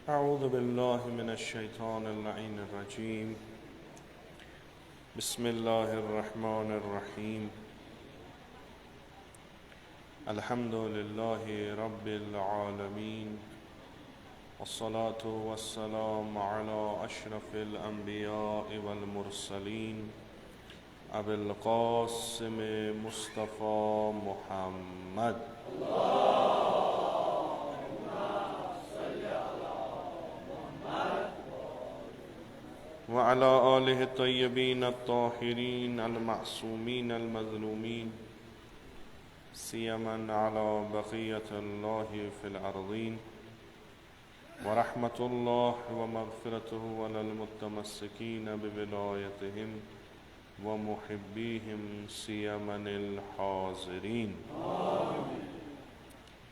أعوذ بالله من الشيطان اللعين الرجيم بسم الله الرحمن الرحيم الحمد لله رب العالمين والصلاة والسلام على أشرف الأنبياء والمرسلين أبي القاسم مصطفى محمد وعلى آله الطيبين الطاهرين المعصومين المظلومين سيما على بقية الله في الأرضين ورحمة الله ومغفرته على المتمسكين بولايتهم ومحبيهم سيما الحاضرين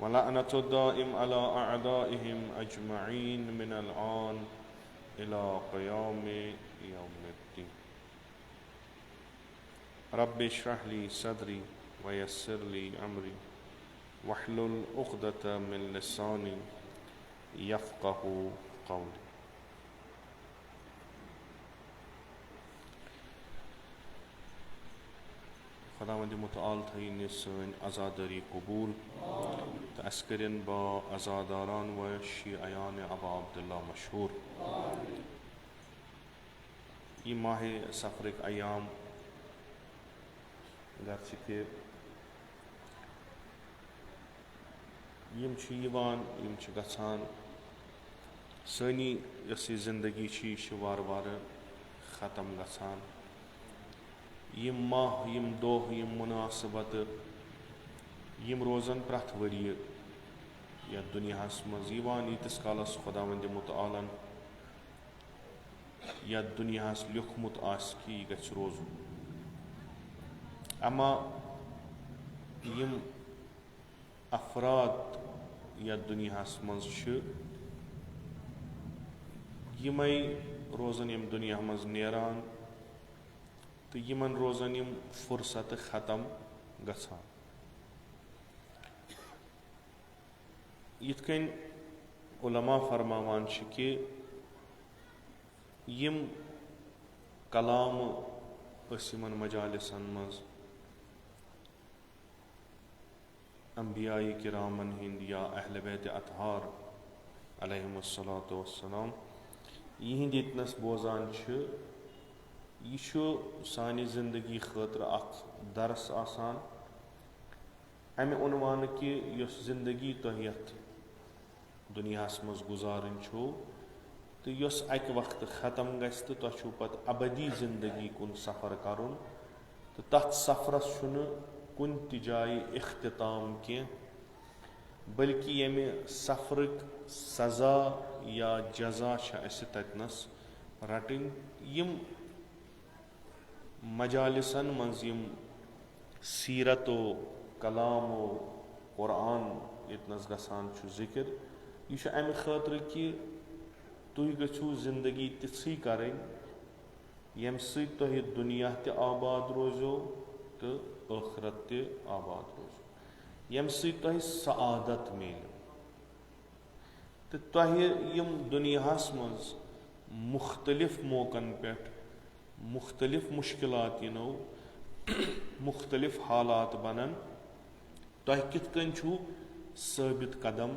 ولعنة الدائم على أعدائهم أجمعين من الآن إلى قيام يوم الدين رب اشرح لي صدري ويسر لي أمري واحلل عقدة من لساني يفقه قولي. خداوند متعال تھٲیِن سٲنۍ عزادٲری قبوٗل تہٕ اَسہِ کٔرِنۍ با عزاداران و شیعیان ابا عبداللہ مشہوٗر. یہِ ماہِ سفرٕکۍ ایام گرچہِ کہِ یِم چھِ یِوان یِم چھِ گژھان سٲنی یۄس یہِ زندگی چھِ یہِ چھِ وارٕ وارٕ ختم گژھان. یِم ماہ یِم دۄہ یِم مُناسبتہٕ یِم روزن پرٛٮ۪تھ ؤریہِ یتھ دُنیاہس منٛز یِوان ییٖتِس کالس خۄداوندِ مُتعالن یتھ دُنیاہس لیوٗکھمُت آسہِ کہِ یہِ گژھِ روزُن. اما یِم افراد یتھ دُنیاہس منٛز چھِ یِمے روزن ییٚمہِ دُنیا منٛز نیران تہٕ یِمن روزن یِم فُرصتہٕ ختم گژھان. یِتھ کٔنۍ علما فرماوان چھِ کہِ یِم کلامہٕ ٲسۍ یِمن مجالسن منٛز انبیاء کرامن ہٕنٛدۍ یا اہلِ بیتِ اطہار علیہم الصلاۃ والسلام یِہنٛدۍ ییٚتنس بوزان چھِ یہِ چھُ سانہِ زندگی خٲطرٕ اکھ درس آسان امہِ عنوانہٕ کہِ یۄس زندگی تۄہہِ یتھ دُنیاہس منٛز گُزارٕنۍ چھُو تہٕ یۄس اکہِ وقتہٕ ختم گژھِ تہٕ تۄہہِ چھُو پتہٕ ابدی زندگی کُن سفر کرُن تہٕ تتھ سفرس چھُنہٕ کُنہِ تہِ جایہِ اختتام کینٛہہ بٔلکہِ ییٚمہِ سفرٕکۍ سزا یا جزا چھِ اسہِ تتنس رٹٕنۍ. یِم مجالسن منٛز یِم سیٖرتو کلامو قرآن ییٚتنس گژھان چھُ ذِکر یہِ چھُ امہِ خٲطرٕ کہِ تُہۍ گٔژھِو زندگی تِژھٕے کرٕنۍ ییٚمہِ سۭتۍ تۄہہِ دُنیا تہِ آباد روزیو تہٕ ٲخرت تہِ آباد روزیو ییٚمہِ سۭتۍ تۄہہِ سعادت میلیو تہٕ تۄہہِ یِم دُنیاہس منٛز مختلف موقعن پٮ۪ٹھ مختلف مُشکلات یِنو مختلف حالات بنن تۄہہِ کِتھ کٔنۍ چھُو ثٲبت قدم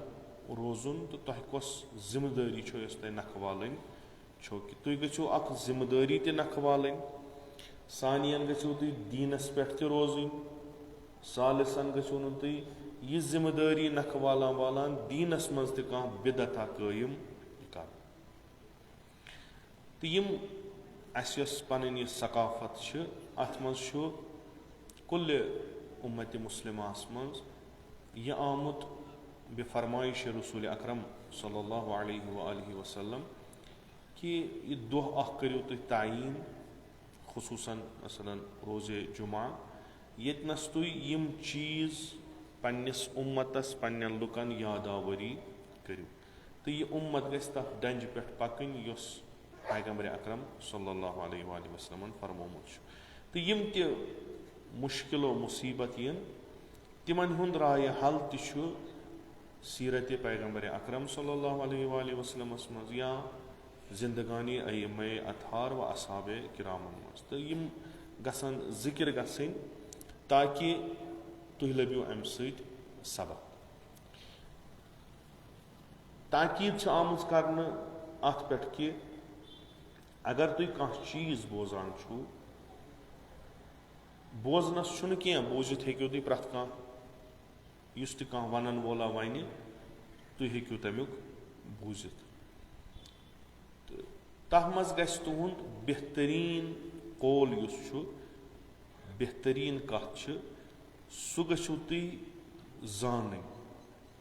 روزُن تہٕ تۄہہِ کۄس ذِمہٕ دٲری چھو یۄس تۄہہِ نکھٕ والٕنۍ چھو کہِ تُہۍ گٔژھِو اکھ ذِمہٕ دٲری تہِ نکھٕ والٕنۍ ثانین گٔژھِو تُہۍ دیٖنس پٮ۪ٹھ تہِ روزٕنۍ ثالِثن گٔژھِو نہٕ تُہۍ یہِ ذِمہٕ دٲری نکھٕ والان دیٖنس منٛز تہِ کانٛہہ بِدعتا قٲیِم کرُن. تہٕ یِم اسہِ یۄس پنٕنۍ یہِ ثقافت چھِ اتھ منٛز چھُ کُلہِ اُمتِ مُسلِماہس منٛز یہِ آمُت بِفرمٲیشِ رسوٗلِ اکرم صلی اللہ علیہ وآلہ وسلم کہِ یہِ دۄہ اکھ کٔرِو تُہۍ تعیٖن خصوٗصن مثلاً روزے جُمعہ ییٚتنس تُہۍ یِم چیٖز پننِس اُمتس پننٮ۪ن لُکن یاداوٲری کٔرِو تہٕ یہِ اُمت گژھِ تتھ ڈنٛجہِ پٮ۪ٹھ پکٕنۍ یۄس پیغمبرِ اکرم صلی اللہ علیہ وآلہ وسلمن فرمومُت چھُ. تہٕ یِم تہِ مُشکِل و مُصیٖبت یِن تِمن ہُنٛد رایہِ حل تہِ چھُ سیٖرت پیغمبر اکرم صلی اللہ علیہ وسلمس منٛز یا زندگانی ائمہ اطہار و اصحاب کرامن منٛز تہٕ یِم گژھن ذِکر گژھٕنۍ تاکہِ تُہۍ لٔبِو اَمہِ سۭتۍ سبق. تاکیٖد چھِ آمٕژ کرنہٕ اَتھ پٮ۪ٹھ کہِ اگر تُہۍ کانٛہہ چیٖز بوزان چھُو بوزنس چھُنہٕ کینٛہہ بوٗزِتھ ہیٚکِو تُہۍ پرٛٮ۪تھ کانٛہہ یُس تہِ کانٛہہ ونن وولا ونہِ تُہۍ ہیٚکِو تمیُک بوٗزِتھ تہٕ تتھ منٛز گژھِ تُہُنٛد بہتریٖن قول یُس چھُ بہتریٖن کتھ چھِ سُہ گٔژھِو تُہۍ زانٕنۍ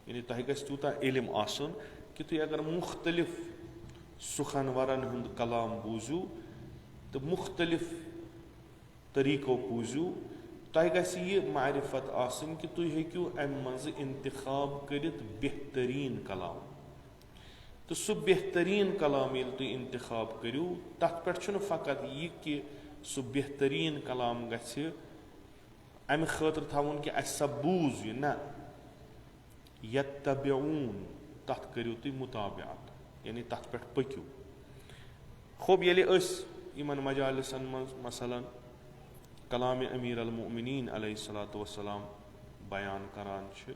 یعنی تۄہہِ گژھِ تیوٗتاہ علم آسُن کہِ تُہۍ اگر مُختلف سُکھنورن ہُنٛد کلام بوٗزِو تہٕ مُختلف طٔریٖقو بوٗزِو تۄہہِ گژھِ یہِ معرفت آسٕنۍ کہِ تُہۍ ہیٚکِو امہِ منٛزٕ انتخاب کٔرِتھ بہتریٖن کلام تہٕ سُہ بہتریٖن کلام ییٚلہِ تُہۍ انتخاب کٔرِو تتھ پٮ۪ٹھ چھُنہٕ فقط یہِ کہِ سُہ بہتریٖن کلام گژھِ امہِ خٲطرٕ تھاوُن کہِ اسہِ سا بوٗز یہِ نہ یتبعوٗن تتھ کٔرِو تُہۍ مُطابعت یعنی تتھ پٮ۪ٹھ پٔکِو. خوب ییٚلہِ أسۍ یِمن مجالسن منٛز مثلاً کلامِ امیٖر المؤمنیٖن علیہ الصلاۃ وسلام بیان کران چھِ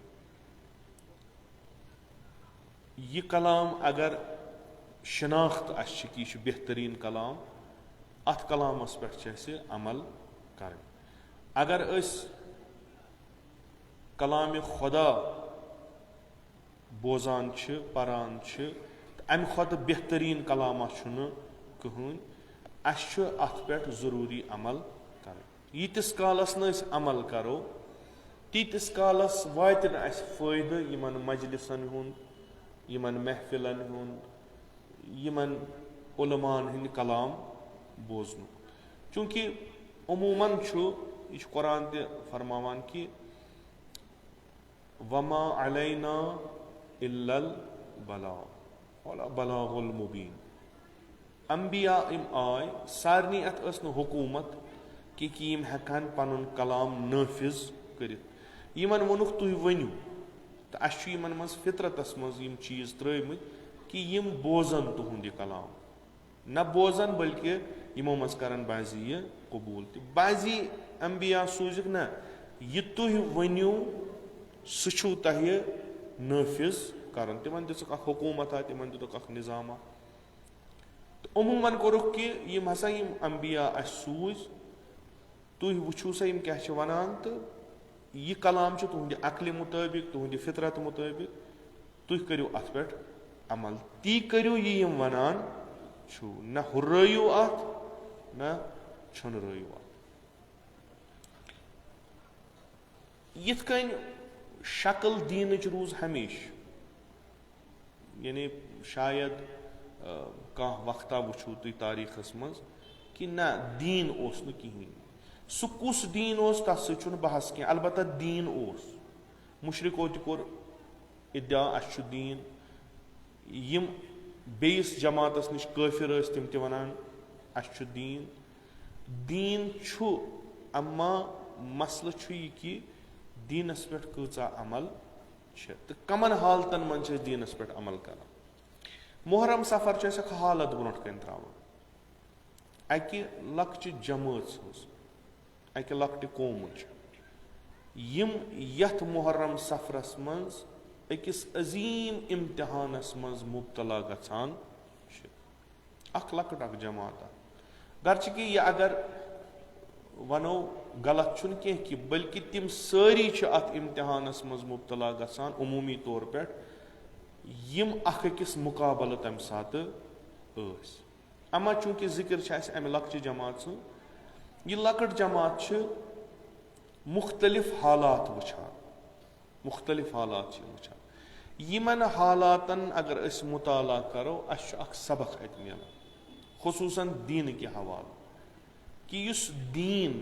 یہِ کلام اگر شناخت اسہِ چھِ کہِ یہِ چھُ بہتریٖن کلام اتھ کلامس پٮ۪ٹھ چھِ اسہِ عمل کرٕنۍ. اگر أسۍ کلامِ خۄدا بوزان چھِ پران چھِ تہٕ امہِ کھۄتہٕ بہتریٖن کلاما چھُنہٕ کٕہٕنۍ اسہِ چھُ اتھ پٮ۪ٹھ ضروٗری عمل کرٕنۍ. ییٖتِس کالس نہٕ أسۍ عمل کرو تیٖتِس کالس واتہِ نہٕ اسہِ فٲیدٕ یِمن مجلسن ہُنٛد یِمن محفلن ہُنٛد یِمن علماہن ہٕنٛدۍ کلام بوزنُک چوٗنٛکہِ عموٗمن چھُ یہِ چھُ قرآن تہِ فرماوان کہِ وما علینا الا البلاغ المبیٖن. انبیا یِم آے سارنٕے اتھ ٲس نہٕ حکوٗمت کہِ یِم ہٮ۪کہن پنُن کلام نٲفِظ کٔرِتھ یِمن ووٚنُکھ تُہۍ ؤنِو تہٕ اسہِ چھُ یِمن منٛز فطرتس منٛز یِم چیٖز ترٛٲومٕتۍ کہِ یِم بوزن تُہُنٛد یہِ کلام نہ بوزن بلکہِ یِمو منٛز کرن بعضی یہِ قبوٗل تہِ. بعضی انبیا سوٗزِکھ نہ یہِ تُہۍ ؤنِو سُہ چھُو تۄہہِ نٲفِظ کرُن. تِمن دِژٕکھ اکھ حکوٗمتا تِمن دِتُکھ اکھ نظاما تہٕ عموٗمن کوٚرُکھ کہِ یِم ہسا یِم انبیا اسہِ سوٗزۍ تُہۍ وٕچھِو سا یِم کیاہ چھِ ونان تہٕ یہِ کلام چھُ تُہنٛدِ عقلہِ مُطٲبِق تُہنٛدِ فطرت مُطٲبِق تُہۍ کٔرِو اتھ پٮ۪ٹھ عمل تی کٔرِو یہِ یِم ونان چھُو نہ ہُررٲیِو اتھ نہ ژھۄنرٲیِو اتھ. یِتھ کٔنۍ شکل دیٖنٕچ روٗز ہمیشہِ یعنی شاید کانٛہہ وقتا وٕچھِو تُہۍ تٲریٖخس منٛز کہِ نہ دیٖن اوس نہٕ کِہینۍ. سُہ کُس دیٖن اوس تتھ سۭتۍ چھُنہٕ بحث کینٛہہ البتہ دیٖن اوس. مُشرِکو تہِ کوٚر اِدعا اسہِ چھُ دیٖن یِم بیٚیِس جماعتس نِش کٲفِر ٲسۍ تِم تہِ ونان اسہِ چھُ دیٖن. دیٖن چھُ اما مسلہٕ چھُ یہِ کہِ دیٖنس پٮ۪ٹھ کۭژاہ عمل چھِ تہٕ کمن حالتن منٛز چھِ أسۍ دیٖنس پٮ۪ٹھ عمل کران. محرم سفر چھُ اسہِ اکھ حالت برونٛٹھ کَنۍ ترٛاوان. اکہِ لۄکچہِ جمٲژ ہٕنٛز اکہِ لۄکٹہِ قومٕچ یِم یتھ محرم سفرس منٛز أکِس عظیٖم امتحانس منٛز مُبتلا گژھان چھِ. اکھ لۄکٕٹ اکھ جماعتا گرچہِ کہِ یہِ اگر ونو غلط چھُنہٕ کینٛہہ کہِ بلکہِ تِم سٲری چھِ اتھ امتحانس منٛز مُبتلا گژھان عموٗمی طور پٮ۪ٹھ یِم اکھ أکِس مُقابلہٕ تمہِ ساتہٕ ٲسۍ. اما چوٗنٛکہِ ذِکِر چھِ اسہِ امہِ لۄکچہِ جماژ یہِ لۄکٕٹ جماعت چھِ مُختٔلِف حالات وٕچھان مُختٔلِف حالات چھِ وٕچھان. یِمن حالاتن اگر أسۍ مُطالعہ کرو اسہِ چھُ اکھ سبق اتہِ مِلان خصوٗصن دیٖنہٕ کہِ حوالہٕ کہِ یُس دیٖن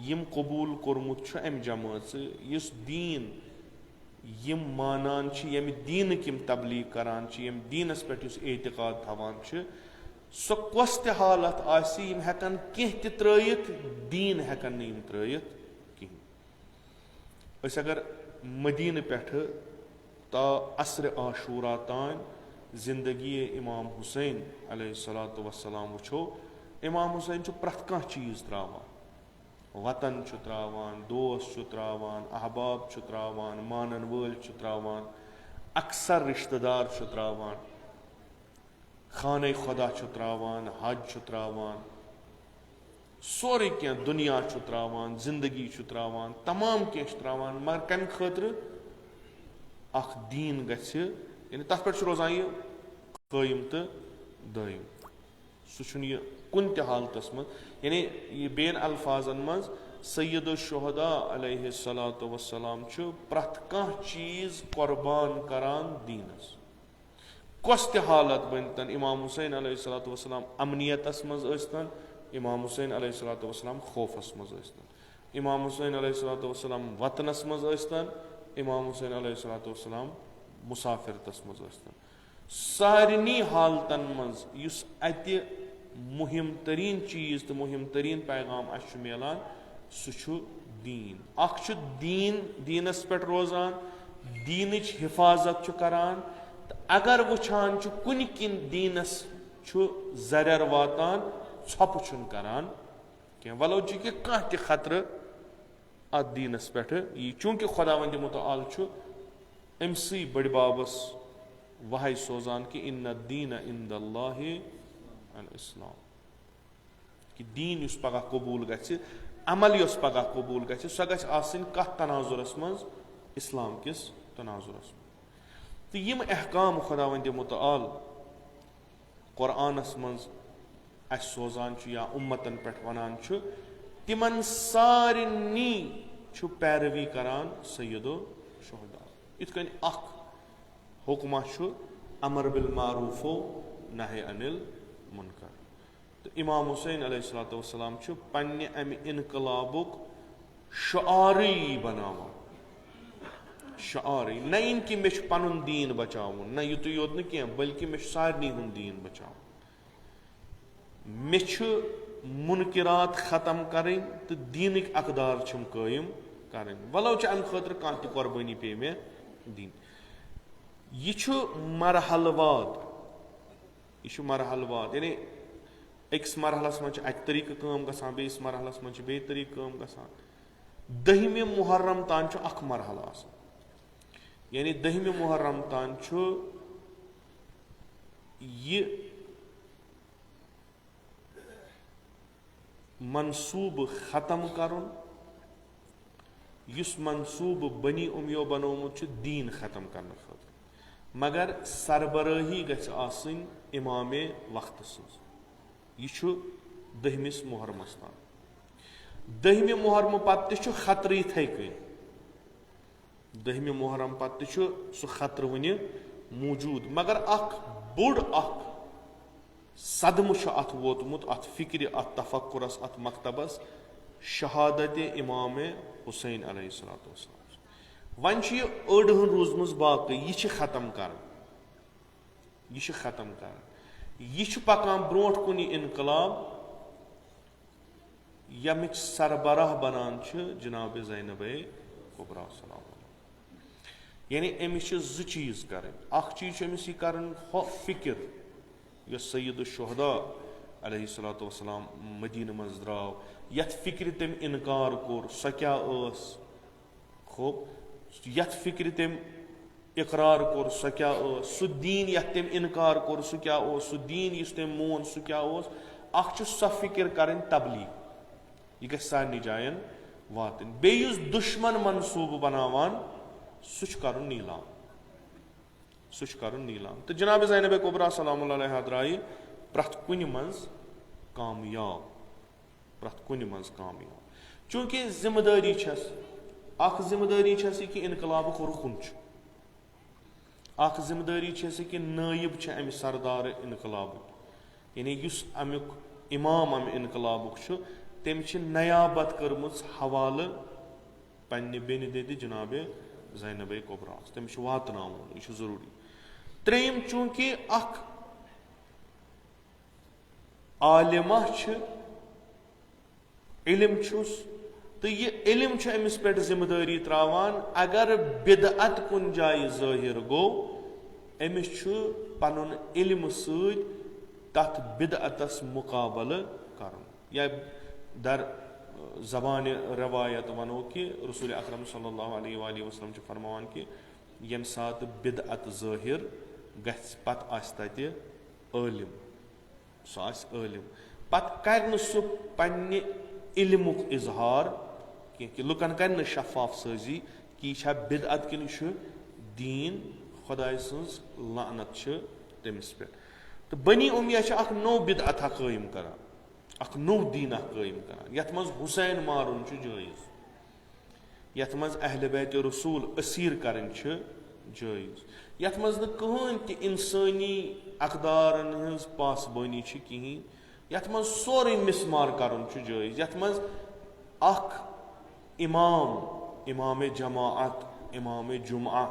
یِم قبوٗل کوٚرمُت چھُ امہِ جمٲژ یُس دیٖن یِم مانان چھِ ییٚمہِ دیٖنٕکۍ یِم تبلیٖغ کران چھِ ییٚمہِ دیٖنس پٮ۪ٹھ یُس اعتقاد تھاوان چھِ سۄ کۄس تہِ حالت آسہِ یِم ہٮ۪کن کینٛہہ تہِ ترٲیِتھ دیٖن ہٮ۪کن نہٕ یِم ترٲیِتھ کِہینۍ. أسۍ اگر مدیٖنہٕ پٮ۪ٹھٕ تا عصرِ عاشوٗرا تانۍ زندگی امام حُسین علیہ الصلوۃ والسلام وٕچھو امام حُسین چھُ پرٛٮ۪تھ کانٛہہ چیٖز ترٛاوان وطن چھُ ترٛاوان دوس چھُ ترٛاوان احباب چھُ ترٛاوان مانن وٲلۍ چھُ ترٛاوان اکثر رشتہٕ دار چھُ ترٛاوان خانہ خۄدا چھُ ترٛاوان حج چھُ ترٛاوان سورُے کینٛہہ دُنیا چھُ ترٛاوان زندگی چھُ ترٛاوان تمام کینٛہہ چھُ ترٛاوان مگر کمہِ خٲطرٕ اکھ دیٖن گژھِ یعنی تتھ پٮ۪ٹھ چھُ روزان یہِ قٲیِم تہٕ دٲیِم سُہ چھُنہٕ یہِ کُنہِ تہِ حالتس منٛز یعنی یہِ بیٚین الفاظن منٛز سید الشہداء علیہ الصلوۃ والسلام چھُ پرٛٮ۪تھ کانٛہہ چیٖز قۄربان کران دیٖنس کۄس تہِ حالت بٔنتن امام حُسین علیہ الصلوۃ والسلام امنیتس منٛز ٲسۍتن امام حُسین علیہ الصلوۃ والسلام خوفس منٛز ٲسۍتن امام حُسین علیہ الصلوۃ والسلام وطنس منٛز ٲسۍتن امام حُسین علیہ الصلوۃ والسلام مُسافرتس منٛز ٲسۍتن سارنٕے حالتن منٛز یُس اتہِ مُہِم تریٖن چیٖز تہٕ مُہِم تریٖن پیغام اسہِ چھُ مِلان سُہ چھُ دیٖن اکھ چھُ دیٖنس پٮ۪ٹھ روزان دیٖنٕچ حفاظت چھُ کران تہٕ اگر وٕچھان چھُ کُنہِ کِنۍ دیٖنس چھُ زرٮ۪ر واتان ژھۄپہٕ چھُنہٕ کران کینٛہہ ولو چھُ کہِ کانٛہہ تہِ خطرٕ اتھ دیٖنس پٮ۪ٹھٕ یی چوٗنٛکہِ خۄداوندِ مُتعال چھُ أمسٕے بٔڑِ بابس وحی سوزان کہِ اِنَّ الدیٖنَ عِنٛدَ اللہِ الاسلام کہِ دیٖن یُس پگاہ قبوٗل گژھِ عمل یۄس پگاہ قبوٗل گژھِ سۄ گژھِ آسٕنۍ کتھ تناظُرس منٛز اسلام کِس تناظُرس منٛز تہٕ یِم احکام خۄداوندِ مُتعال قرآنس منٛز اسہِ سوزان چھُ یا اُمتن پٮ۪ٹھ ونان چھُ تِمن سارنٕے چھُ پیروی کران سید الشہداء یِتھ کٔنۍ اکھ حُکمہ چھُ امر بالمعروف و نہی عن المنکر تہٕ امام حُسین علیہ الصلوۃ والسلام چھُ پننہِ امہِ انقلابُک شعارٕے بناوان شعارٕے نہ یِن کہِ مےٚ چھُ پنُن دیٖن بچاوُن نہ یُتُے یوت نہٕ کینٛہہ بٔلکہِ مےٚ چھُ سارنٕے ہُنٛد دیٖن بچاوُن مےٚ چھُ مُنکِرات ختم کرٕنۍ تہٕ دیٖنٕکۍ اقدار چھِم قٲیِم کرٕنۍ ولو چھِ امہِ خٲطرٕ کانٛہہ تہِ قۄربٲنی پیٚیہِ مےٚ دِنۍ یہِ چھُ مرحلہٕ واد یعنی أکِس مرحلس منٛز چھِ اکہِ طٔریٖقہٕ کٲم گژھان بیٚیِس مرحلس منٛز چھِ بیٚیہِ طٔریٖقہٕ کٲم گژھان 10مہِ محرم تانۍ چھُ اکھ مرحلہٕ آسان یعنی 10مہِ محرم تانۍ چھُ یہِ منصوٗبہٕ ختم کرُن یُس منصوٗبہٕ بنی اُمیو بنومُت چھُ دیٖن ختم کرنہٕ خٲطرٕ مگر سربرٲہی گژھِ آسٕنۍ امامے وقتہٕ سٕنٛز یہِ چھُ 10مِس محرمس تام 10مہِ محرمہٕ پتہٕ تہِ چھُ خطرٕ یِتھے کٔنۍ 10مہِ محرم پتہٕ تہِ چھُ سُہ خطرٕ وُنہِ موٗجوٗد مگر اکھ بوٚڑ اکھ صدمہٕ چھُ اتھ ووتمُت اتھ فکرِ اتھ تفکُرس اتھ مکتبس شہادتِ امامِ حُسین علیہ الصلوۃ والسلام وۄنۍ چھُ یہِ أڑ ہن روٗزمٕژ باقٕے یہِ چھِ ختم کرٕنۍ یہِ چھُ پکان برونٛٹھ کُن یہِ انقلاب ییٚمِچ سربراہ بنان چھِ جناب زینبے کُبرا سلام یعنی أمِس چھِ زٕ چیٖز کرٕنۍ اکھ چیٖز چھُ أمِس یہِ کرٕنۍ ہۄ فکر یۄس سید الشہداء علیہ الصلوۃ والسلام مدیٖنہٕ منٛز درٛاو یتھ فکرِ تٔمۍ انکار کوٚر سۄ کیاہ ٲس یتھ فکرِ تٔمۍ اقرار کوٚر سۄ کیاہ ٲس سُہ دیٖن یتھ تٔمۍ انکار کوٚر سُہ کیاہ اوس سُہ دیٖن یُس تٔمۍ مون سُہ کیاہ اوس اکھ چھُ سۄ فکر کرٕنۍ تبلیٖغ یہِ گژھِ سارنٕے جاین واتٕنۍ بیٚیہِ یُس دُشمن منصوٗبہٕ بناوان سُہ چھُ کرُن نیٖلام تہٕ جناب زینبے کُبرا سلام اللہ علیہا درٛایہِ پرٛٮ۪تھ کُنہِ منٛز کامیاب چوٗنٛکہِ ذمہٕ دٲری چھس یہِ کہِ انقلابُک رُکُن چھُ اکھ ذمہٕ دٲری چھس یہِ کہِ نٲیِب چھِ امہِ سردار انقلابٕکۍ یعنی یُس امیُک امام امہِ انقلابُک چھُ تٔمۍ چھِ نیابت کٔرمٕژ حوالہٕ پننہِ بیٚنہِ دِدِ جناب زینبے کُبراہس تٔمِس چھُ واتناوُن یہِ چھُ ضروٗری ترٛیٚیِم چوٗنٛکہِ اکھ عالمہ چھِ علم چھُس तो ये इल्म छ अमिस पे जिम्मेदारी त्रावान अगर बिदअत कुन जाय ज़ाहिर गो अमिस छ पनुन इल्म सद तथ बिदअतस मुकाबल करन या दर ज़बान रवायत वनो कि रसूल अकरम सल्लल्लाहु अलैहि वसल्लम छ फरमान कि यम सात बिदअत ज़ाहिर गछ पत आस तते इल्म सो आस इल्म पत कर सु पन्ने इल्मुक इजहार कि लुकन कर शफाफ साजी कि यह बिदअत कि दीन खुदाय सज लानत तमिस पे तो बनी उमिया अख नो बिदअत कायम करान अख नो दीन कायम करान यथ मज हुसैन मारुन जायज यथ मज अहले बैत रसूल असीर करन जायज यथ मज न कहन कि इंसानी अकदारन हज पासबानी कहीं यथ मज सोरे मिसमार करन जायज यथ मज अख इमाम जमाअत इमाम जुमा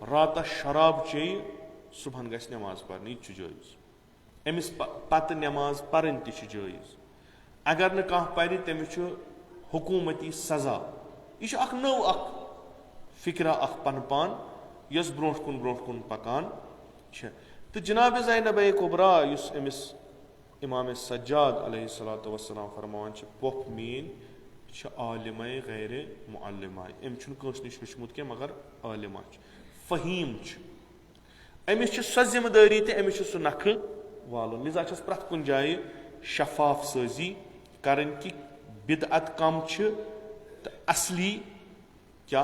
रात शराब चे सुबह गस नमाज पढ़ जायज अमिस पत नमाज पर्न जायज अगर न कह पर तमिस हुकूमती सजा यह अख नौ अख फिक्रा अख पन पान यस ब्रोट कुन पकान तो जनाब ज़ैनब कुबरा युस अमिस इमाम सज्जाद अलैहिस्सलातु वस्सलाम फरमान पोफ मीन आलिम गैर मुअल्लिमा अम्स नश वुचमुत क्या मगर आलिमा फहीम अमिस सो जिम्मेदारी तो अमिस सह नख वालन लिजा प्रथ कुन जाए शफाफ साजी करन कि बिदअत कम तो असली क्या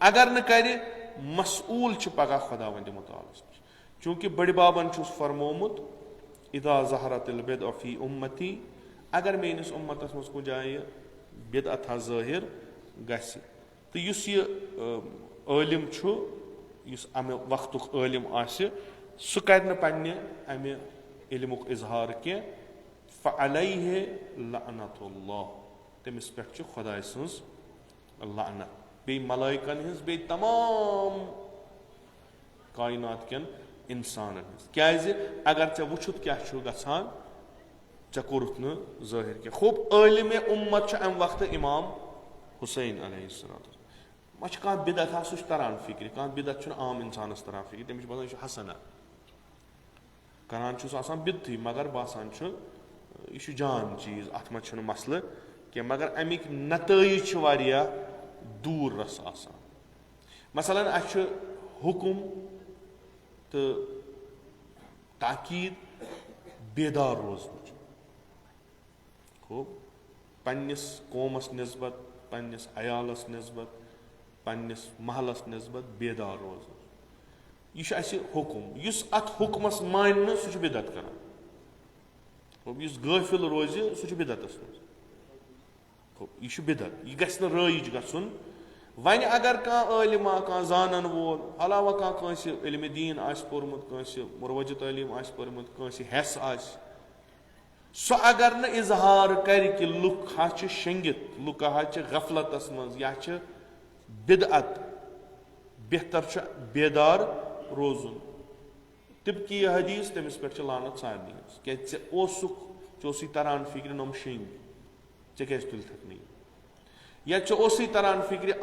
अगर न कर मसूल पगह खुदावंद मुताला चूंकि बड़ बाबन फरमोमुत इदा ज़हरतिल बिदअ फी उम्मती अगर मेनिस उम्मतस मज कुन जाए बिदअत ज़ाहिर गस तो युस ये आलिम युस अमे वक्तुक आलिम आसि सह कर पन्ने अमे इल्मुक इजहार के फअलैहि लअनतुल्लाह तमिस पे खुदाय सज लानत बे मलाइकन हज बे तमाम कायनात केन इंसान क्या अगर चे वुचुत क्या गसान चे कोरुत न ज़ाहिर के खूब आलिम उम्मत अम वक्त इमाम हुसैन अलैहिस्सलाम मह कह बिदअत सह तरान फिक्र कह बिदअत आम इंसानस तरान फिक्र तमिस बसान यह हसना करान बिदतुई मगर बासान यह जान चीज अत मज मसल क्या मगर अमिक नतईज दूर रस आसान मसलन अ हुकुम तो ताकीद बेदार रोजन खूब पन्निस कौमस निस्बत पन्निस अयालस निस्बत पन्निस महलस निस्बत बेदार रोजन यह हुकुम युस अत हुकमस मान सह बिदअत करान युस गाफिल रोज सह बिदअतस मज यह बिदअत यह गछ न रईज गछुन वन अगर कह आलिमा कह जानन वोल अलावा कह इल्म दीन पोर्मुत मुरवज तालीम पोर्मुत हेस सो अगर न इजहार कर कि लुक हा शेंगित लुक हा गफलतस मज या बिदअत बेहतर बेदार रोजुन तिबकी यह हदीस तमिस पे लानत सारनी क्या तरान फिक्र नम शेंग चे तुलथक नहीं या तरान फिक्र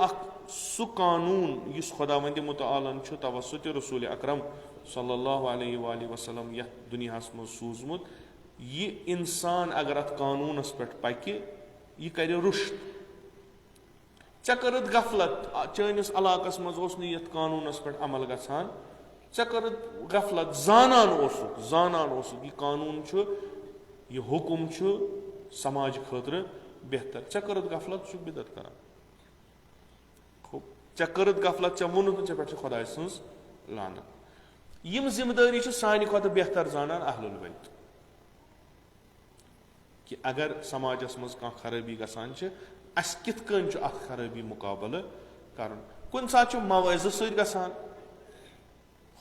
सह कानून इस खुदावंद मुतालन तवसुत रसूल अकरम सल्लल्लाहु अलैहि वसल्लम यह दुनियास मज सूजमुत यह इंसान अगर अत कानूनस पे पकि यह कर रुश्त चे कर गफलत चनिस इलाकस मज ये कानूनस पे अमल गसान चे कर गफलत जानान यह कानून यह हुकुम समाज खतर बेहतर चे कर गफलत बिदअत करान खूब चे कर गफलत चे वोनुत चे पे खुदाय सज लानत यम जिम्मेदारी सानि खुद बेहतर जानन अहलुल बैत कि अगर समाजस मज कह खराबी गसान अस कित कन खराबी मुकाबल कर कुन सात मवाइज सत गसान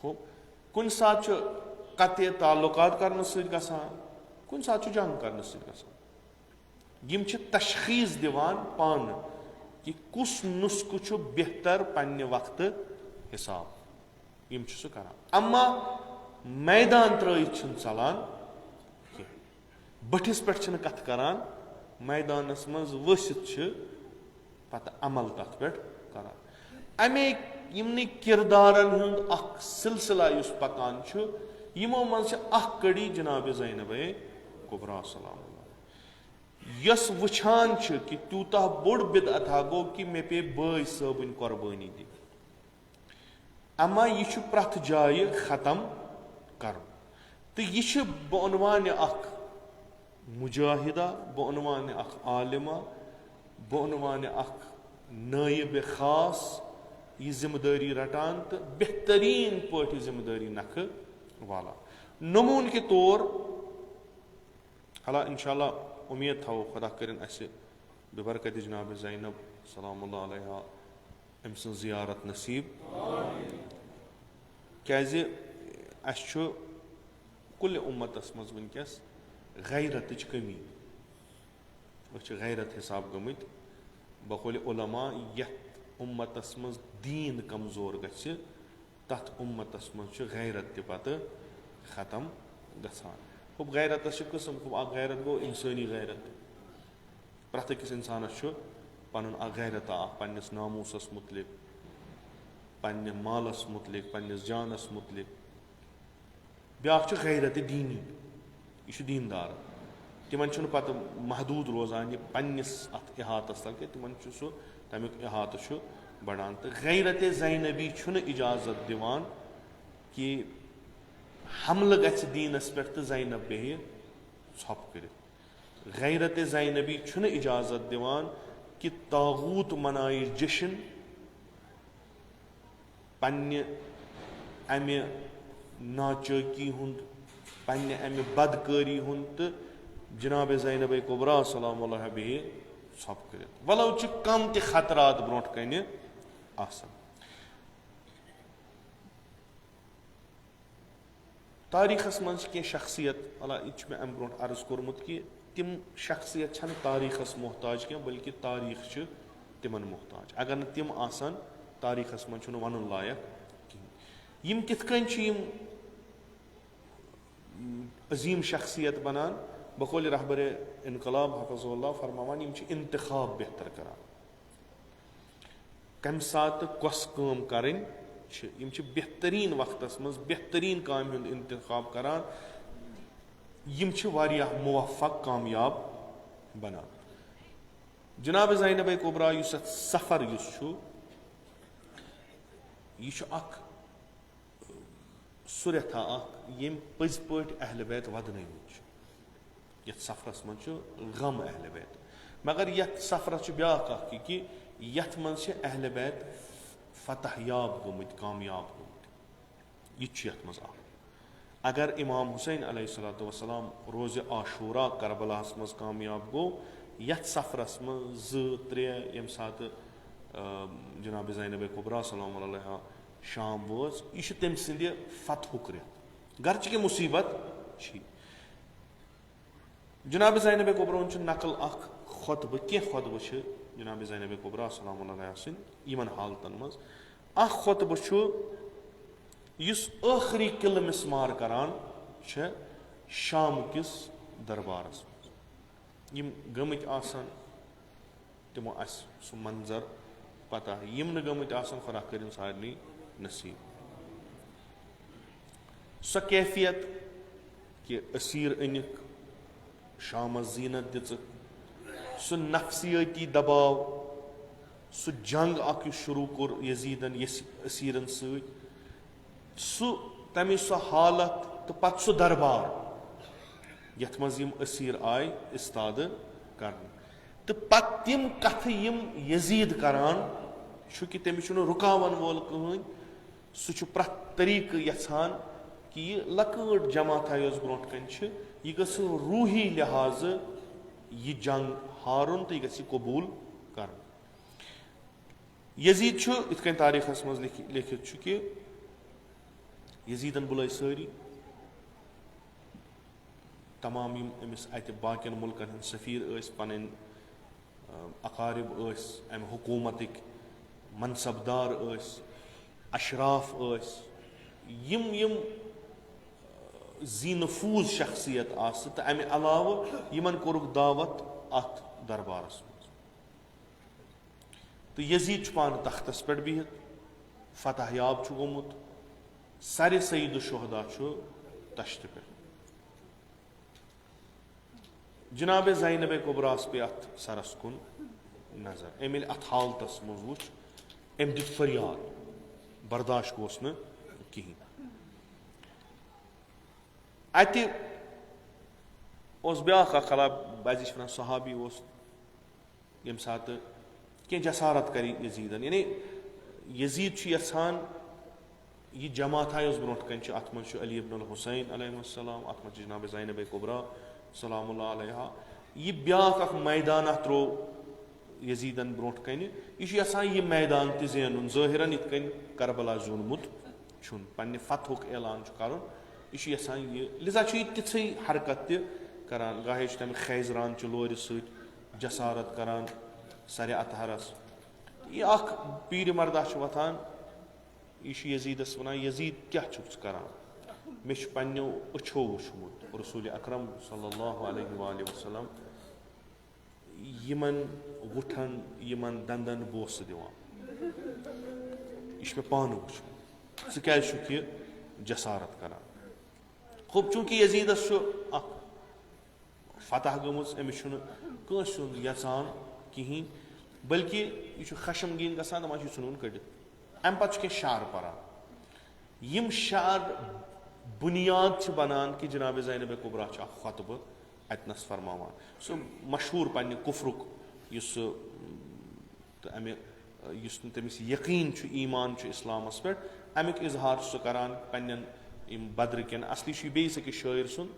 खूब कुन सात कत्य ताल्लुकात करने सत गसान कुन सात जंग करने सत गसान यम तशखीस दिवान पान कि कुस नुस्ख बेहतर पन्ने वक्त हिसाब यम सह करान अम्मा मैदान त्रयित चलान बठिस पे कथ करान मैदानस मज वसित پتہٕ عمل تَتھ پٮ۪ٹھ کران. اَمے یِمنٕے کِردارن ہُنٛد اکھ سلسلہ یُس پکان چھُ یِمو منٛز چھِ اکھ کٔڑی جناب زینبے کُبرا سلام اللہ یۄس وٕچھان چھِ کہِ تیوٗتاہ بوٚڑ بدعتھا گوٚو کہِ مےٚ پیٚیہِ بٲے صٲبٕنۍ قۄربٲنی دِنۍ. اما یہِ چھُ پرٛٮ۪تھ جایہِ ختم کرُن تہٕ یہِ چھِ بہٕ عنوانہِ اکھ مُجاہِدہ بہٕ عنوانہِ اکھ عالمہ بہٕ عنوانہِ اکھ نٲیِبِ خاص یہِ ذِمہٕ دٲری رٹان تہٕ بہتریٖن پٲٹھۍ یہِ ذِمہٕ دٲری نکھٕ والان. نموٗن کے طور حالانکہ انشاء اللہ اُمید تھاوو خۄدا کٔرِنۍ اَسہِ بِبرکتِ جناب زینب سلام اللہ علیہ أمۍ سٕنٛز زیارت نصیٖب کیازِ اَسہِ چھُ کُلہِ اُمتس منٛز وٕنکیٚس غیرتٕچ کٔمی. أسۍ چھِ غیرت حساب گٔمٕتۍ بقولِ علما یتھ اُمتس منٛز دیٖن کمزور گژھِ تتھ اُمتس منٛز چھُ غیرت تہِ پتہٕ ختم گژھان. ہُہ غیرتس چھِ قٕسم اکھ غیرت گوٚو انسٲنی غیرت. پرٛٮ۪تھ أکِس انسانس چھُ پنُن اکھ غیرتا اکھ پننِس ناموٗسس مُتعلق پننہِ مالس مُتعلق پننِس جانس مُتعلق. بیٛاکھ چھُ غیرتِ دیٖنی یہِ چھُ دیٖندار. تِمن چھُنہٕ پتہٕ محدوٗد روزان یہِ پننِس اتھ احاطس تل کینٛہہ تِمن چھُ سُہ تمیُک احاطہٕ چھُ بڑان. تہٕ غیرتِ زینبی چھُنہٕ اِجازت دِوان کہِ حملہٕ گژھِ دیٖنس پٮ۪ٹھ تہٕ زینب بیٚہہِ ژھۄپہٕ کٔرِتھ. غیرتِ زینبی چھُنہٕ اِجازت دِوان کہِ طاغوٗت منایہِ جشن پننہِ امہِ ناچٲکی ہُنٛد پننہِ امہِ بدکٲری ہُنٛد تہٕ جناب زینبے کُبرا سلام اللہ بیٚہہِ ژھۄپہٕ کٔرِتھ. ولو چھِ کم تہِ خطرات برونٛٹھ کنہِ آسان. تٲریٖخس منٛز چھِ کینٛہہ شخصیت یہِ چھُ مےٚ امہِ برونٛٹھ عرض کوٚرمُت کہِ تِم شخصیت چھنہٕ تٲریٖخس محتاج کینٛہہ بٔلکہِ تٲریٖخ چھُ تِمن محتاج. اگر نہٕ تِم آسن تٲریٖخس منٛز چھُنہٕ ونُن لایق کِہینۍ. یِم کِتھ کٔنۍ چھِ یِم عظیٖم شخصیت بنان بقولِ رہبرِ انقلاب حفظہ اللہ فرماوان یِم چھِ انتخاب بہتر کران. کمہِ ساتہٕ کۄس کٲم کرٕنۍ چھِ یِم چھِ بہتریٖن وقتس منٛز بہتریٖن کامہِ ہُنٛد انتخاب کران. یِم چھِ واریاہ موفق کامیاب بنان. جناب زینبے کُبرا یُس اتھ سفر یُس چھُ یہِ چھُ اکھ سُہ رٮ۪تھا اکھ ییٚمۍ پٔزۍ پٲٹھۍ اہلِ بیت ودنٲومٕتۍ چھُ. یتھ سفرس منٛز چھُ غم اہلِ بیت مگر یتھ سفرس چھُ بیٛاکھ اکھ یہِ کہِ یتھ منٛز چھِ اہلِ بیت فتح یاب گٔمٕتۍ کامیاب گٔمٕتۍ. یہِ تہِ چھُ یتھ منٛز اکھ. اگر امام حُسین علیہ الصلوۃ والسلام روزِ عاشوٗرا کربلاہس منٛز کامیاب گوٚو یتھ سفرس منٛز 2-3 ییٚمہِ ساتہٕ جناب زینبے کُبرا سلام علیہ شام وٲژ یہِ چھُ تٔمۍ سٕنٛدِ فتحُک رٮ۪تھ گرچہِ کہِ مُصیبت چھِ. جناب زینبے کُبراہُن چھُ نقل اکھ خۄطبہٕ کینٛہہ خۄطبہٕ چھِ جناب زینبے کُبرا سلام علیہ سٕنٛدۍ یِمن حالتن منٛز. اکھ خۄطبہٕ چھُ یُس ٲخری قلعہٕ مِسمار کران چھِ شام کِس دربارس منٛز. یِم گٔمٕتۍ آسن تِمو آسہِ سُہ منظر پتہ. یِم نہٕ گٔمٕتۍ آسن خۄدا کٔرِنۍ سارنٕے نصیٖب. سۄ کیفیت کہِ أسیٖر أنِکھ شامس زیٖنت دِژٕکھ سُہ نفسِیٲتی دباو سُہ جنگ اکھ یُس شروٗع کوٚر یزیٖدن أسیٖرن سۭتۍ سُہ تمِچ سۄ حالت تہٕ پتہٕ سُہ دربار یتھ منٛز یِم أسیٖر آیہِ اِستادٕ کرنہٕ تہٕ پتہٕ تِم کتھٕ یِم یزیٖد کران چھُ کہِ تٔمِس چھُنہٕ رُکاون وول کٕہٕنۍ. سُہ چھُ پرٛٮ۪تھ طریٖقہٕ یژھان کہِ یہِ لۄکۭٹ جماعتھا یۄس برونٛٹھ کَنہِ چھِ یہِ گٔژھ روٗحی لحاظہٕ یہِ جنگ ہارُن تہٕ یہِ گژھِ یہِ قبوٗل کرُن. یزیٖد چھُ یِتھ کٔنۍ تٲریٖخس منٛز لیکھِتھ چھُ کہِ یزیٖدن بُلٲے سٲری تمام یِم أمِس اتہِ باقین مُلکن ہٕنٛدۍ سفیٖر ٲسۍ پنٕنۍ اقارب ٲسۍ امہِ حکوٗمتٕکۍ منصب دار ٲسۍ اشراف ٲسۍ یِم ذی نفوٗظ شخصیت آسہٕ تہٕ امہِ علاوٕ یِمن کوٚرُکھ دعوت اتھ دربارس منٛز. तो यजीद पान तख्तस पे बिहित फतह याब गोमुत सर सईद शुहदा तश्त पे जनाब ज़ैनब कुबरास पे अत सरस कुन नजर अम अत हालतस मज वो अम दित फरियाद बर्दाश्त गोस न कहीं अत ब्या खला बज वन सहाबी यम सात कह जसारत कर यजीदन यानी यजीद यसान यह जमात ब्रोट कन अत मज अली इब्न हुसैन अलैहिस्सलाम अत मज जनाब ज़ैनब कुबरा सलामुल्लाह अलैहा यह ब्या मैदान त्रो यजीदन ब्रोट कन यह यह मैदान त ज़ैनुन ज़ाहिरन इत कन करबला जूनमुत छुन पन्ने फतहुक ऐलान कर यह यह लिजा तिथै हरकत करान गाहे तम खैजरान लोर सत जसारत करान सर अतहरस यह पीर मर्दा वथान यह यजीदस वन यजीद क्या करान मे पन्नो अछो वुचमुत रसूल अकरम सल्लल्लाहु अलैहि वसल्लम यमन वुठन यमन दंदन बोस दिवान यह मे पान वुचमुत ज़ क्या जसारत करान खूब चूंकि यजीदस फतह गमज अमिस कंस यचान कहीं बल्कि यह खशमगीन गसान दपान नुन कड़ित अम पे शार परान यम शार बुनियाद बनान कि जनाब ज़ैनब कुबरा खुतब अतनस फरमावान सो मशहूर पन्ने कुफ्रुक तमिस यकीन ईमान इस्लामस पे अमिक इजहार सह करान पन्न बद्र कन असली बेस अकिस शायर सुन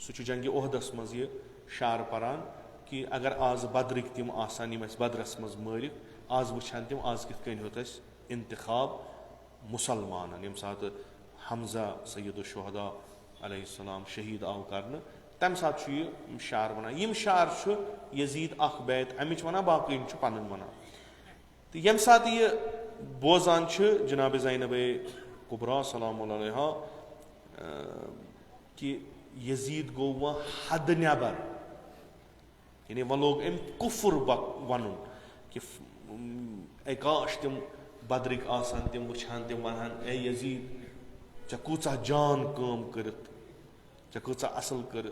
सह जंग ओहदस मज यह शार परान कि अगर आज बद्रिक तम आसान बद्रस मज मारिक आज वुचान तम आज कित कन होत इंतखाब मुसलमान यम सात हमजा सैयद शुहदा अलैहिस्सलाम शहीद आव कर तम सात यह शार वन यम शार यजीद अख बैत अमिच वन बाकी पन वन तो यम सात यह बोजान जनाब ज़ैनब कुबरा सलामुल्लाह अलैहा कि यजीद गो वह हद नबर यानी वह लोग अम कुफुर वन कि काश तम बद्रिक आसान तम वुचान तम वन ए यजीद चे कूचा जान काम कर चे कूचा असल कर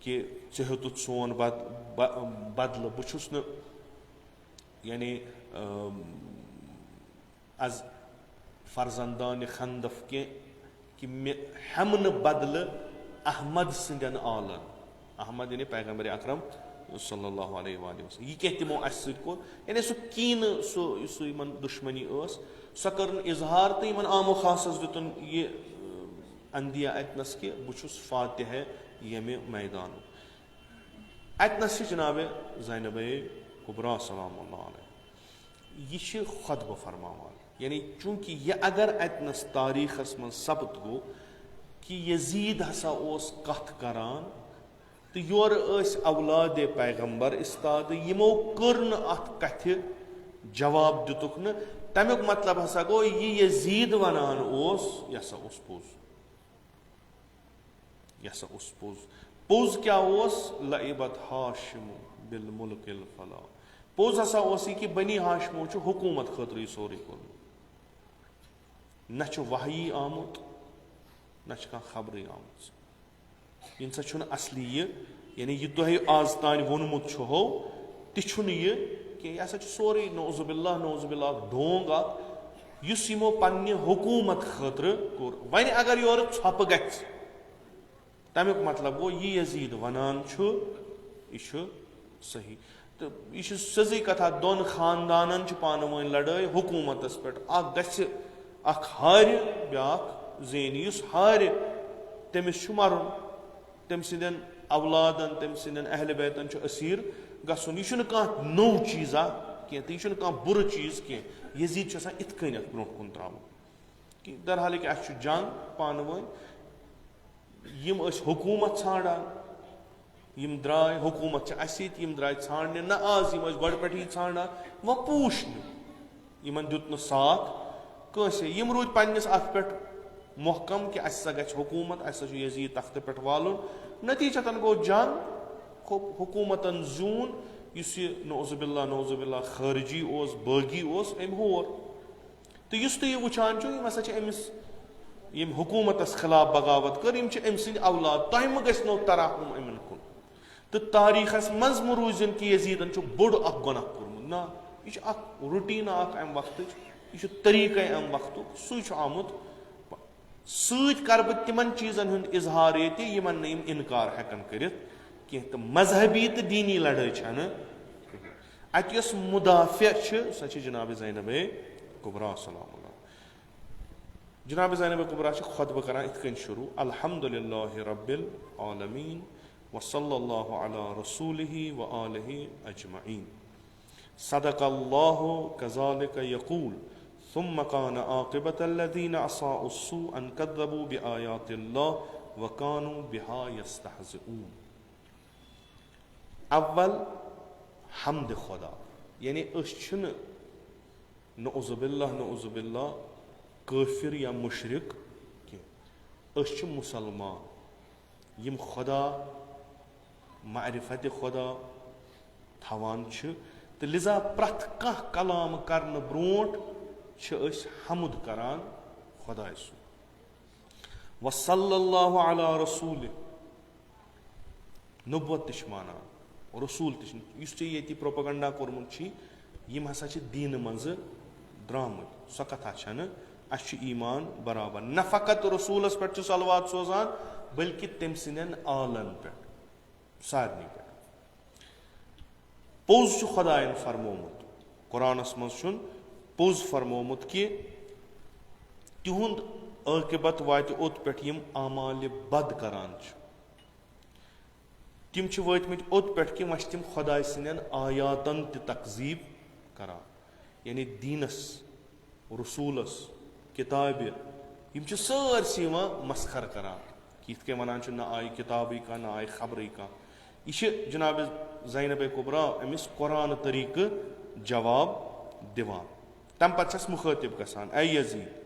कि चे हेतुत सोन बदल बहुस न यानी अज फर्जंदान खंदफ कि मे हम बदल अहमद सिंदन आलन अहमद यानी पैगंबर अकरम सल्लल्लाहु अलैहि वसल्लम यह क्या तमो अस कोर यानी सह कीन सह दुश्मनी सह कर इजहार तो इन आमो खासस दुन यह अंदिया अतनस कि बहुस फातिह यमे मैदान अतनस जनाब ज़ैनब कुबरा सलामुल्लाह अलैहा यह खुतब फरमावान यानी चूंकि यह अगर अतनस तारीखस मन सबत गो कि यजीद हसा कथ करान तो योर औलाद पैगंबर इस्ताद यमो कर अत कथ जवाब दितुक न तमुक मतलब हसा गो यह यजीद वनान यह सा पोज यह सा पोज पोज क्या लइबत हाशिम बिल मुल्किल फला पोज हसा कि बनी हाशिमो हुकूमत खतर सोरे कोर न वही आमुत न खबर आम इन सा असली यानी यह तुह आज तान वोनमुत हो तुन यह कि यह सोरे नौजुबिल्ला ढोंग यमो पन्ने हुकूमत खतर कोर वन अगर योर छप ग तमुक मतलब गो यह यजीद वनान यह सही तो यह सजी कथा दोन खानदानन पान वन लड़ाई हुकूमतस पे अख हार ब्या ज़ेन हार तमिस मरुन तम सदन औलादन तम सदन अहल बैतन असीर गसन यह कह नौ चीज़ा कह तो यह कह बुर चीज़ कह यजीद इत कन ब्रो कुन त्राव कि दरहाल कि अस जंग पान वन यम हुकूमत ान यम द्राय हुकूमत यम द्राय ाने न आज यम गो पे ाना वह पूछ इन दुत न साथ कंस यम रूद पन्नस अथ पे महकम कि अस ग हुकूमत अस यजीद तख्त पे वालुन नतीजतन गो जंग हुकूमतन जून یُس یہِ نوزُبِلّہ خارجی اوس بٲغی اوس أمۍ ہور تہٕ یُس تُہۍ یہِ وٕچھان چھُو یِم ہسا چھِ أمِس ییٚمۍ حکوٗمتس خلاف بغاوت کٔر یِم چھِ أمۍ سٕنٛدۍ اولاد تۄہہِ مہ گژھنو ترحم أمن کُن تہٕ تاریٖخس منٛز مہ روٗزِن کہِ یزیٖدن چھُ بوٚڑ اکھ گۄناہ کوٚرمُت نہ یہِ چھِ اکھ روٹیٖنا اکھ امہِ وقتٕچ یہِ چھُ طریٖقے امہِ وقتُک سُے چھُ آمُت سۭتۍ کرٕ بہٕ تِمن چیٖزن ہُنٛد اِظہار ییٚتہِ یِمن نہٕ یِم اِنکار ہٮ۪کن کٔرِتھ کینٛہہ تہٕ مذہبی تہٕ دیٖنی لڑٲے چھنہٕ اتہِ یۄس مُدافع چھِ سۄ چھِ جناب زینبے کُبرا سلام اللہ جناب زینبے کُبرا چھِ خۄطبہٕ کران یِتھ کٔنۍ شروٗع الحمدُللہ ربِ العالمیٖن وصلی اللہ علی رسوٗلہ و آلہ اجمعیٖن صدق اللہ کذالک یقول ثم كان عاقبة الذين أساءوا السوء أن كذبوا بآيات الله وكانوا بها يستهزئون اول حمد خدا یعنی أسۍ چھِنہٕ نعوذ باللہ کٲفِر یا مُشرِک کینٛہہ أسۍ چھِ مُسلمان یِم خدا معرفت خدا تھاوان چھِ تہٕ لِذا پرٛٮ۪تھ کانٛہہ کلام کرنہٕ برونٛٹھ چھِ أسۍ حمد کران خۄداے سُنٛد وصلی اللہ علی رسوٗلہِ نبوت تہِ چھِ مانان رسوٗل تہِ چھِ یُس ژےٚ ییٚتہِ پروپگنڈا کوٚرمُت چھُے یِم ہسا چھِ دیٖنہٕ منٛزٕ درٛامٕتۍ سۄ کتھا چھنہٕ اسہِ چھُ ایٖمان برابر نہ فقط رسوٗلس پٮ۪ٹھ چھُ صلوات سوزان بلکہِ تٔمۍ سٕنٛدٮ۪ن آلن پٮ۪ٹھ سارنٕے پٮ۪ٹھ پوٚز چھُ خۄداین فرمومُت قرآنس منٛز چھُنہٕ پوٚز فرمومُت کہِ تِہُنٛد عٲقِبت واتہِ اوٚت پٮ۪ٹھ یِم اعمالہِ بد کران چھِ تِم چھِ وٲتمٕتۍ اوٚت پٮ۪ٹھ کہِ وۄنۍ چھِ تِم خۄداے سٕنٛدٮ۪ن آیاتن تہِ تقزیٖب کران یعنی دیٖنس رسوٗلس کِتابہِ یِم چھِ سٲرسٕے یِوان مسخر کران یِتھ کٔنۍ ونان چھِ نہ آیہِ کِتابٕے کانٛہہ نہ آیہِ خبرٕے کانٛہہ یہِ چھِ جناب زینبے کُبرا أمِس قرآنہٕ طریٖقہٕ جواب دِوان تمہِ پتہٕ چھس مُخٲطب گژھان اے یزیٖد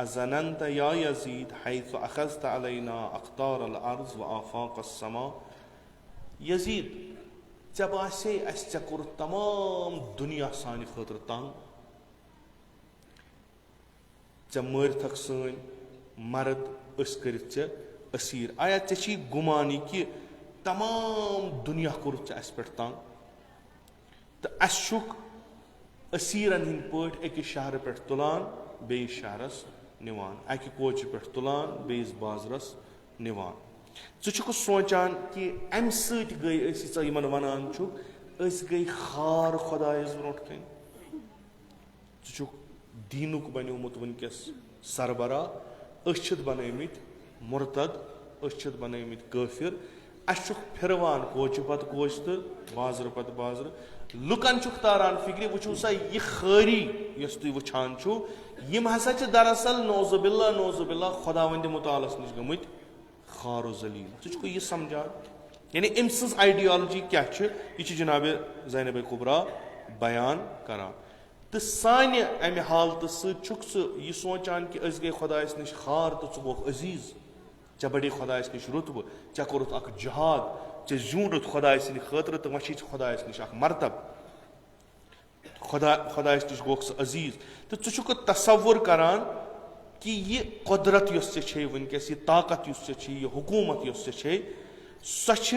ازننت یا یزیٖد حیث اخذت علینا اقطار الارض و آفاق السما یزیٖد ژےٚ باسے اسہِ ژےٚ کوٚرُتھ تمام دُنیا سانہِ خٲطرٕ تنگ ژےٚ مٲرتھکھ سٲنۍ مرد أسۍ کٔرِتھ ژےٚ أسیٖر آیا ژےٚ چھی گُمان یہِ کہِ تمام دُنیا کوٚرُتھ ژےٚ اسہِ پٮ۪ٹھ تنگ تہٕ اسہِ چھُکھ أسیٖرن ہٕنٛدۍ پٲٹھۍ أکِس شہرٕ پٮ۪ٹھ تُلان بیٚیِس شہرس نِوان اکہِ کوچہِ پٮ۪ٹھ تُلان بیٚیِس بازرس نِوان ژٕ چھُکھٕ سونٛچان کہِ امہِ سۭتۍ گٔے أسۍ ژٕ یِمن ونان چھُکھ أسۍ گٔے خار خۄدایس برونٛٹھ کنہِ ژٕ چھُکھ دیٖنُک بنیومُت وُنکیٚس سربراہ أسۍ چھِتھ بنٲومٕتۍ مُرتد أسۍ چھِتھ بنٲومٕتۍ کٲفِر اسہِ چھُکھ پھِروان کوچہِ پتہٕ کوچہِ تہٕ بازرٕ پتہٕ بازرٕ لُکن چھُکھ تاران فِکرِ وٕچھِو سا یہِ خٲری یۄس تُہۍ وٕچھان چھِو یِم ہسا چھِ دراصل نعوذ باللہ خۄداوندِ مُتعالس نِش گٔمٕتۍ خار و ذلیٖل ژٕ چھُکھٕ یہِ سمجھان یعنی أمۍ سٕنٛز آیڈیالجی کیاہ چھِ یہِ چھِ جناب زینبے کُبرا بیان کران تہٕ سانہِ امہِ حالتہٕ سۭتۍ چھُکھ ژٕ یہِ سونٛچان کہِ أسۍ گٔے خۄدایس نِش خار تہٕ ژٕ گوٚوکھ عزیٖز ژےٚ بڑے خۄدایس نِش رُتبہٕ ژےٚ کوٚرُتھ اکھ جہاد ژےٚ زیوٗنُتھ خۄداے سٕنٛدِ خٲطرٕ تہٕ وۄنۍ چھُے ژٕ خۄدایس نِش اکھ مرتب خۄدایس نِش گوٚوکھ ژٕ عزیٖز تہٕ ژٕ چھُکھٕ تصوُر کران کہِ یہِ قۄدرت یۄس ژےٚ چھے وُنکیٚس یہِ طاقت یُس ژےٚ چھے یہِ حکوٗمت یۄس ژےٚ چھے سۄ چھِ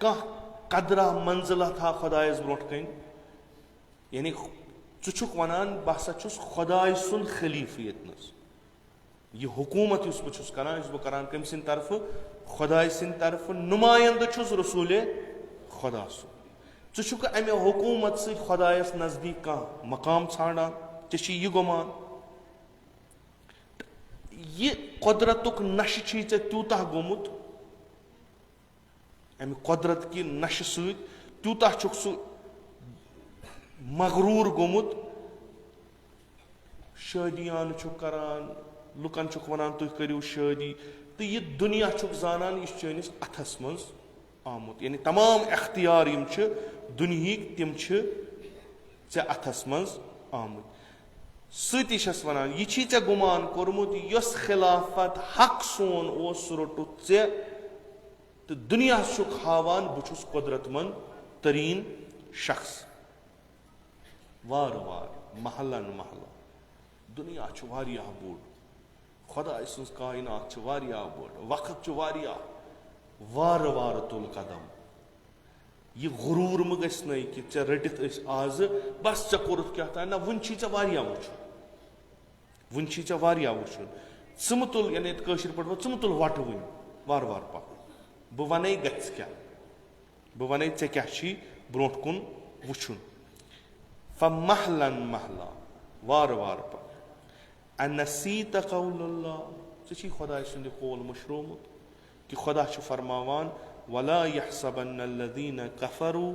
کانٛہہ قدرا منزلتھا خۄدایس برونٛٹھ کنہِ یعنی ژٕ چھُکھ ونان بہٕ ہسا چھُس خۄداے سُنٛد خلیٖفہٕ ییٚتنس یہِ حکوٗمت یُس بہٕ چھُس کران یُس بہٕ کران کٔمۍ سٕنٛدِ طرفہٕ خۄداے سٕنٛدِ طرفہٕ نُمایندٕ چھُس رسوٗلے خۄدا سُنٛد ژٕ چھُکھٕ امہِ حکوٗمت سۭتۍ خۄدایس نزدیٖک کانٛہہ مقام ژھانڈان ژےٚ چھی یہِ گُمان یہِ قۄدرتُک نشہٕ چھُے ژےٚ تیوٗتاہ گوٚمُت امہِ قۄدرت کہِ نشہٕ سۭتۍ تیوٗتاہ چھُکھ سُہ مغروٗر گوٚمُت شٲدیانہٕ چھُکھ کران لُکن چھُکھ ونان تُہۍ کٔرِو شٲدی تہٕ یہِ دُنیا چھُکھ زانان یہِ چھُ چٲنِس اتھس منٛز آمُت یعنی تمام اختیار یِم چھِ دُنہِکۍ تِم چھِ ژےٚ اتھس منٛز آمٕتۍ سۭتی چھس ونان یہِ چھی ژےٚ گُمان کوٚرمُت یۄس خلافت حق سون اوس سُہ روٚٹُتھ ژےٚ تہٕ دُنیاہس چھُکھ ہاوان بہٕ چھُس قۄدرت منٛد تریٖن शख्स वार वार महलन महला दुनिया छु वारियाह बोड़ खुदा सुन कायनात छु वारियाह बोड़ वक्त छु वारियाह वार वार तुल कदम ये गुरूर म गस न कि चे रटित आज बस चे कोरुत क्या था ना वन चे वारियाह वुन चे वारियाह वुचुन च म तुल यानी कशिर पट च म तुल वट वन वार वार पक बह वन गस क्या बह वन चे क्या ब्रोट कुन वुचुन फमहलन महला वार वार पक अनसीत कौलल्लाह चे खुदा सुंद कौल मशरोमुत कि खुदा फरमावान वला यहसबन्नल्लज़ीना कफरू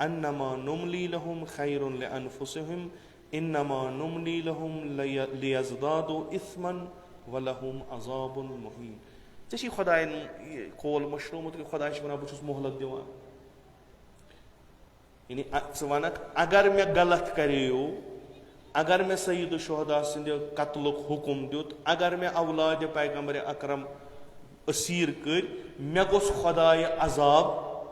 अन्नमा नुमली लहुम खैरुन लिअन्फुसिहिम इन्नमा नुमली लहुम लियज़दादु इस्मन वलहुम अज़ाबुन मुहीन चे खुदा कौल मशरोमुत कि खुदा वन बहुत मोहलत दिवान यानी वन अगर मे गलत करेयो अगर मे सईद शुहदा सिंद कत्लुक हुकुम दुत अगर मे औलाद पैगंबर अकरम असीर कर मे गोस खुदाय अजाब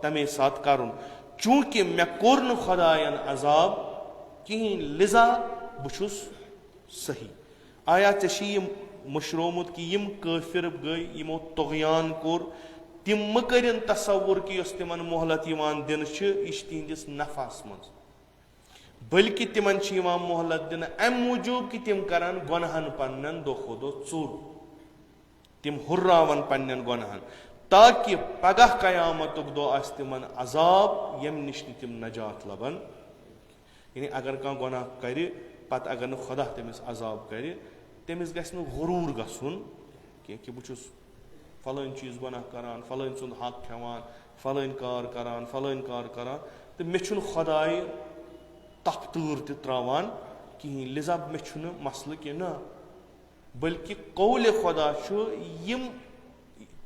तमे साथ करुन चूंकि मे कोर न खुदायन अजाब कहीं लिजा बुछुस सही आया चे मशरोमुत कि यम काफिर गई यमो तुगयान कोर तिम म करिन तसव्वुर कि यस तिमन मोहलत यवान दिन यह तिहंदिस नफास मज बल्कि तिमन मोहलत दिन अम मूजूब कि तिम करान गुनहन पन्न दो खुदो चूर तिम हुर्रावन पन्न गुनहन ताकि पगह कयामतुक दो आस तिमन अजाब यम निश तिम नजात लबन यानी अगर कह गुनाह कर पत अगर न खुदा तमिस अजाब कर तमिस गस न गुरूर गसुन कि बह फलान चीज गुनाह करान फलान सुंद हक खेवान फलान कार करान तो मे खुदाय तख्तूर त्रावान कहीं लिजा मे मसल कि ना बल्कि कौल खुदा यम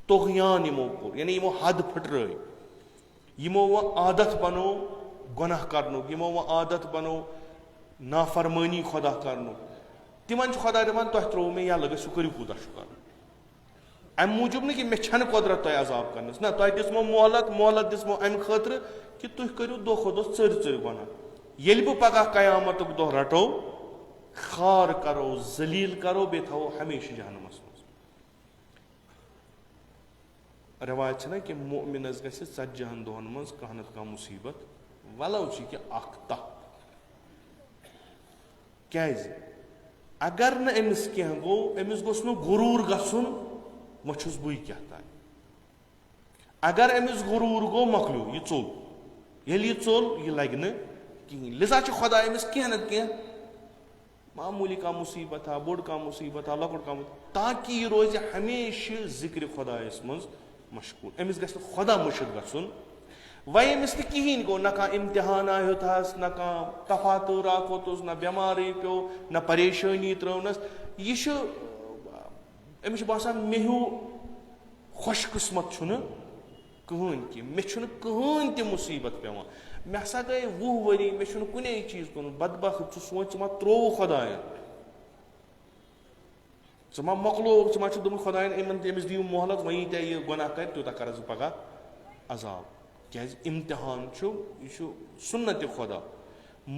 तुगयान यमो कोर यानी यमो हद फटर यमो वो आदत बनो गुनाह करनुक यमो वो आदत बनो नाफरमानी खुदा करनुक तिमन खुदा दपान तुह त्रो मे यल सह करू कूत कर अम मूजूब न कि मे कुदरत तुह अजाब करनस ना तुह दिसमो मोहलत दिसमो अम खतर कि तुह करू दो खुद चर गुनाह ये बह पगह कयामतुक दो रटो खार करो जलील करो बे थो हमेशा जहन्नमस मज रवायत ना कि मोमिनस गस 40 दोहन मज कह नत कह मुसीबत वलो कि अख तप क्या अगर न अमिस कह गो अमिस गोस न गुरूर गसुन मछुस बुई क्या तान अगर अमिस गुरूर गो मकलू यह चोल ये चोल यह लग न कहीं लिजा खुदा अमिस कह न कह मामूली का मुसीबत हा बोड़ का मुसीबत हा लकुट का ताकि यह रोज हमेशा जिक्र खुदायस मज मशगूल अमिस गस खुदा मुर्शिद गसुन वह अमिस कहीं गो न कह इम्तिहान आयोथस न कह तफातुर आकोतुस न बेमारी पे न परेशानी त्रोनस यह अमिस बासान मे हूँ खुशकिस्मत कहन कि मे कहन त मुसीबत पेवान मे हसा गई 20 वरी मे कुन चीज कुन बदबख्त सोच मा त्रो खुदायन मा मकलो मा दुम खुदायन अमिस दियो मोहलत वही ते यह गुनाह कर तूत कर पगह अजाब क्या इम्तिहान यह सुन्नत खुदा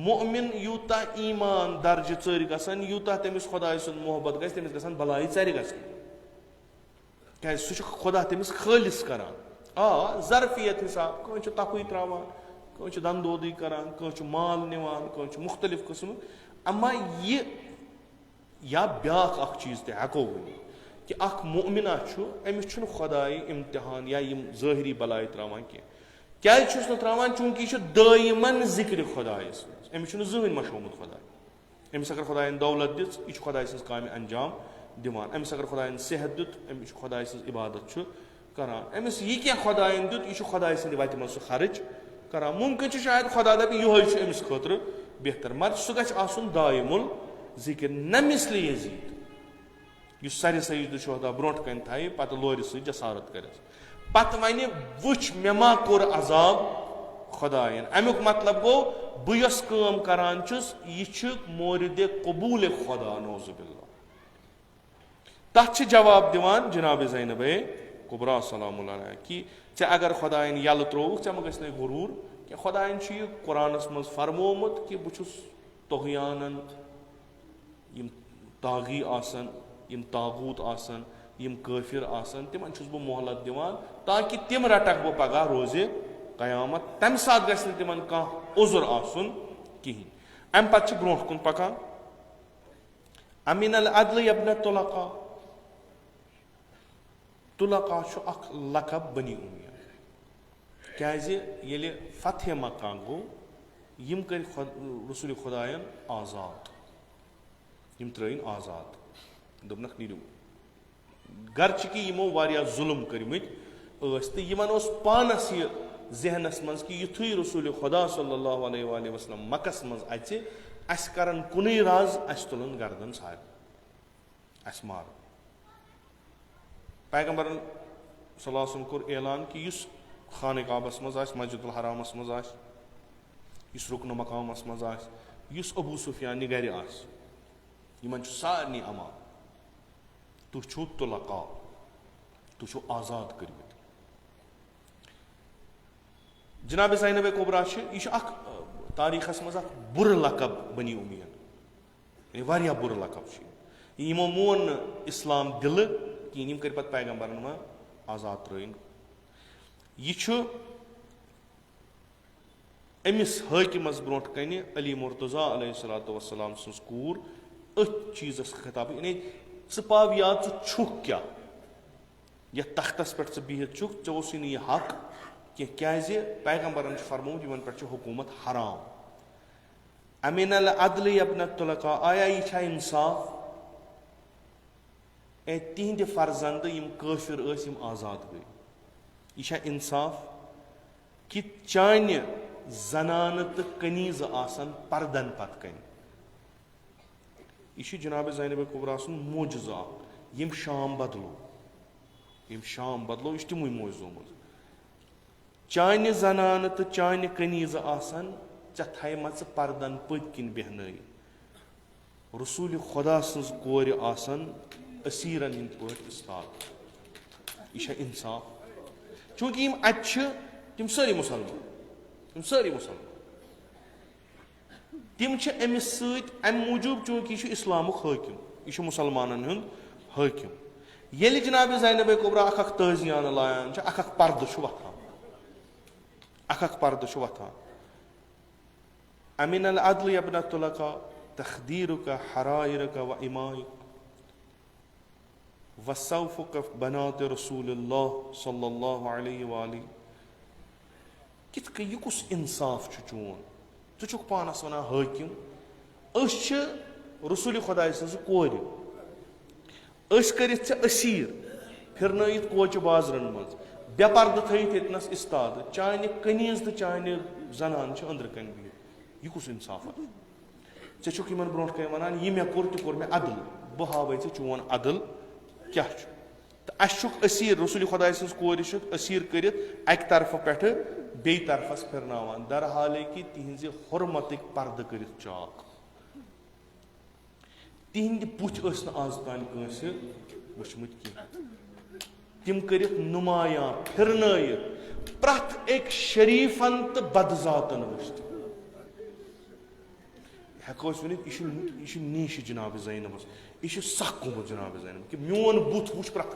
मोमिन यूता ईमान दर्ज चर गसान यूता तमिस खुदा सुन मोहब्बत गस तमिस गसान बलाई चर गसन क्या सह खुदा तमिस खालिस करान ज़रफियत हिसाब कह तफी त्रावान कह दंदोदी करान कह माल निवान कह मुख्तलिफ किस्म अमा यह या ब्याख अख चीज ते हको वन कि अख मोमिना अमिस खुदाय इम्तिहान या ज़ाहिरी बलाई त्रावान क्या त्रावान चूंकि यह दायमन जिक्र खुदायस अमिस जहन मशोमुत खुदा अमिस अगर खुदायन दौलत दिस यह खुदाय सज काम अंजाम दिवान अमिस अगर खुदायन सेहत दुत अमिस खुदाय सज इबादत करान अमिस यह क्या खुदायन दुत यह खुदाय सद वत मज खर्च करान मुमकिन शायद खुदा दप यह अमिस खतर बेहतर मगर सह गुन दायमुल जिक्र न मिसल यजीद यह सर सईद शुहदा ब्रोट कन थे पत लोर जसारत कर पत वन वुच मे मा कोर अजाब खुदायन अमुक मतलब गो बस काम करान यह मोरिद कबूल खुदा नौजुबिल्ला तथ जवाब दिवान जनाब ज़ैनब कुबरा सलाम कि चे अगर खुदायन यल त्रोवुक चे गस गुरूर कि खुदायन यह कुरानस मज फरमोमुत कि बहुत तोगयानन यम तागी आसन यम तागूत आसन यम काफिर आसन तिमन छुस बह मोहलत दिवान ताकि तिम रटक बह पगह रोजे कयामत तम सात गस तिमन कह उजुर आसन कहीं अम पे ब्रो कुन पकान अमिन अल अदल यबन तुलका तुलका अख लकब बनी उमिया क्या फतह मक्का गो यम कर रसूल खुदायन आजाद यम त्रन आजाद दोपनक नीरू गर्च कि यमो वारिया जुल्म कर्मित तो यमन पानस यह जहनस मज कि युथुई रसूल खुदा सल्लल्लाहु अलैहि वसल्लम मक्कस मज अचे अस करन कुनै राज अस तुलन गर्दन सार अस मार पैगंबरन सल्लल्लाहु अलैहि वसल्लम कोर ऐलान कि युस खान काबस मज आस मस्जिदुल हरामस मज आस युस रुकन मकामस मज आस युस अबू सुफियान गर आस यमन सारनी अमा तु छु तुलका तु छु आजाद कर्मित जनाब ज़ैनब कुबरा यह तारीखस मज बुर लकब बनी उमियन वारिया बुर लकब यमो मोन इस्लाम दिल कि यम कर पत पैगंबरन में आजाद त्रन यह अमिस हाकिमस ब्रोट कन अली मुर्तज़ा अलैहिस्सलातु वस्सलाम सज कूर अथ चीज़स खिताब यानी पाव याद छुक क्या यह तख्तस पे बिहित छुक चोस यह हक क्या पैगंबरन फरमोत यमन पे हुकूमत हराम अमिन अल अदल यबन तुलका आया यह इंसाफ तिहद फर्जंद यम काफिर यम आजाद गई यह इंसाफ कि चान जनान तो कनीज आसन पर्दन पत कन यह जनाब ज़ैनब कुबरा सुन मोजज़ा यम शाम बदलो यह तमु मोजो मज चान जनान तो चान कनीज आसन थे पर्दन पत किन बेहन रसूल खुदा सज कोर आसन असीरन हिंद पे इस्ताद यह इंसाफ चूंकि तम सारी मुसलमान तम अमिस अम मूजूब चूंकि यह इस्लामुक हाकिम यह मुसलमानन हुंद हाकिम ये जनाब ज़ैनब कुबरा अख तजियान लायान अख पर्द वथान अमिन अल अदल यबन तुलका तखदीरुका हराइरुका व इमाइक वसौफुका बनात रसूलुल्लाह सल्लल्लाहु अलैहि वआलि कित कह यह कुस इंसाफ चोन छु पानस वन हाकिम रसूल खुदा सज कोर कर असीर फिरन कोच बाजरन मज बेपर्द थत यतनस इस्ताद चान कनीज तो चान जनान अंदर कन बिहित यह कुस इंसाफ ेक इन ब्रो कन वन यह मे कोर मे अदल बह हावे चोन अदल क्या तो अशुक असीर रसूल खुदा सज कोर असीर कर अक तरफ पे बे तरफस फिरनावान दर हाल कि तिहज हुरमत पर्द कर चाक तिहद बुथ आज तान वुचमुत कह तिम कर नुमाया फिरन प्रथ एक शरीफन तो बदजातन वुचत हेको यह नीश जनाब ज़ैनबस यह सख गोमुत जनाब ज़ैनब कि मोन बुथ वुच प्रथ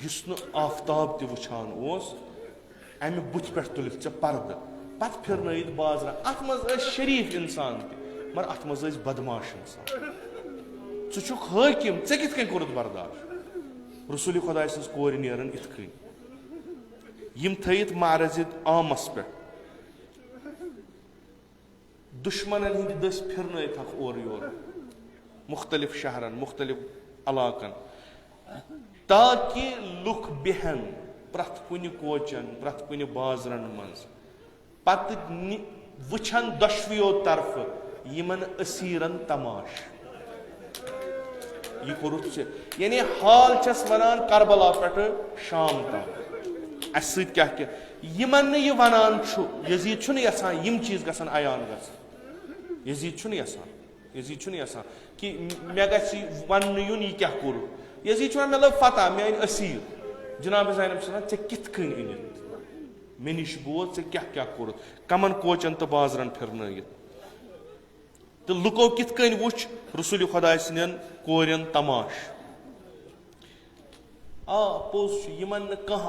कस आफ्ताब त वुचान अमि बुथ पे तुलिक चे पर्द पत फिरन बाजरा अत मज शरीफ इंसान मगर अत मज बदमाश इंसान ुक हाकिम ऐ कित कोर बर्दाश्त रसूल खुदा सज कोर नेरन इत यम थत मारजिद आमस पे दुश्मन हंद दस फिरन और योर मुख्तलिफ शहरन मुख्तलिफ अलाकन ताकि लुक बेहन प्रथ कुन कोचन प्रथ कुन बाजरन मज पत वुचन दशवियों तरफ यमन असीरन तमाश यह कोरुत यानी हाल छस वनान करबला पे शाम तम अस क्या यमन यह वनान यजीद यसान यम चीज गसन अयान यजीद यसान कि मे वन युन यह क्या कोर यजीद मे लग फतह मे अन असीर जनाब ज़ैनब चे कित कन अनित मे निश बोध से क्या क्या कोर कमन कोचन तो बाजरन फिरन तो लुको कित कन वुच रसूल खुदा सन कोरन तमाश आ पोज यमन कह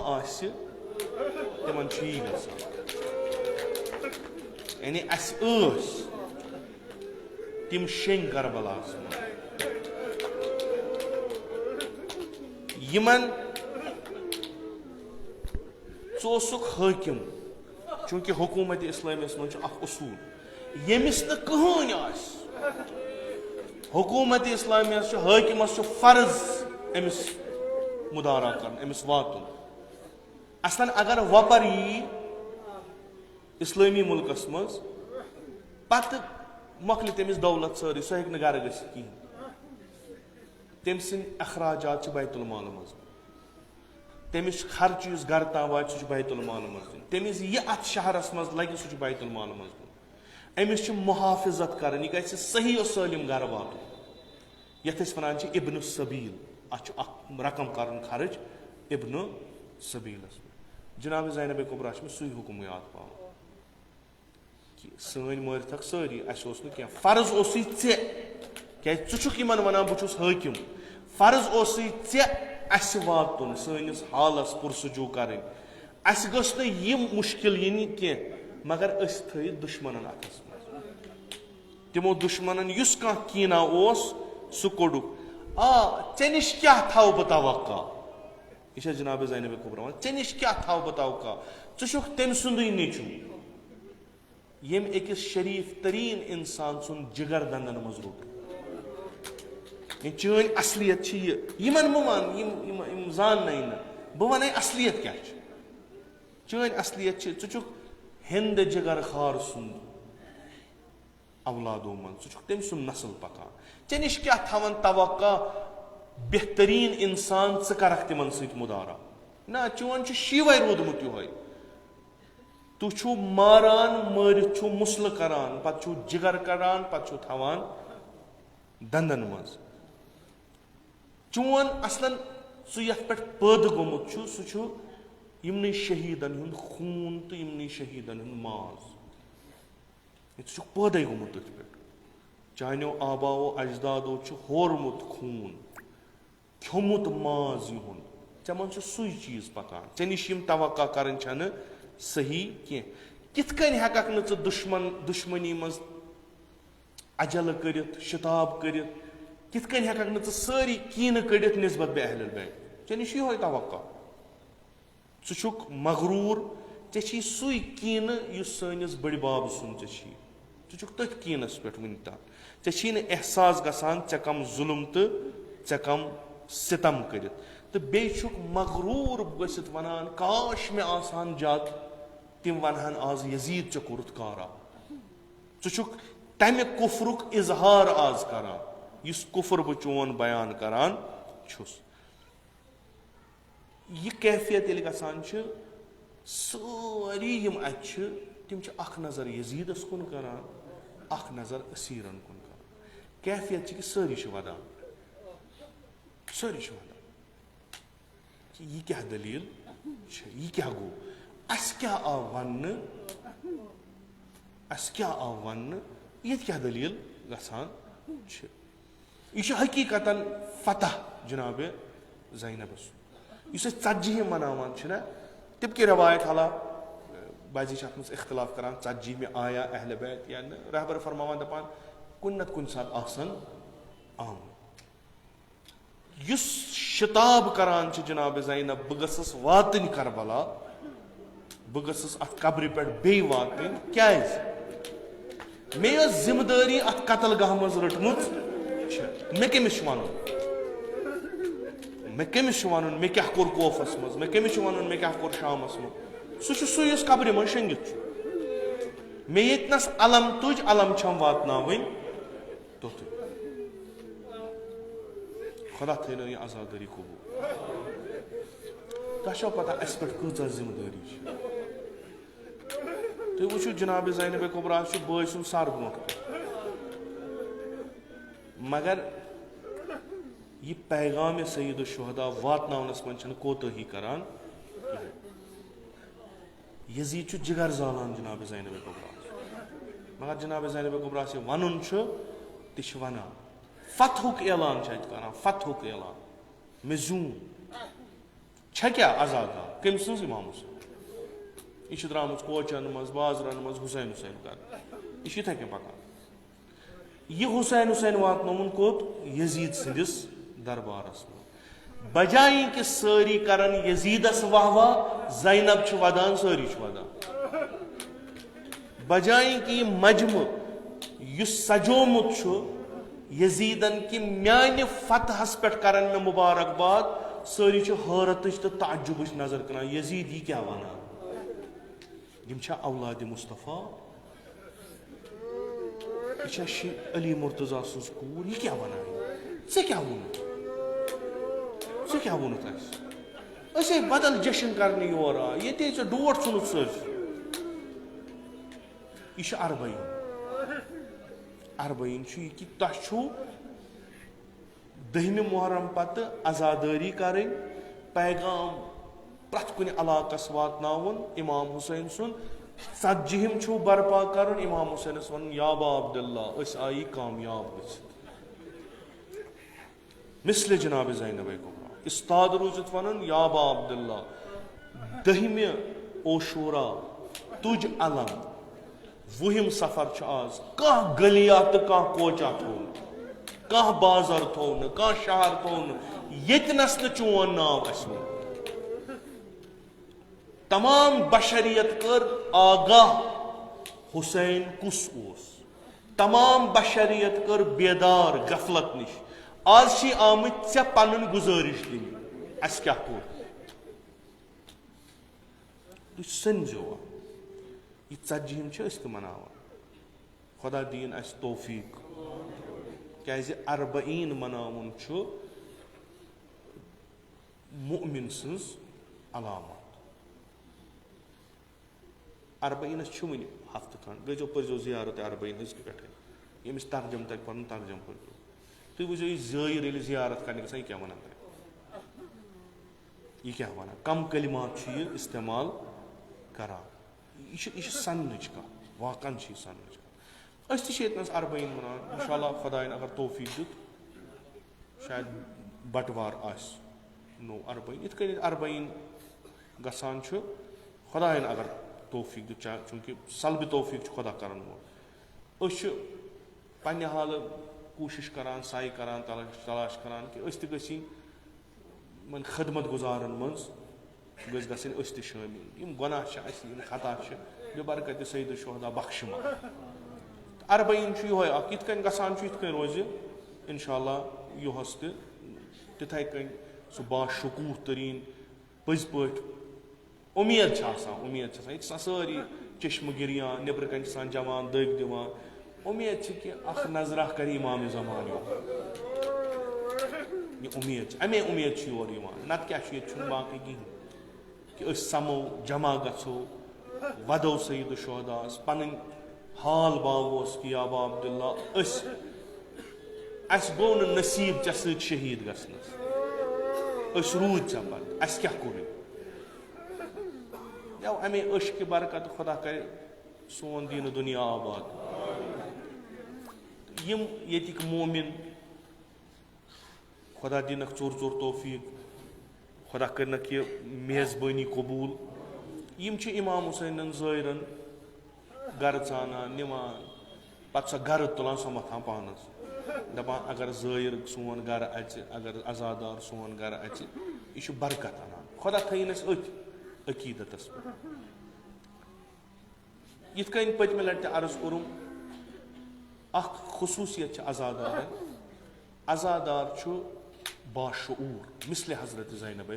तिमन यानी अस तिम शें करबलास यमन चोसुक हाकिम चूंकि हुकूमत इस्लामियस मज उसूल यमिस न कहन हुकूमत इस्लामियस हाकिमस फर्ज अमिस मुदारा कर अमिस वातुन असन अगर वपर यी इस्लामी मुल्कस मज पत मकल तमिस दौलत सारी सह हेक गर गि तम सिंद अखराजात बैतुल माल मज तमिस खर्च इस गर ताम वात बैतुल माल मज तमिस यह अत शहरस मज लगे सह बैतुल माल मज अमिस मुहाफिजत कर यह गि सही और सलिम गर वात यथ वन इब्न सबील अत रकम कर खर्च इब्न सबीलस जनाब ज़ैनब कुबरा सही हुक्म याद पाव सन मर थक सारी क्या फर्ज क्या वन बहुत हाकिम फर्ज ऐ वातुन सनिस हालस पुरसजू कर मुश्किल यी कह मगर थी दुश्मन अथस तमो दुश्मन युस कह कीना सह कोड़ ऐ निश क्या थव बह तवक्का यह जनाब ज़ैनब कुबरा ऐ निश क्या थव बह तवक्का षुक तम सुंदे नीचू यम अकिस शरीफ तरीन इंसान सुन जिगर दंदन मज रुट चन असलियत यमन मान जान बह वन असलियत क्या चन असलियत षुक हिंद जिगर खार सुंद औलादों मन षुक तम सुन नस्ल पकान ऐ निश क्या थवन तवक्का बेहतरीन इंसान करख तिमन सत मुदारा ना चोन शीवे रोदमुत यह तुम मारान मारित मुसल करान पु जिगर करान पु थवान दंदन मज चोन असलन सह पे पैद गोमुत सह यमन शहीदन हुंद खून तो यमन शहीदन हुंद माज पैदे गोमुत तथ पे चानो आबाओ अजदादो होरमुत खून खमुत माज युन ऐ मन सही चीज पकान ऐ निश तवक्का कर सही कित कन हेकक न दुश्मनी मज अजल कर शिताब कर कित कन हेकक न सारी कीन कड़ित निस्बत बे अहल बैत ऐ निश यह तवक्का षुक मगरूर ऐ सू कीन सनिस बड़ बाब सुन षुक तथ कीनस पे वन तान ऐ एहसास गसान ऐ कम जुल्म तो ऐ कम सितम कर बेक मगरूर गसित वनान काश मे आसान जात तिम वनहन आज यजीद चे कोरुत कारा षुक तमे कुफरुक इजहार आज करान इस कुफर बह चोन बयान करान छुस यह कैफियत ये गसान सारी यम तिम अख नजर यजीदस कुन करान अख नजर असीरन कुन करान कैफियत कि सारी वदान सारी वदान यह क्या दलील यह क्या गो अस क्या आव वन ये क्या दलील गसान यह हकीकतन फतह जनाब ज़ैनबस इस 40 मनावान तब की रवायत हाला बाजी इख्तलाफ करान 40 में आया अहल बैत या रहबर फरमावान दपान कुन नत कुन सात आसन आम युस शिताब करान जनाब ज़ैनब बह गसस वातन करबला बह गसस अत कब्र पे बे वातन क्या मे जिम्मेदारी अत कतल गाह मज रटमुत मे कमिस वन मे क्या कोर कोफस मज मे कमिस वन मे क्या कोर शामस मज सह सुस कब्र मज शंगित मे यतनस अलम तुज अलम छम वातनावन तोत खुदा थो यह आजादारी कबूल तह पता अस पे कह जिम्मेदारी तुम वो जनाब ज़ैनब कुबरा बॉय सुन सर ब्रो मगर यह पैगाम सईद शुहदा वातनावनस मन कोताही करान यजीद छु जिगर जालान जनाब ज़ैनब कुबरा मगर जनाब ज़ैनब कुबरा से वनुन छु तिश वना फतहुक ऐलान छ करना फतहुक ऐलान मेजून छ क्या आजादा कम सन्स इमाम हुसैन यह द्रामुत कोचन मज बाजरन मज हुसैन हुसैन कर यह इथे कन पकान यह हुसैन हुसैन वातनोन कोत यजीद सदिस दरबारस बजाय कि सारी करन यजीदस वाह वाह ज़ैनब छु वदान सारी छु वदान बजाय कि मजम युस सजोमुत छु यजीदन कि म्यान फतहस पे करन में मुबारकबाद सारी छु हैरत तो ताज्जुब नजर कर यजीद यह क्या वना यम औलाद मुस्तफ़ा यह अली मुर्तजा सज कूर यह क्या वना ऐ क्या वोन े क्या वोनुत अस बदल जश्न करने योर ये डोट चुनुत सज यह अरबईन कि तु दहमि मुहर्रम पत आजादारी करें पैगाम प्रत कुन इलाकस वातनाउन इमाम हुसैन सुन 40 छु बर्पा कर इमाम हुसैन वन याबा अब्दुल्ला अस आई कामयाब गि मिसले जनाब ज़ैनब कुबरा इस्ताद रूजित वन याबा अब्दुल्ला दहमि ओशूरा तुज अलम वुहिम सफर आज कह गलिया तो कह कोचा थो कह बाजार थो कह शहर थो यतनस चोन नाव असो तमाम बशरियत कर आगाह हुसैन कुस ओस तमाम बशरियत कर बेदार गफलत निश आज आमत ऐ पन गुजारिश दिन अस क्या कोर तु समझो यह 40 मनावान खुदा दीन अस तौफीक क्या अरबईन मनावन मुमिन सन्स अलामत अरबईनस वन हफ्त खंड गजो पर्जो जियारत अरबईन पे यमिस तर्जम तक पन तर्जम पर्जो तुम वो ज़ायर ये जियारत करने गई क्या वन यह क्या वन कम कलिमात यह इस्तेमाल करान यह सन्नच कत वाकन सन्नच कत अस तस अरबईन मनान इंशाअल्लाह खुदायन अगर तौफीक दुत शायद बटवार नो अरबईन इत अरबईन गसान खुदायन अगर तौफीक दुत चूँकि सलब तौफीक खुदा कर वो पन्ने हाल कोशिश करान साई करान तलाश करान कि अस तन खदमत गुजारन मज गस शामिल यम गुनाह खता बेबरकत सईद शुहदा बख्शमा अरबईन यह गसान रोज इंशाअल्लाह युहस तिथे कन सह बाशकूर तरीन पज पे उम्मीद उम्मीद सारी चश्म गिरियान नबर कन जवान दग दिवान उम्मीद कि अख नजरा कर इमाम जमान यह उम्मीद अमे उम्मीद योर नत क्या बाकी कहें कि समो जमा गो वदो सईद शुहदास पन हाल बावोस कि याबा अब्दुल्ला अस गो नसीब चे सत शहीद गस रूद चे पे अस क्या कोर या अमे की बरकत खुदा कर सोन दीन दुनिया आबाद यम यतिक मोमिन खुदा दिन चोर चोर तौफीक खुदा कर मेज़बानी कबूल यम इमाम हुसैन ज़ायरन गर चानान निमान पे गर तुलान सह मथान पानस दपान अगर ज़ायर सोन गर अगर आजादार सोन गर यह बरकत अनान खुदा थन अकीदतस यिथ कन पतमे लटि अर्ज कोरुम खसूसियत आजादार आजादार बाशूर मिसले हजरत ज़ैनब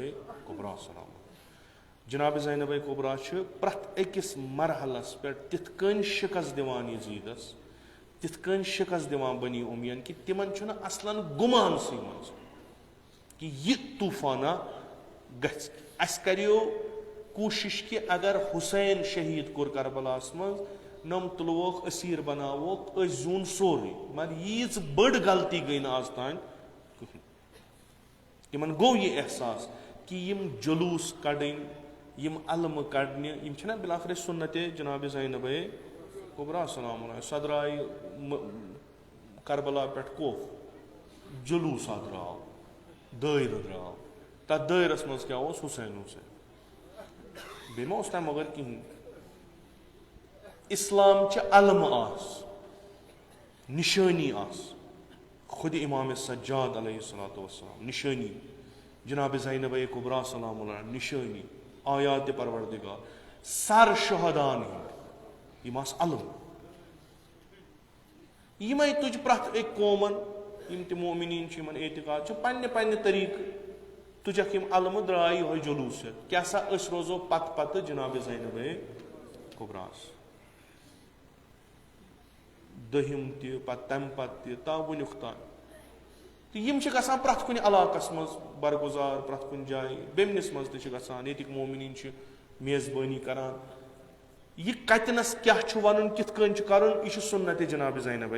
कुबरा सलाम जनाब ज़ैनब कुबरा प्रत अकिस मरहलस पे तिथ कन शिकस दिवान यजीदस तिथ कन शिकस दिवान बनी उमियन कि तिमन असलन गुमान सी मज कि यह तूफाना गस अस करियो कोशिश कि अगर हुसैन शहीद कोर करबलास मज नम तुलवोक असीर बनावोक जून सोरे मगर यीज बड़ गलती गई ना आज तान इन गो यह एहसास कि यम जुलूस कड़न यम अलम कड़ने यम छना बिलाखिर सुन्नत जनाब ज़ैनब कुबरा सलाम सह द्राय करबला पे कोफ जुलूसा द्राव दायर द्राव तथ दायरस मज क्या हुसैन बे मा तम मगर कहें इस्लाम च अलम आस निशानी आस खुद इमाम सज्जाद अलैहिस्सलाम निशानी जनाब ज़ैनब कुबरा सलाम निशानी आयात परवरदिगार सर शहदान यम आस अलम यम तुझ प्रथ एक कौमन यम त मोमिनीन एतिकाद पन्ने पन्ने तरीक तुझक यम अलम द्राय यह जुलूस क्या सा अस रोजो पत पत जनाब ज़ैनब कुबरास दहिम तम ता वुनुक तान तो यम प्रथ कुन इलाकस मज बरगुजार प्रथ कुन जाए बेमनिस मज तक ये मोमिनीन मेज़बानी करान यह कतनस क्या वन कित कर यह सुन्नत जनाब ज़ैनब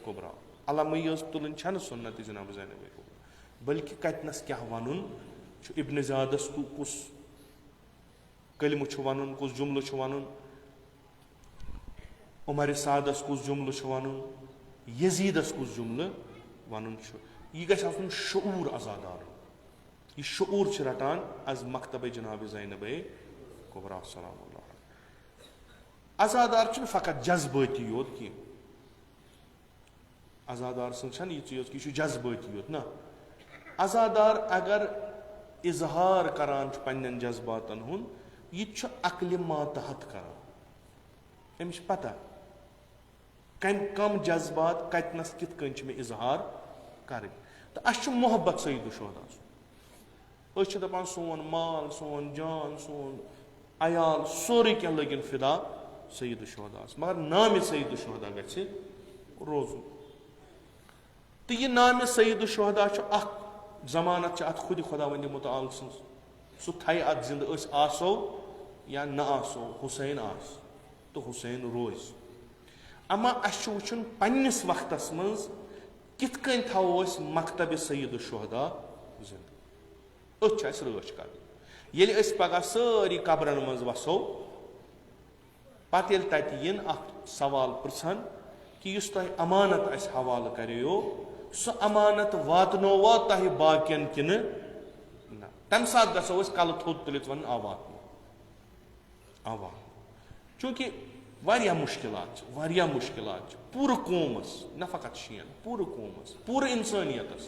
कुबरा अलम तुलन छन सुन्नत जनाब ज़ैनब कुबरा बल्कि कतनस क्या वन इब्न ज़ादस कुस कलम वन कुस जुमल वन उमर सादस कुस जुमल वन यजीदस कुस जुमल वन यह गूर शऊर अजादार यह शऊर रटान अज मकतब जनाब ज़ैनब कुबरा सलाम अजादार फ़कत जज्बाती योत कह अजादार सन यह चीज कि जज्बाती योत ना अजादार अगर इजहार करान पन्न जज्बातन हुंद यह अक्ल मातहत करान अमिस पता कम जज्बात कतनस कित कन इजहार कर तो अस मोहब्बत सईद शुहदा दपान सोन माल सोन जान सोन अयाल सोरे क्या लगिन फिदा सईद शुहदा मगर नाम सईद शुहदा गि रोजन तो यह नाम सईद शुहदा जमानत अत खुद खुदावंद मुताल सह थे अत जिंद आसो या न आसो हुसैन आस तो हुसैन रोज अमा अस वुचन पन्निस वक्तस मज कित कन थवो मकतब सईद शुहदा जिंद अस रच कर ये पगह सारी कब्रन मज वसो पे तत yin सवाल पृछन कि युस तुह अमानत अस हवाल करो सह अमानत वातनोवा तुह बाकियन किन ना तम सात गो कल थोद तुलित वन आवा चूंकि वारिया मुश्किलात पूरे कौमस न फकत शीन पूरे कौमस पूरे इंसानियतस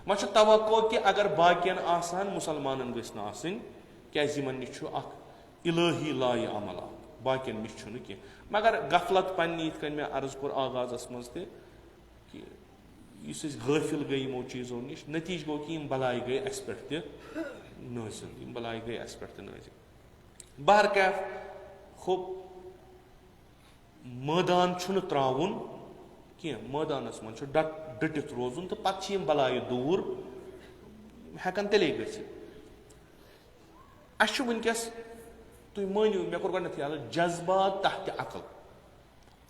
वन तवक्को कि अगर बाकियन आसान मुसलमानन गस न क्या निश इलाही लाय अमला बाकियन निश कह मगर गफलत पन्नी इत मे अर्ज कोर आगाजस मज कि गाफिल गई यमो चीज़ों निश नतीज गो कि बलाई गई अस पे नाजिल बलाई गई अस पे नाजिल बहर कैफ खूब मैदान त्रावन कह मैदानस मन डटित रोजन तो पे बलाय दूर हेकन तेले गि अस वनकस तुम मानिव मे कोर गो जज्बात तहत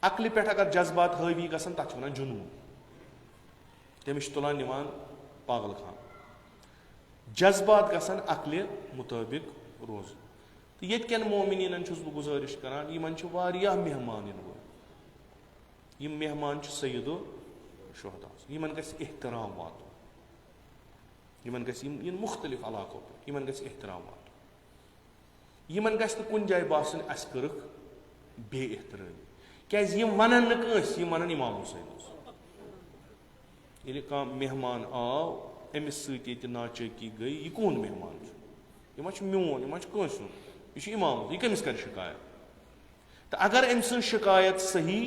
अक्ल पे अगर जज्बात हावी ग तथ वन जुनून तमिस तुलान निवान पागल खान जज्बात गसन अक्ल मुताबिक रोज तो ये मोमिनीन बह गुजारिश करान यमन मेहमान इन यम मेहमान सईद शुहदा यमन गस एहतराम वात यमन गस इन मुख्तलिफ इलाकों पे यमन गस एहतराम वात यमन गस कुन जाय बासन अस करक बे एहतरामी क्या यम वनन न कंस यम वनन इमाम हुसैन ये कह मेहमान आव अमिस सत नाचकी गई यह कौन मेहमान यह मोन यह कंस यह इमाम यह कमिस कर शिकायत तो अगर अम सं शिकायत सही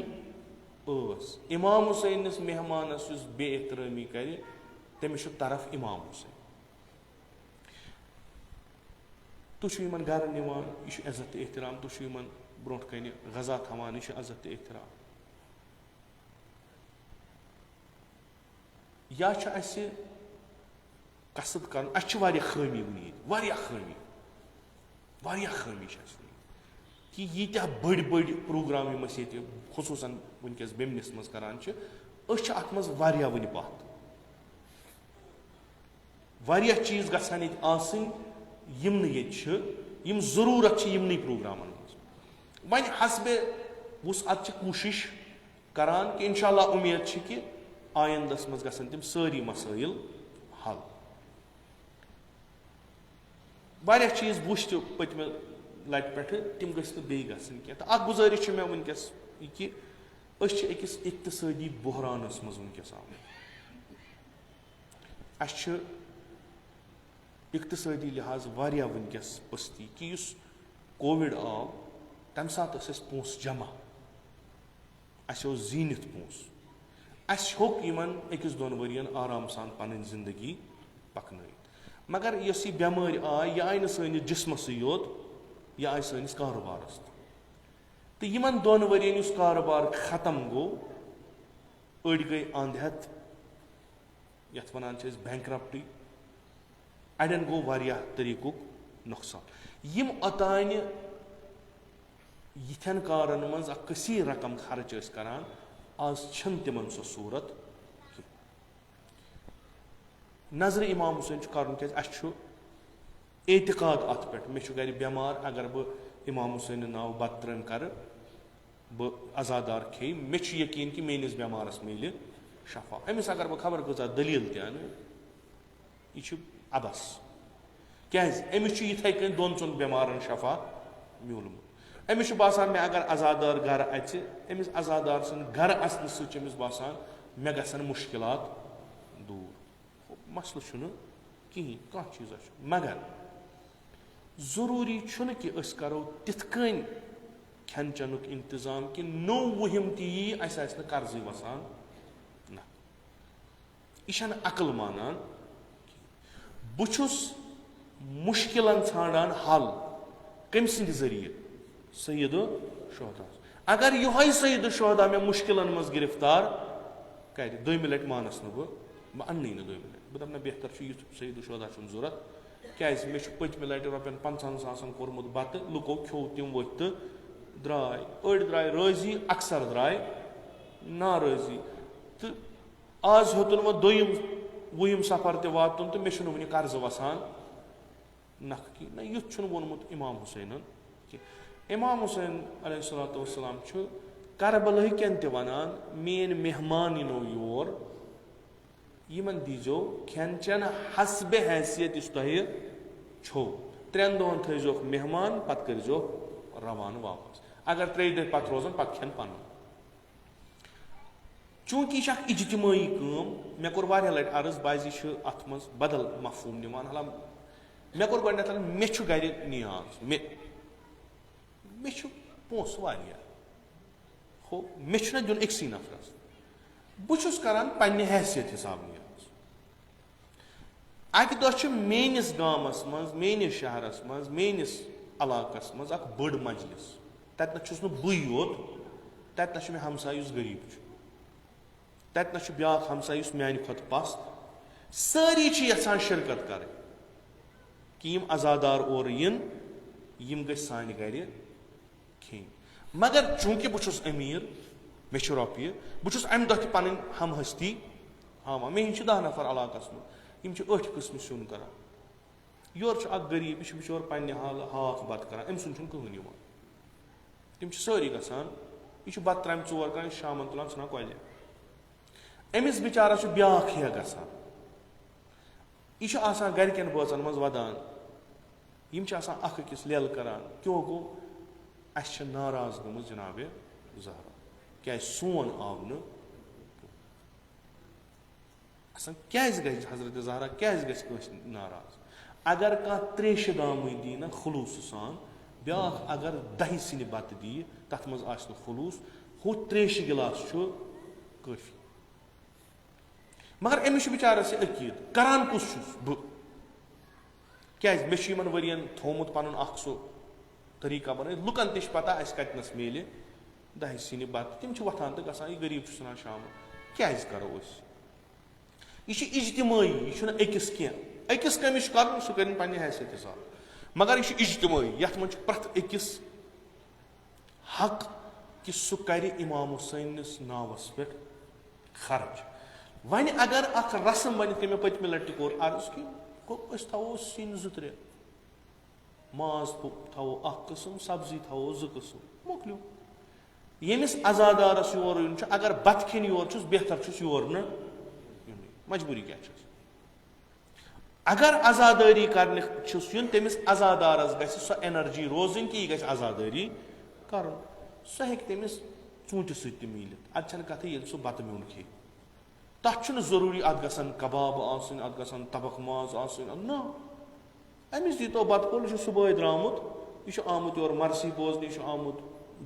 इमाम हुसैनस मेहमानस बे एहतरामी कर तमिस तरफ इमाम हुसैन तुम गर निवान यह इज्जत एहतराम तुम ब्रो कन गजा थवान यह इज्जत एहतराम या कसद कर खामी वन खामी कि यीत्या बड़ बड़ प्रोग्राम ये खसूसन वनकस बेमनिस मज करान अत मज वन पत वारिया चीज गसान ये आसन यम ये यम ज़रूरत यमन प्रोग्रामन वन हसबे वुस अत कोशिश करान कि इंशाअल्लाह उम्मीद कि आयंदस मज गसन तम सारी मसाइल हल वारिया चीज वुच पतमे लट पे तम गसन क्या तो गुजारिश मे वनकस कि अकिस इक्तसादी बहरानस मज वनकस आम इक्तसादी लिहाज वारिया वनकस पस्ती कि कोविड आव तम सात पोस जमा जीनित पोस होक अकिस दोन वरियन आराम सान पन जिंदगी पकन मगर यस यह बेमार आय यह आय नीस जिस्मस योत यह आय सानिस कारोबारस तो यमन दोन वरियन कारोबार खत्म गो अड़ गई अंधहत यथ वनान बैंक्रप्टी अड़न गो वारिया तरीकुक नुकसान यम अतान यिथन कारन मज कसीर रकम खर्च करान आज छन तिमन सो सूरत नजर इमाम हुसैन कर एतिकाद अत पे मे गर बेमार अगर बह इमाम हुसैन नाव बत त्रम कर बह अजादार खे मे यकीन कि मेनिस बेमारस मिले शफा अमिस अगर बह खबर कजा दलील तन यह अबस क्या अमिस इथे कन दोन चोन बेमारन शफा म्यूलमुत अमिस बासान मे अगर अजादार घर अमिस अजादार सन घर असन समिस बासान मे गसन मुश्किलात दूर मसल कहीं कह चीज़ मगर जरूरी कि करो तिथकन खेन चनुक इंतजाम कि नो वहम ती कर्ज वसान ना यह अकल मानान बहुस मुश्किलन ान हल कम सद जरिए सईद शोहदा अगर यह सईद शोहदा मे मुश्किलन मज गिरफ्तार कर दोम लट मानस न बह अन्नी न दोम लट बह दप बेहतर सईद शोहदा जरूरत क्या मे पतम लट रोपन 50,000 कोर्मुत बत लुको खो तम वो तो द्राय अड़ द्राय राजी अक्सर द्राय नाराजी तो आज हेतुन वो दोम वुम सफर ते वातुन तो मे वन कर्ज वसान नख कि ना युथ वोनमुत इमाम हुसैन इमाम हुसैन अलैहिस्सलाम करबला कन ते वनान मेन मेहमान नो योर यमन दीजो खेन चेन हसबे हैसियत तुह छो 3 दोहन थोक मेहमान पत करो रवान वापस अगर 3 दह पत रोजन पत खेन पन चूंकि यह इज्तिमाई कम मे कोर वारिया लट अर्ज बाजी अत मज बदल मफहूम निमान हाला मे कोर गथ मे गर नियाज मे पोस वारिया हो मे दिन अक्सी नफरस बहुस करान पन्ने हैसियत हिसाब नियाज अक दह मेनिस गामस मज मेनिस शहरस मज मेनिस इलाकस मज अख बड़ मजलिस तत न बु योत तत न मे हमसाय गरीब तत न ब्या हमसाय मान खुद पस्त सारी यसान शिरकत कर कि यम अजादार और यम ग सान गर खेन मगर चूंकि बहुस अमीर मे रोपये बहुस अम दह पन हम हस्ती हामा मे 10 नफर इलाकस मज 8 किस्म सिन कर योर गरीब यह बिचोर पन्ने हाल हाथ बत कर अम सुन कहन तम सारी गसान यह बत त्रम 4 कर शाम तुलान सान कल अमिस बिचारा ब्या हे गसान यह गरकन बचन मज वदान अकिस लेल करान क्यों गो अस नाराज गम जनाब ज़हरा क्या सोन आव न क्या हजरत ज़हरा क्या नाराज अगर कह त्रेश दाम दी ना खलूस सान ब्या अगर 10 सिन बत दी तथ मज आस खलूस हु त्रेश गिलास काफी मगर अमिस बिचारस अकीद करान कुस बह क्या मे वरियन थोमुत पन सो तरीका बन लुकन तह पता अस कतनस मिले 10 सिन बत तम वथान तो गसान यह गरीब सान शाम क्या करो यह इज्तिमाई यह अकिस कह अकिस कमिस कर सह कर पन्ने हैसियत हिसाब मगर यह इज्तिमाई यथ मन प्रथ अकिस हक कि सह कर इमाम हुसैनस नावस पे खर्च वन अगर अख रस्म बन मे पतमे लट कोर अर्ज कि थो सिन 2-3 ماز تھاوو اکھ قٕسٕم سبزی تھاوو 2 قٕسٕم مۄکلیو. ییٚمِس عزادارس یور یُن چھُ اگر بتہٕ کھٮ۪نہِ یور چھُس بہتر چھُس یور نہٕ یُنٕے مجبوٗری کیٛاہ چھس. اگر عزادٲری کرنہِ چھُس یُن تٔمِس عزادارس گژھِ سۄ اٮ۪نرجی روزٕنۍ کہِ یہِ گژھِ عزادٲری کرُن. سۄ ہیٚکہِ تٔمِس ژوٗنٛٹھِ سۭتۍ تہِ میٖلِتھ. اَتہِ چھنہٕ کتھٕے ییٚلہِ سُہ بتہٕ میوٚن کھیٚیہِ. تتھ چھُنہٕ ضروٗری اتھ گژھن کباب آسٕنۍ اتھ گژھن تبکھ ماز آسٕنۍ نہ. أمِس دیٖتو بتہٕ پھوٚل یہِ چھُ صبحٲے درٛامُت یہِ چھُ آمُت یور مرثی بوزنہِ یہِ چھُ آمُت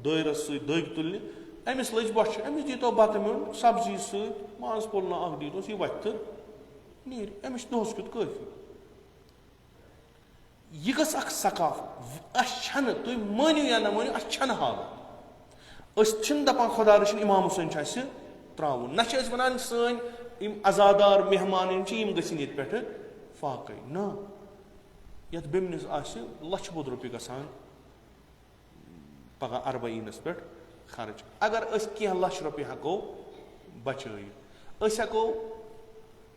دٲیرس سۭتۍ دٔگۍ تُلنہِ أمِس لٔج بۄچھِ أمِس دیٖتو بتہٕ میوٚن سبزی سۭتۍ ماز پھوٚلنا اکھ دیٖتوس یہِ وتھِ تہٕ نیرِ. أمِس چھُ دۄہس کیُتھ کٲفی. یہِ گٔژھ اکھ ثقافت. اسہِ چھنہٕ تُہۍ مٲنِو یا نہ مٲنِو اسہِ چھنہٕ حالت. أسۍ چھِنہٕ دپان خۄدا رٔچھِنۍ اِمام حُسین چھُ اسہِ ترٛاوُن نہ چھِ أسۍ ونان سٲنۍ یِم عزادار مہمان یِم چھِ یِم گٔژھِنۍ ییٚتہِ پٮ۪ٹھٕ فاقے نہ. یتھ بیٚمنِس آسہِ لچھِ بوٚد رۄپیہِ گژھان پگہہ اربعیٖنس پٮ۪ٹھ خرٕچ. اگر أسۍ کینٛہہ لچھ رۄپیہِ ہٮ۪کو بچٲیِتھ أسۍ ہٮ۪کو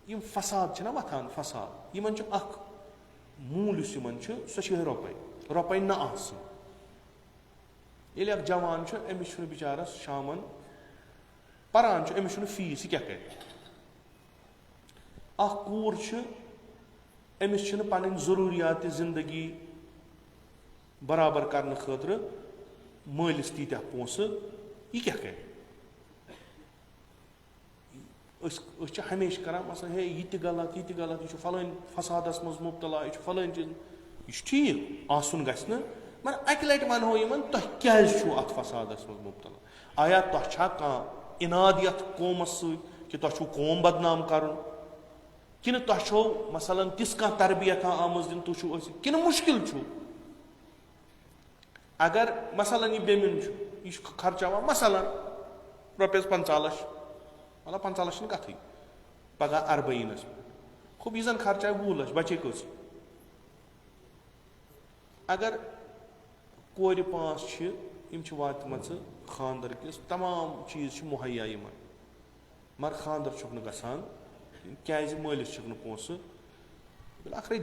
یِم فساد چھِنہ وۄتھان فساد یِمن چھُ اکھ موٗل یُس یِمن چھُ سۄ چھِ یِہے رۄپے نہ آسٕنۍ. ییٚلہِ اکھ جوان چھُ أمِس چھُنہٕ بِچارس شامن پران چھُ أمِس چھُنہٕ فیٖس یہِ کیٛاہ کرِ. اکھ کوٗر چھِ أمِس چھِنہٕ پنٕنۍ ضروٗریاتہِ زندگی برابر کرنہٕ خٲطرٕ مٲلِس تیٖتیاہ پونٛسہٕ یہِ کیٛاہ کرِ. أسۍ چھِ ہمیشہِ کران مثلاً ہے یہِ تہِ غلط یہِ تہِ غلط یہِ چھُ فلٲنۍ فسادس منٛز مُبتلا یہِ چھُ فلٲنۍ چیٖز یہِ چھُ ٹھیٖک آسُن گژھِ نہٕ مگر اکہِ لٹہِ ونہو یِمن تۄہہِ کیٛازِ چھُو اتھ فسادس منٛز مُبتلا. آیا تۄہہِ چھا کانٛہہ اِناد یتھ قومس سۭتۍ کہِ تۄہہِ چھُو قوم بدنام کرُن کِنہٕ تۄہہِ چھو مثلاً تِژھ کانٛہہ تربیتا آمٕژ دِنہٕ تُہۍ چھُو ٲسِتھ کِنہٕ مُشکِل چھُ. اگر مثلاً یہِ بیٚمِن چھُ یہِ چھُ خرچاوان مثلاً رۄپیس 50 لچھ مطلب 50 لچھ چھنہٕ کتھٕے پگہہ اربعیٖنس پٮ۪ٹھ خوب یہِ زن خرچاے 20 لچھ بچے کٔژ. اگر کورِ 5 چھِ یِم چھِ واتمژٕ خانٛدر کِس تمام چیٖز چھِ مُہیا یِمن مگر خانٛدر چھُکھ نہٕ گژھان کیٛازِ مٲلِس چھِکھ نہٕ پونٛسہٕ. ٲخرے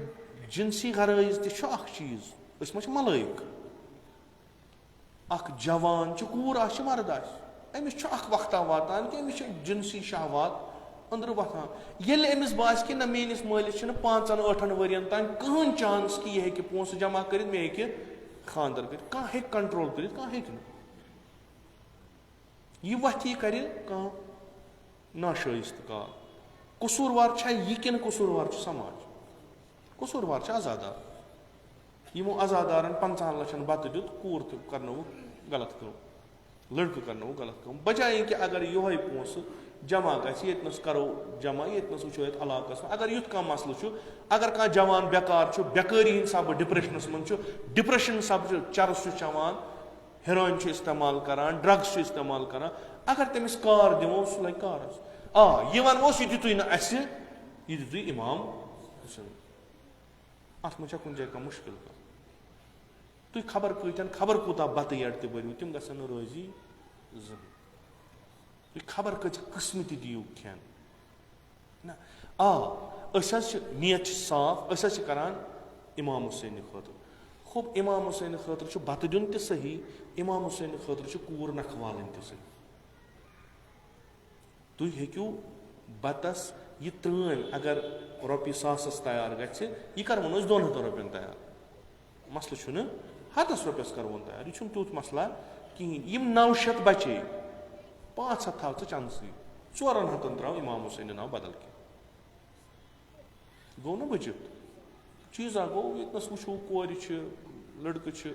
جنسی غرٲیز تہِ چھُ اکھ چیٖز أسۍ ما چھِ ملٲیِک. اکھ جوان چھُ کوٗر آسہِ مرد آسہِ أمِس چھُ اکھ وقتہ واتان کہِ أمِس چھِ جنسی شہوات أنٛدرٕ وۄتھان. ییٚلہِ أمِس باسہِ کہِ نہ میٲنِس مٲلِس چھِنہٕ 5-8 ؤرین تام کٕہٕنۍ چانس کہِ یہِ ہیٚکہِ پونٛسہٕ جمع کٔرِتھ مےٚ ہیٚکہِ خانٛدر کٔرِتھ. کانٛہہ ہیٚکہِ کنٹرول کٔرِتھ کانٛہہ ہیٚکہِ نہٕ. یہِ وۄتھِ یہِ کرِ کانٛہہ ناشٲیِستہٕ کار. قصوٗروار چھا یہِ کِنہٕ قصوٗروار چھُ سماج. قصوٗروار چھِ عزادار. یِمو عزادارن 50 لچھن بتہٕ دیُت کوٗر تہِ کرنووُکھ غلط کٲم لڑکہٕ کرنووُکھ غلط کٲم بجایے کہِ اگر یِہوے پونٛسہٕ جمع گژھِ ییٚتنس کرو جمع ییٚتنس وٕچھو یتھ علاقس منٛز. اگر یُتھ کانٛہہ مسلہٕ چھُ اگر کانٛہہ جوان بیکار چھُ بیکٲری ہٕنٛدۍ سببہٕ ڈپریشنس منٛز چھُ ڈپریشن سببہٕ چھُ چرس چھُ چٮ۪وان ہیرویِن چھُ استعمال کران ڈرگٕس چھُ استعمال کران اگر تٔمِس کار دِمو سُہ لگہِ کارس. یہِ ونوس یہِ دِتُے نہٕ اسہِ یہِ دِتُے اِمام حُسین. اتھ منٛز چھا کُنہِ جایہِ کانٛہہ مُشکِل کانٛہہ. تُہۍ خبر کوٗتاہ بتہٕ یڈ تہِ بٔرِو تِم گژھن نہٕ رٲضی زٕہٕنۍ. تُہۍ خبر کۭژاہ قٕسمہٕ تہِ دِیِو کھٮ۪ن نہ. أسۍ حظ چھِ نیت چھِ صاف أسۍ حظ چھِ کران اِمام حُسینہِ خٲطرٕ. خوب اِمام حُسینہِ خٲطرٕ چھُ بتہٕ دیُن تہِ صحیح اِمام حُسینہِ خٲطرٕ چھُ کوٗر نکھٕ والٕنۍ تہِ صحیح. تُہۍ ہیٚکِو بتس یہِ ترٲمۍ اگر رۄپیہِ 100 تیار گژھِ یہِ کرون أسۍ 200 رۄپین تیار. مسلہٕ چھُنہٕ 100 رۄپیس کرون تیار یہِ چھُنہٕ تیُتھ مسلہ کِہینۍ. یِم 900 بچے 500 تھاو ژٕ چندسٕے 400 تراو اِمام حُسینہِ ناو بدل کینٛہہ. گوٚو نہ بٔچِتھ. چیٖزا گوٚو ییٚتنس وٕچھو کورِ چھِ لڑکہٕ چھِ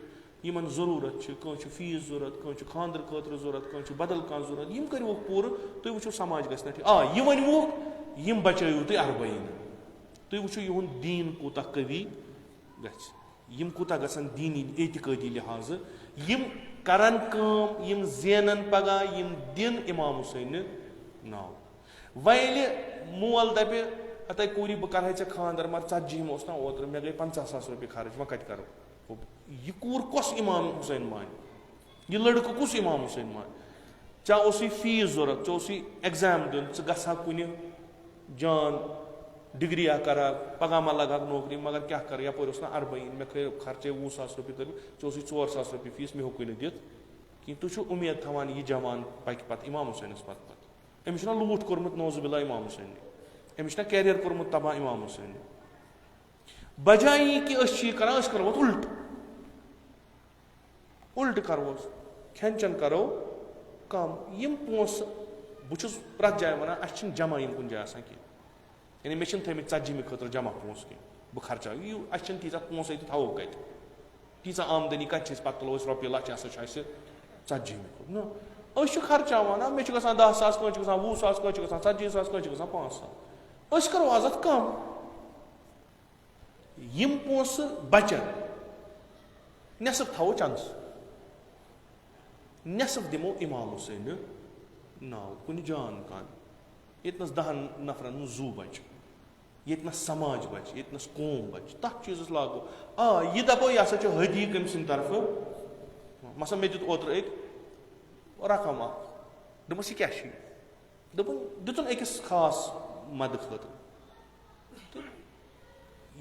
یِمن ضروٗرت چھِ کٲنٛسہِ چھُ فیٖس ضوٚرتھ کٲنٛسہِ چھُ خانٛدرٕ خٲطرٕ ضوٚرتھ کٲنٛسہِ چھُ بدل کانٛہہ ضوٚرتھ یِم کٔرِوُکھ پوٗرٕ تُہۍ وٕچھِو سماج گژھِ نہ ٹھیٖک. یہِ ؤنۍوُکھ یِم بچٲیِو تُہۍ اربعیٖن. تُہۍ وٕچھِو یِہُنٛد دیٖن کوٗتاہ قوی گژھِ یِم کوٗتاہ گژھن دیٖنی اعتِقٲدی لحاظہٕ یِم کرن کٲم یِم زینن پگہہ یِم دِن اِمام حُسینہِ ناو. وۄنۍ ییٚلہِ مول دپہِ ہتے کوٗری بہٕ کرہے ژےٚ خانٛدر مگر 40 اوس نہ اوترٕ مےٚ گٔے 50,000 رۄپیہِ خرٕچ وۄنۍ کتہِ کرو. یہِ کوٗر کۄس اِمام حُسین مانہِ یہِ لڑکہٕ کُس اِمام حُسین مانہِ. ژےٚ اوسُے فیٖس ضوٚرتھ ژےٚ اوسُے ایٚگزام دیُن ژٕ گژھٕ ہا کُنہِ جان डिग्री कर पगह मा लगा नौकरी मगर क्या कर यपर ना अरबईन मे खर्चे 20,000 रुपये कर चे 4,000 रुपये फीस मे हेकु दित कि तुम उम्मीद थवान यह जवान पक पे इमाम हुसैनस पत अमिस लूट कोर्मुत नौजुबिल्ला इमाम हुसैन अमिस कैरियर कोर्मुत तबाह इमाम हुसैन बजाय कि करो उल्ट करो खेन चन करो कम यम पोस बहुत प्रत जाए वन अस जमा इन कुन जाए कह यानी मे थमित 40 खतर जमा पोस कह बह खर्चा अस तीजा पोस थो कत तीजा आमदनी कत पे तुलो रोपये लच हसा 40 न खर्चान मे 10,000 कह 20,000 कह 40,000 कह 5,000 करो आजत कम यम पोस बचन नेसफ थो चंदस नेसफ दिमो इमाम हुसैन नाव कुन जान कान यतनस 10 नफरन जू बच यतनस समाज बच यतनस कौम बच तथ चीज लागो यह दपो यह हदी कम सिंद तरफ मसा मे दित ओतर एक रकम दोपस यह क्या दोपन दितुन अकिस खास मद खतर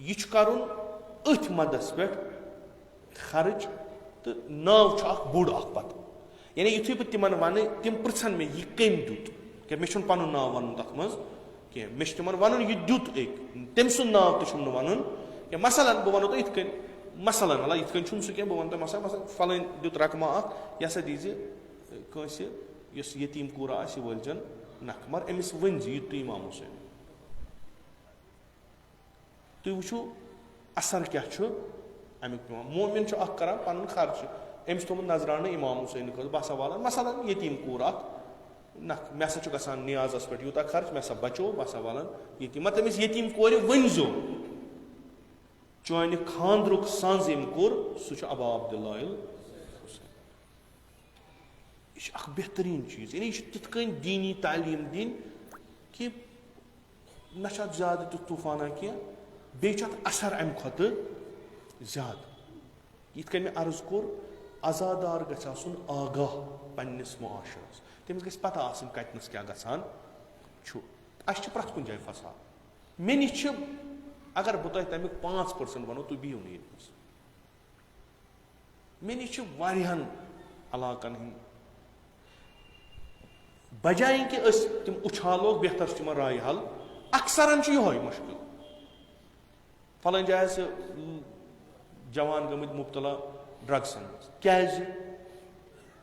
यह करुन अथ मदस पे खर्च तो नाव बोड़ पत यानी युथु बह तिमन वन तिम पृछन मे यह कम दुत क्या मे पन नाव वन तथ मज कह मे तिमन वन यह दुत एक तम सुन नाव तुम वन क्या मसलन बह वनो इत मसलन अला इत सह क्या बह वन तुम मसल फलन दुत रकमा यह हसा दीज कंस यतीम कूरा यह वलचन नख मगर अमिस वन यह तु इमाम हुसैन तु वो असर क्या अमुक मोमिन कर पन खर्च अमिस थोमुत नजरान इमाम हुसैन खत बह वालान मसलन यतीम कूर नख मे सा ग नियाजस पे यूता खर्च मे सा बचो बह वालान यतीम मत अमिस यतीम कोर वनजो चान खानद्रुक सांज यम कोर सह अबा अब्दुल्लाह हुसैन यह बेहतरीन चीज यानी तिथ दीनी तालीम दिन कि ना ज्यादा तूफाना कह बे असर अम खुद ज्यादा ये मे अर्ज कोर आजादार गसन आगाह पन्निस मुआशरस तमिस गस पता आसन कतनस क्या गसान अस प्रत कुन जाए फसाद मे निश अगर बह तुम तमिक 5% वनो तुम बिहू नी मे निश वारियान इलाकन हिंद बजाय कि तुम उछालो बेहतर तुम राय हल अक्सरन यह मुश्किल फलान जाए से जवान गमत मुब्तला ड्रग्सन क्या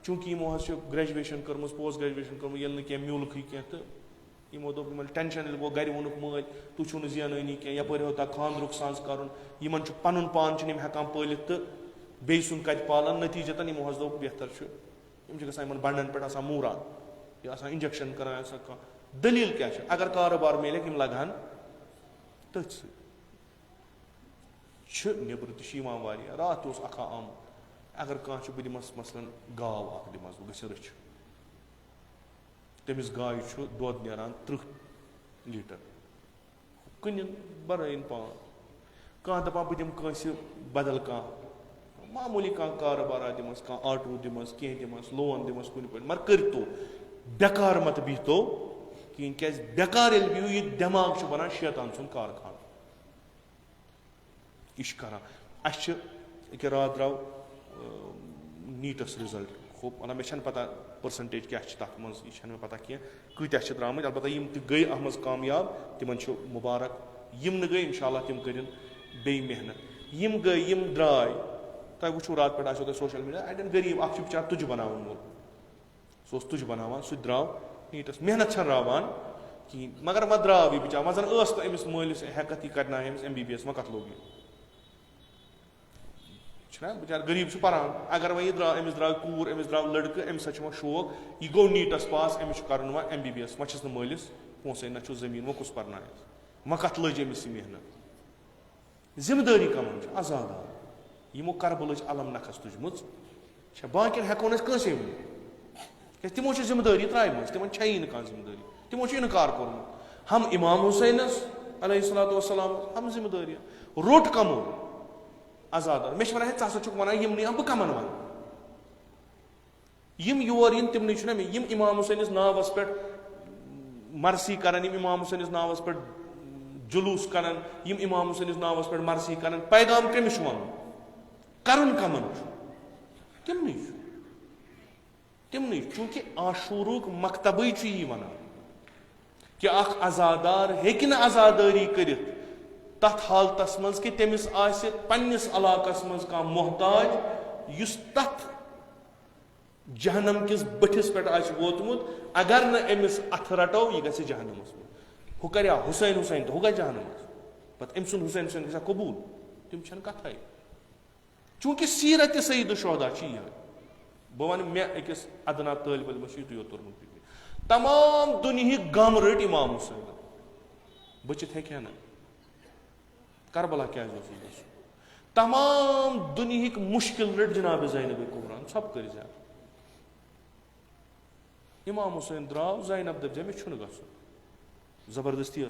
चूंकि यमो ग्रेजुएशन कर्म पोस्ट ग्रेजुएशन कर्म ये ना म्यूलक कह तो यमो दोप टेंशन गो गर वोनुक मल तुम जेनानी कह यपर होता खानद्रुक सांस कर पन पान हेकान पालित तो बे सुन कत पालन नतीजतन यमो दोप बेहतर ग बंडन पे मूरा यह इंजेक्शन करान दलील क्या अगर कारोबार मिले यम लगान तथ नबर तो रात अखा आम अगर कह बह दिमस मसलन गाव दिमस बह रच तमिस गाय दोद नारान 30 लीटर कुन बरन पान कह दपान बह दिम कंस बदल कह मामूली कह कारोबार दिमस कह आटो दिमस कह दिमस लोन दिमस कुन पे मगर करतो बेकार मत बिहतो कहें क्या बेकार बिहू यह दिमाग बनान शैतान सुन कारखान यह कर रात द्राव नीटस रिजल्ट खूब वना मे पता परसेंटेज क्या तथ मज यह मे पता कह कत्या द्राम अलबत्ता यम गई अत मज कामयाब तिमन मुबारक यम न गई इंशाल्लाह तिम कर बे मेहनत यम गई यम द्राय तुम वो रात पे आो सोशल मीडिया अड़न गरीब अख बिचार तुझ बनावन वोल सह तुझ बनावान सह द्राव नीटस मेहनत रावान कहें मगर मा द्राव यह बिचार वजन तो अमिस मालिस हेकत यह करना अमिस MBBS मा कत लोग बेचार गरीब पान अगर वह द्राव अमिस द्राव कूर अमिस द्राव लड़के अमिस शौक यह गो नीटस पास अमिस कर MBBS वह छस मालिस पोसे ना जमीन वह कुस पर्न वह कत लज अमिस मेहनत जिम्मेदारी कमान आजादार यमो करबल अलम नखस तुजमुज बाकिन हेको कंसे वन तिमो जिम्मेदारी त्राम तिमन छी ना जिम्मेदारी तिमो इनकार कोर्मुत हम इमाम हुसैनस अलैहिस्सलाम हम जिम्मेदारी रोट कमो आजादार मे वन चा वन यम नी बह कमन वन यम योर इन तिमन यम इमाम हुसैनस नावस पे मरसी कर इमाम हुसैनस नावस पे जुलूस करन यम इमाम हुसैन नावस पे मरसी करन पैगाम कमिश वन करन कमन तिमन चूंकि आशूरुक मकतबी वन कि अख आजादार हेकि न आजादारी करित तथ हालतस मज कि तमिस आसि पन्निस इलाकस मज का मोहताज युस तथ जहनम किस बठिस पे आसि वोतमुत अगर न अमिस अथ रटो यह गि जहनमस हु कर हुसैन हुसैन तो हु गई जहनमस पत अम सुन हुसैन हुसैन गसा कबूल तम कथ चूंकि सीरत सईद शोहदा यह बह वन मे अकिस अदना तालिब इल्मस यु तुरमुत तमाम दुनिया गम रट इमाम हुसैन बचित हे ना करबला क्या तमाम दुनिया मुश्किल रट जनाब ज़ैनब कुबरा सब कर इमाम हुसैन द्राव ज़ैनब दप मे छुन गसुन जबरदस्ती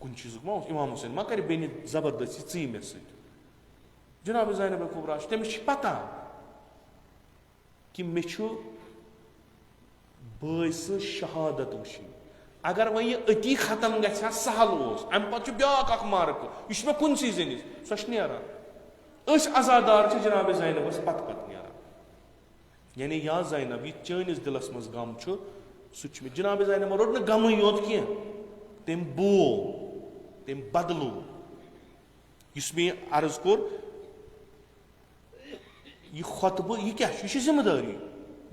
कुन चीज मा इमाम हुसैन मा कर बेनि जबरदस्ती ची मे सत जनाब ज़ैनब कुबरा तमिस पता कि मे बस शहादत वुन अगर वह यह अति खत्म ग सहल अम पे ब्या मार्क यह मे कुन जिनिस सो नान आजादार जनाब ज़ैनबस पत नान यानी या ज़ैनब यह चनिस दिलस मज गम सह जनाब ज़ैनब रोट न गम योत कह तम बोल तम बदलू इस मे अर्ज कोर यह खुतब यह क्या जिम्मेदारी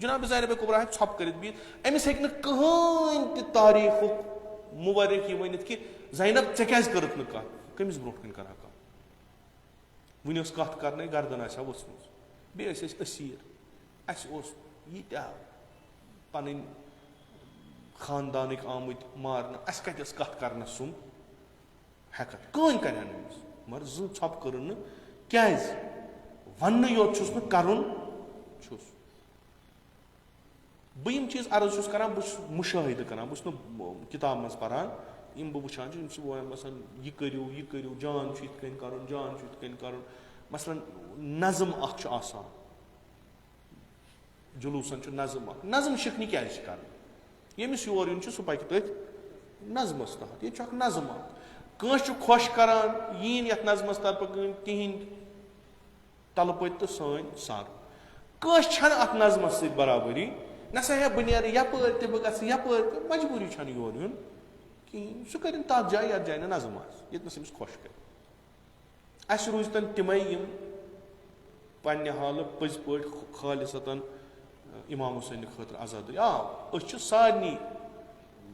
जनाब ज़ैनब कुबरा हे छप कर बिहत अमिस हे कहीं तारीख मुवर्रिख यह वन कि ज़ैनब ऐ क्या करत न कत कमिस ब्रो कन कर वन कत कर गर्दन आसा वसम बे असीर यीत्या पन खानदान आमुत मारन अस कत कत कर सुम हेकत कहीं कर मगर छप कर क्या वन योत करुन बह यम चीज अर्ज कर मुशाहिद कर किताब मज पान यम बह वुचान मसलन यह करू जान कर मसलन नज़म आसान जुलूसन नज़म शिकनी क्या कर यमिस योर यून सह पक तथ नज़मस तहत ये नज़म कस खुश करान यीन यथ नज़मस तरफ कहें तल पत तो सन सर कस अत नज़मस सत बराबरी न सा बह नीर यपर तो बह गपर मजबूरी योर यून कहें सह कर तथ जाए यथ जाए नज़म ये खुश कर अस रूजतन तमें यम पन्ने हाल पज पे खालिसतन इमाम हुसैन खतर आजादी सारनी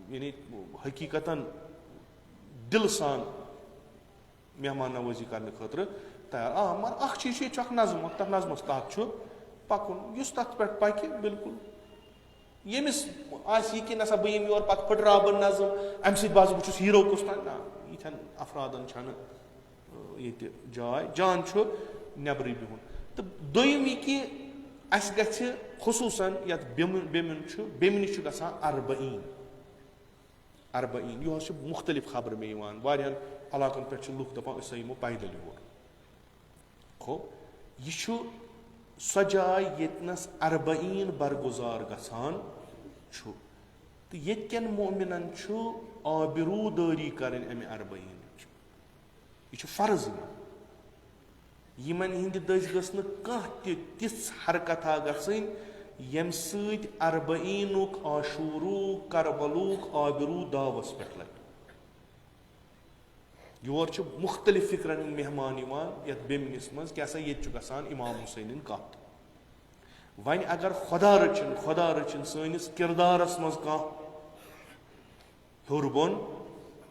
यानी हकीकतन दिल सान मेहमान नवाजी करने खतर तैयार मगर चीज नज़म तथ नज़मस तहत पकुन तथ पे पक बिल्कुल यमिस कि नसा बह योर पे फटराबन नज़म अम सह बह हीरो कुस ना यन अफरादन ये जाय जान नबर बिहुन तो दोम यह कि अस गि खुसूसन ये बेमिन अरबईन यह मुख्तलिफ खबर मे वारियान इलाकन पे लुक दपान अस यमो पैदल योर खो यह सो जाय यतनस अरबईन बरगुजार गसान तो येन मोमिनन आबिरूदारी कर अमे अरबईन यह फर्ज यमन हिंद दज गस तिस हरकत गन यम सत अरबईनुक आशूरुक करबलुक आबिरू दावस पे लगे योर मुख्तलिफ फिक्रन मेहमान ये बेमिनिस मज क्या सा ये गसान इमाम हुसैन कत वन अगर खुदा रचिन सनिस किरदारस मज कह हर बोन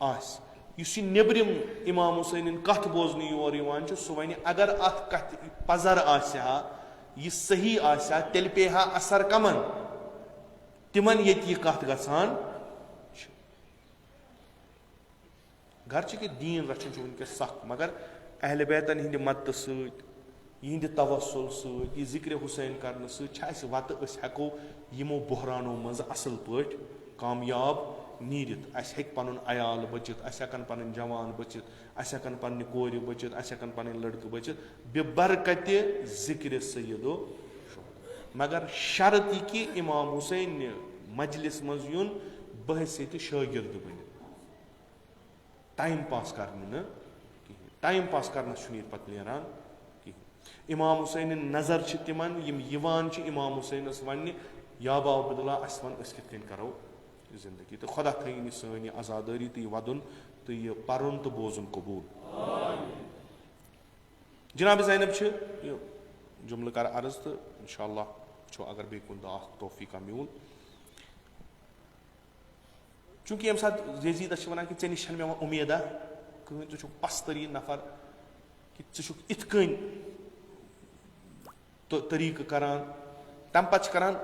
आस नेबरिम इमाम हुसैन कत बोजन योर सह वन अगर अत कत पजर आहा यह सही आहा तेल पे हा असर कमन तिमन ये कत गसान गर्च कि दीन रचन वनकस सख मगर अहल बैतन हिंद मदद सहिंद तवसल सत जिक्र हुसैन कर वत हेको यमो बहरानो मज असल पे कामयाब नीरित अस हेक पन अयाल बचित अस हेकन पन जवान बचित अस हेकन पन कोर बचित अस हेकन पन लड़क बचित बेबरकत जिक्र सैयदो मगर शर्त यह कि इमाम हुसैन मजलिस मज यून बहसीत शागिर्द बन टाइम पास करने टाइम पास करनस पत् नेरान कहें इमाम हुसैन नजर तिमन इमाम हुसैनस वन या बाब अब्दुल्ला अस वन कित करो जिंदगी तो खुदा थी सन आजादारी तो वदन तो यह पर्न तो बोजन कबूल जनाब ज़ैनब जुमल कर अर्ज तो इंशाअल्लाह वो अगर बे कुन दह तौफीका म्यूल चूंकि ये सात यजीदस वन कि निश मे उम्मीद कहें षु पस्तरीन नफर कि इत तरीक करान तम पे करान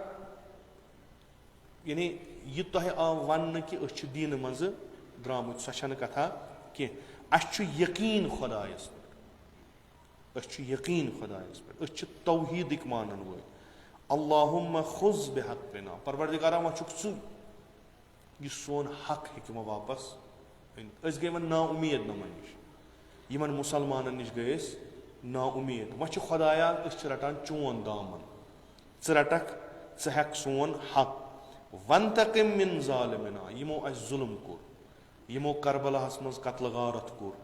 यानी यह तह आव वन कि दीन मज द्रामुत सो कथा कह यकीन खुदायस पे यकीन खुदायस पे तौहीदिक मानन वो अल्लाहुम्मा खुज़ बिहक़्क़िना परवरदिगारा वो यह सोन हक हे वापस गई वन ना उम्मीद नमन नश इन मुसलमान नश गए ना उम्मीद वो खुदाया रटान चोन दामन रटक हेक सोन हक वंतकिम मिन ज़ालिमिना यमो जुल्म कोर यमो करबलाहस मज कत्ल गारत कोर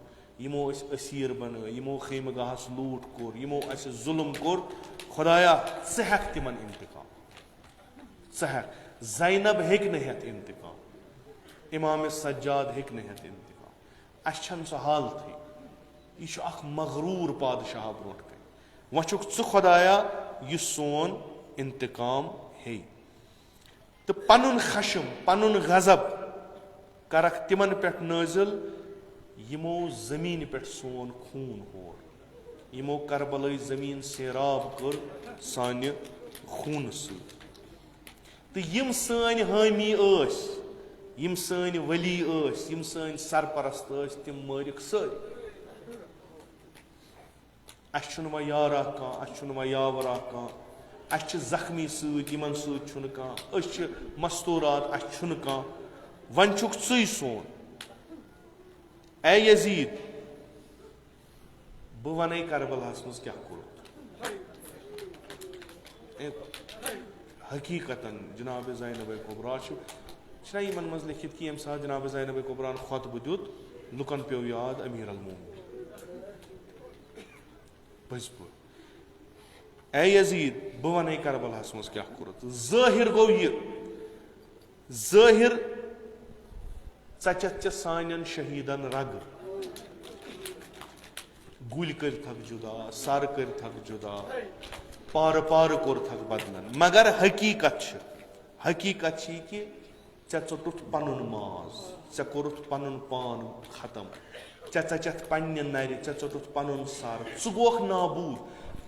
यमो असीर बन यमो खेमगाहस लूट कोर यमो जुल्म कोर खुदाया हेक तिमन इंतकाम हेक ज़ैनब हेक हेत इंतकाम इमाम सज्जाद हेक हेत इंतकाम अन सह हालत यह मगरूर पादशाह ब्रोट कन वो खुदाया यह सोन इंतकाम हे तो पनुन खशम पनुन गजब करक तिमन पे नाजिल यमो जमीन पे सोन खून होर यमो करबलाई जमीन सैराब कर सान्य खून तो यम सान हामी यम सान वली यम सान सरपरस्त तिम मरिक सारी अन व यारा कह व यावरा कह जख्मी सतन सह मस्तूरात वन ची सोन ए यजीद बह वन करबलास मज क्या कोर हकीकतन जनाब ज़ैनब कुबरा इन मज लिखित कि ये सात जनाब ज़ैनब कुबरा खुतब दुत लुकन पे याद अमीर अलमोमिन बस ए यजीद बह वन करबलास मज क्या कोर ज़ाहिर गो यह ज़ाहिर चे सान शहीदन रग गुल कर जुदा सर कर जुदा पार पार कोर बदलन मगर हकीकत कि चे चोटुथ पनुन माज चे कोरुथ पनुन पान खत्म चे चचथ पन्ने नर चे चोटुथ पनुन सर गोख नाबूद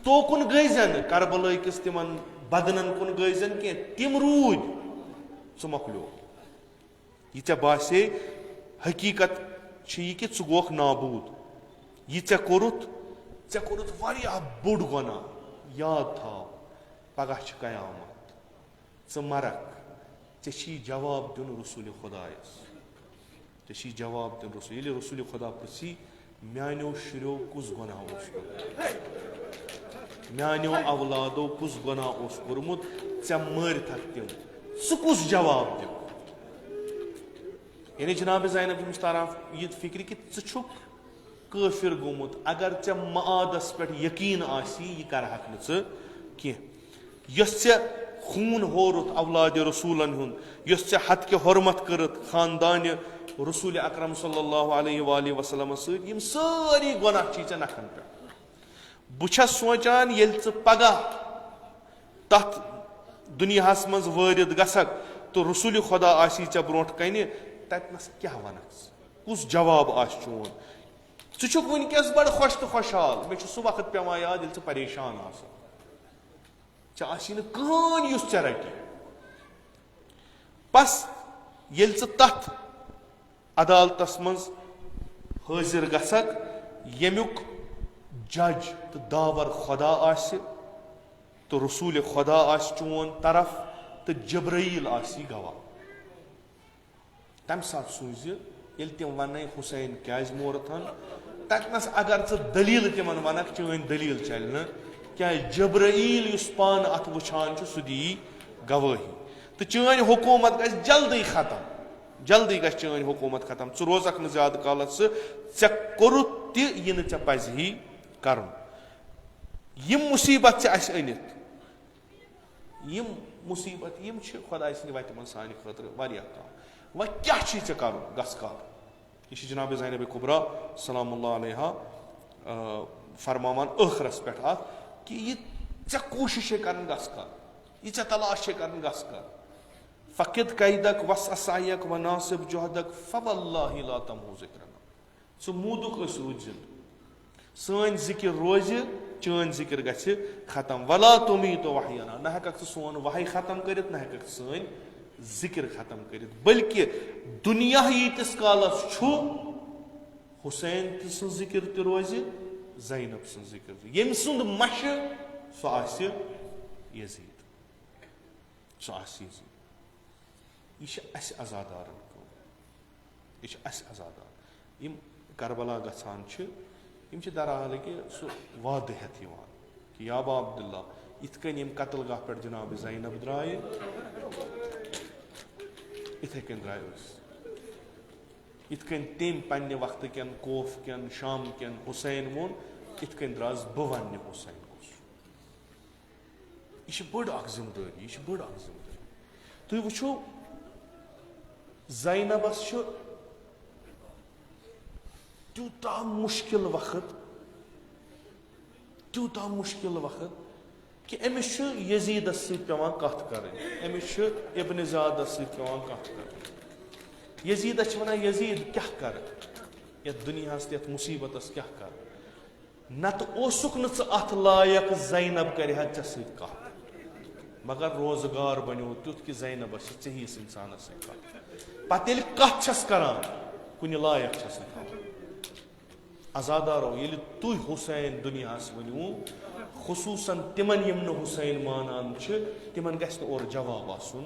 तोकुन गईजन करबला किस तिमन बदनन कुन गईजन कह तिम रूद सह मकलो यह चे बासे हकीकत कि गोख नाबूद यह चे कोरुथ वारिया बोड़ गुनाह याद थाव पगह कयामत च मरक चे जवाब दिन रसूल खुदायस चे जवाब दिन रसूल ये रसूल खुदा पृथी मानो शुरो कुस गुनाह मानो अवलादो कुस गुनाह कोर्मुत चे मरथक तिम सह कुस जवाब दि यानी जनाब ज़ैनब ताराफ ये फिक्र कि ज़ुक काफिर गोमुत अगर चे मादस पे यकीन आसी यह कर कह खून होरुत अवलाद रसूलन हुंद हद के हुरमत करत खानदान रसूल अकरम सल्लल्लाहु अलैहि वसल्लम सम सारी गुनाह चे नखन पे बह सोचान ये पगह तथ दुनियास मज वारिद गसक तो रसूल खुदा आसी चे ब्रोट कन ततनस क्या वन कुस जवाब आस चोन ज़ुक वनकस बड़ खुश तो खुशहाल मे सह वक्त पे याद ये परेशान आसी कहन चे रटि बस ये तथ अदालतस मज हाजिर गसक यमुक जज तो दावर खुदा आसि तो रसूल खुदा आसि चोन तरफ तो जब्राइल आसि गवाह तम सात सूझ ये तम वन हुसैन क्या मोरथन ततनस अगर दलील तिमन वनक चन दलील चल क्या जब्राइल पान अत वुचान सह दी गवाही तो चन हुकूमत ग जल्दी खत्म जल्दी गछ चोन हुकूमत खत्म च रोजक न ज्यादा कालस चे कोरुत तह यह चे पज ही कर यम मुसीबत अस अनित यम मुसीबत यम खुदा सद वत मन सान खतर वारिया कम वह क्या चे कर गस कर यह जनाब ज़ैनब कुबरा सलामुल्लाह अलैहा फरमावान ٲखरस पे कि यह चे कोशिश कर गस कर यह चे तलाश कर गस कर फ़क़िद कैदक वस असायक व नासिब जोहदक फ़वल्लाहि ला तमहु ज़िक्रना सो मूदुक रूजिन सन जिक्र रोज चन जिक्र गछि खत्म वला तुमी तो वहयना न हेकक सोन वही खत्म करित न हेकक सन जिक्र खत्म करित बल्कि दुनिया यीतिस कालस छु हुसैन तसं जिक्र त रोज ज़ैनब सन जिक्र यम सुंद मश सो आसि यजीद सो आसि यजीद यह अजादार यह अजादार यम करबला गछान यम दरहाल कि सह वाद हेत कि याबा अब्दुल्ला इत कन यम कत्ल गाह पे जनाब ज़ैनब द्राय इथे कन द्राय इत कन तम पन्ने वक्त कन कोफ कन शाम कन हुसैन वोन इत कन द्रास बह वन हुसैन यह बड़ जिम्मेदारी यह बड़ जिम्मेदारी तुम वो ज़ैनबस तूता मुश्किल वक्त कि अमिस यजीदस पेवान कथ कर अमिस इब्न ज़ियादस पेवान कथ कर यजीदस वनान यजीद क्या कर ये दुनिया ये मुसीबतस क्या कर नत ओसुक न अथ लायक ज़ैनब कर कथ मगर रोजगार बनो तुथ कि ज़ैनबस हीस इंसानस कथ पत कथ छस करान कुन लायक छस अजादारो ये तु हुसैन दुनियास वनु खुसूसन तिमन यम न हुसैन मानान तिमन गस और जवाब आसुन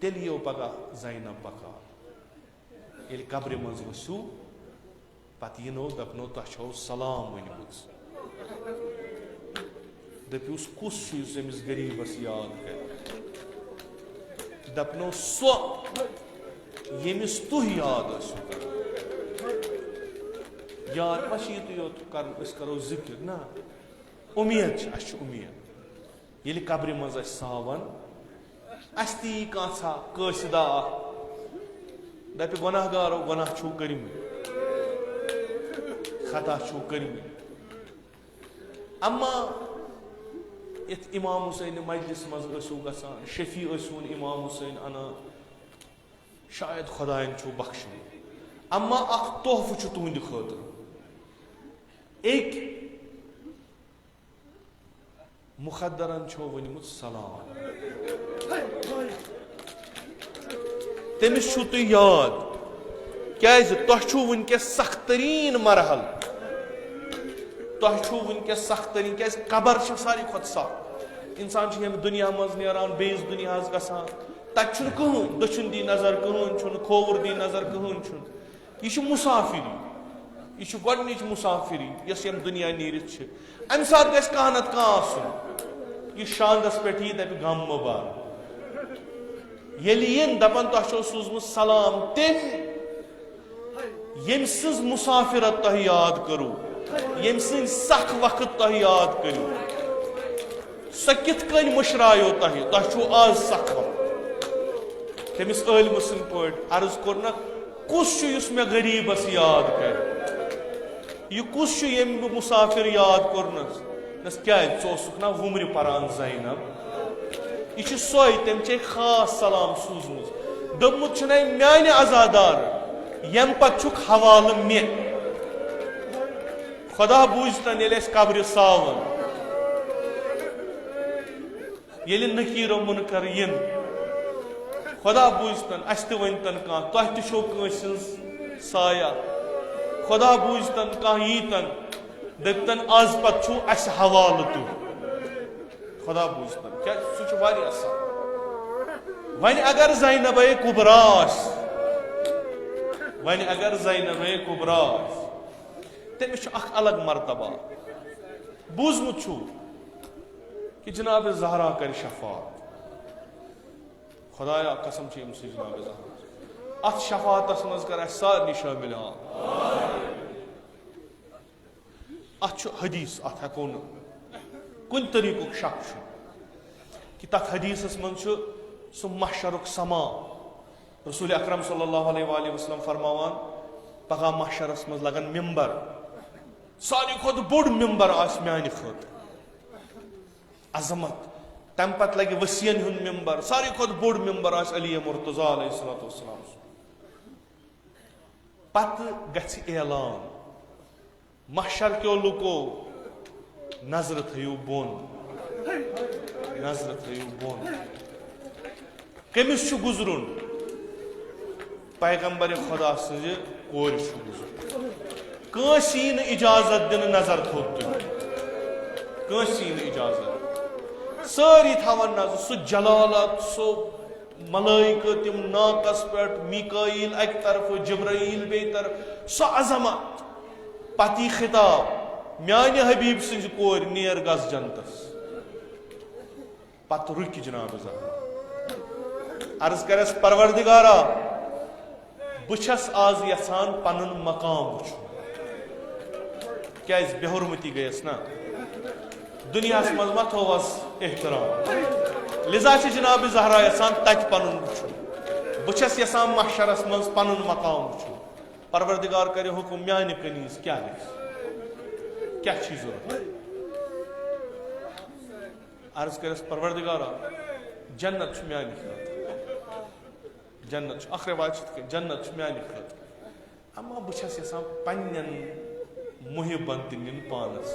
तेल यो पगा ज़ैनब बका ये कब्र मज वसू पत यनो दपनो तह सलाम वनमुत दपुस कुस अमिस गरीबस याद कर दपनो सो यमिस तुह याद याद मशीत योत करो जिक्र ना उम्मीद उम्मीद ये कब्र मज सावन अस ती कहा कसिदा दप गुनाहगारो गुनाह छू कर्म खता छू कर्म अम्मा इत इमाम हुसैन मजलिस मज गसान शफी ऊन इमाम हुसैन अना शायद खुदायन छू बख्शन अम्मा अख तोहफ तुंद खतर एक मुखदरन छो वनमुत सलाम तमिस छु तुह याद क्या तह छु वनकस सख्त तरीन मरहल तह छु वनकस सख्त तरीन क्या कबर सारी खुद सख इंसान हम दुनिया मज नेरान बेस दुनिया गसान तक कहन दछुन दी नजर कहन खोवर दी नजर कहन यह मुसाफिरी यह गोडनिच मुसाफिरी यस यम दुनिया नीरित अम सात गस कह नत कह यह शांदस पे यह दप गम मुबार ये दपान तह सूजमुत सलाम तम यम सज मुसाफिरत तह याद करू यम सज सख वक्त तह याद करू सह कित कन मुशरायो तह आज सख वक्त तमिस आलम सद पे अर्ज कोर न कुस मे गरीबस याद कर यह कुस यम मुसाफिर याद कोरनस क्या ना वुमर पान ज़ैनब यह सोई तम चे खास सलाम सूजमुत दमुत म्यान अजादार यम पत हवाल मे खुदा बूझतन ये कब्र सावन ये नकीर मुनकर इन खुदा बूझतन अस तन कह तह तह साया खुदा बूझतन कह यीतन दपतन आज पत अस हवाल तु खुदा बूझतन क्या सह वन अगर ज़ैनब कुबरा वन अगर ज़ैनब कुबरा तमिस अलग मर्तबा बूझमुत कि जनाब ज़हरा कर शफात खुदाया कसम छ इमसे जनाब ज़हरा अत शफाअतस मज कर सारे शामिल अत हदीस अत हेको न कुन तरीक़ुक शक कि तथ हदीसस मज सह महशरुक समा रसूल अकरम सल्लल्लाहु अलैहि वसल्लम फरमावान पगह महशरस मज लगन मिंबर सारी खुद बोड़ मिंबर आस म्यान खुद अजमत तम पत लगे वसियन हुन मिंबर सारी खुद बोड़ मिंबर आस अली मुर्तज़ा अलैहिस्सलातु वस्सलाम पत गछ ऐलान महशर क्यों लुको नजर थयु बोन कमिस छु गुजरुन पैगंबर खुदा सज कोर छु गुजरुन कंसी न इजाजत दिन नजर थोक कंसी न इजाजत सारी थवन नजर सु जलालत सु मलाइका तिम नाकस पे मिकाईल एक तरफ जिब्राइल बे तरफ सु अजमत पति खिताब म्यान हबीब सज कोर नेर गस जनतस पत रुक जनाब ज़हरा अर्ज करस परवरदिगारा बुछस आज यसान पनुन मकाम वुचुन क्या बेहुरमती गयस ना दुनिया मज मा थोवस एहतराम लिजा जनाब ज़हरा यसान तत पनुन वुचुन बुछस यसान महशरस मज पनुन मकाम वुचुन परवरदिगार करे हुकुम म्यान कनीज क्या क्या जरूरत अर्ज करस परवरदिगारा जन्नत म्यान खत जन्नत अखरवाज जन्नत म्यान खत अमा बस यसान पन्न मुहिबन दिन पानस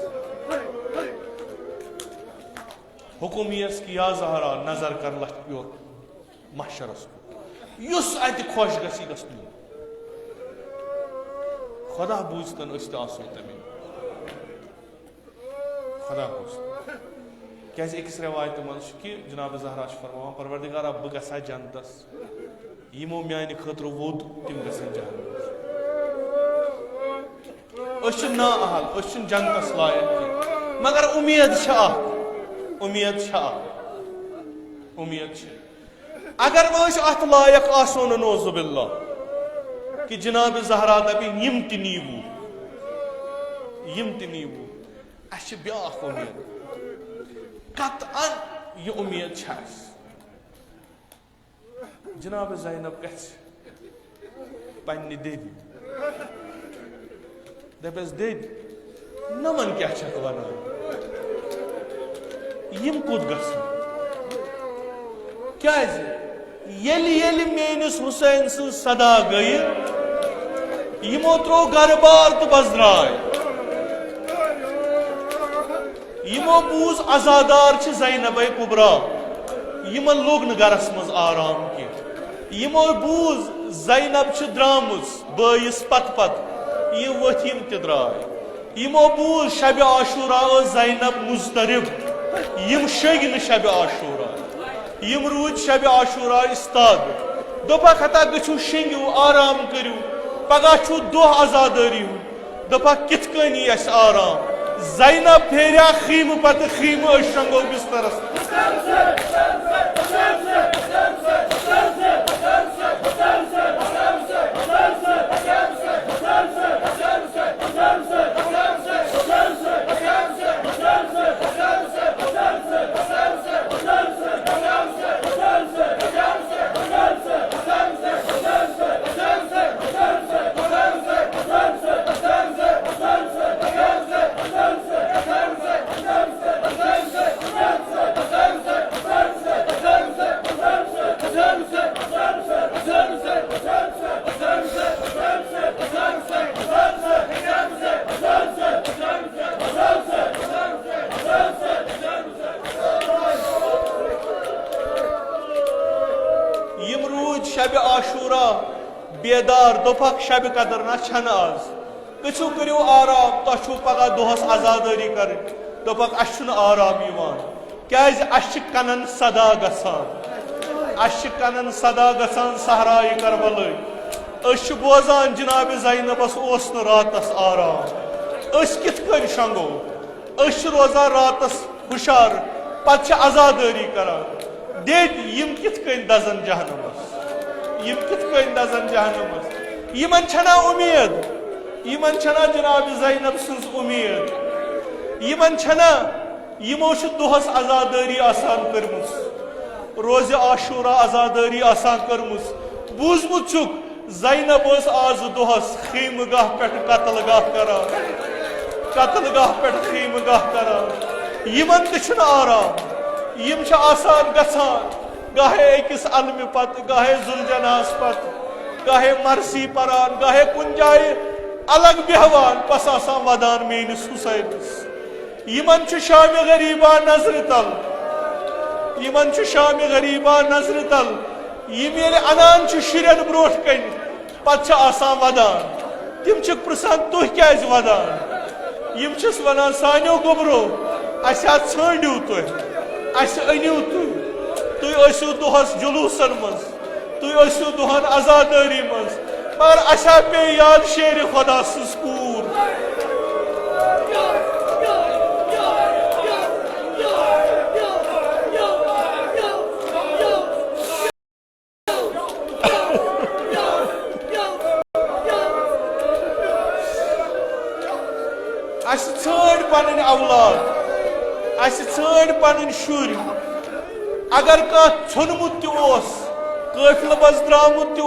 हुकुम यस कि या ज़हरा नजर कर लथ योर महशरस युस अत खुश गसी गसन खुदा बूझतन आसो तमें खुदा बूझ क्या अकिस रवायत मज कि जनाब ज़हरा फरमान परवरदिगारा बह गसा जन्नतस यमो म्यान खतर वोद तिम गसन जन्नत ना अहल जन्नतस लायक मगर उम्मीद अगर वह अत लायक आसो नौजुबिल्लाह कि जनाब ज़हरा दपि यम त नीवू अस ब्या उम्मीद कतअन यह उम्मीद जनाब ज़ैनब गस पन्ने दद दपस दद नमन क्या वन यम कुत गसन क्या मेनिस हुसैन सज सदा गई यमो त्रो गर बार तो बस द्राय यमो बूज अजादार ज़ैनब कुबरा यमन लोग न गरस मज आराम की यमो बूज ज़ैनब द्रामुस बयस पत पत यह वथिम त द्राय यमो बूज शब आशूरा ज़ैनब मुस्तरिब यम शग न शब आशूरा यम रूद शब आशूरा इस्ताद दोपक हता गु शेंगू आराम करू पगह छु दोह आजादारी दोपक कित कनी अस आराम ज़ैनब फेरिया खीम पत खीम शंगो बिस्तरस बेदार दोपक शब कदर ना छन आज कछु करो आराम तु पगह दोहस आजादारी कर दोपक अस आराम क्या कनन सदा गसान सहराई करबल बोजान जनाब ज़ैनबस रातस आराम कित शंगो रोजान रातस हुशार पत आजादारी करान Ded yim kit kön dazan jahannamaz. Yim kit kön dazan jahannamaz. Yiman çana umid. Yiman çana Cenab-ı Zeynep sınız umid. Yiman çana yimo şu duhas azadari asan kırmız. Rozi aşura azadari asan kırmız. Buzmut çuk Zeynep os ağzı duhas khimgah pet katlgah kara. Katlgah pet khimgah kara. Yiman dışın aram. Yim छ आसान गसान गाहे एकस अलमि पत गाहे जुलजनास पत गाहे मरसी परान गाहे कुन जाए अलग बेहवान पस आसान वदान मेनिस हुसैनस यमन छ शाम गरीबा नजर तल यमन छ शाम गरीबा नजर तल यम येले अनान छ शिरन ब्रोट कन पत छ आसान वदान तिम छ प्रसान तुह क्याज वदान यम छस वनान सान्यो गोबरो असा छंडियो तुह अस अनिव तुम ऐसो दुहस जुलूसन मज तुम ऐसो दुहन आजादारी मज मगर असा पे याद शेर खुदा सस्कूर अस छड़ पन औलाद अस छड़ पन शुर अगर कह छुनमुत काफिल मज द्रामुत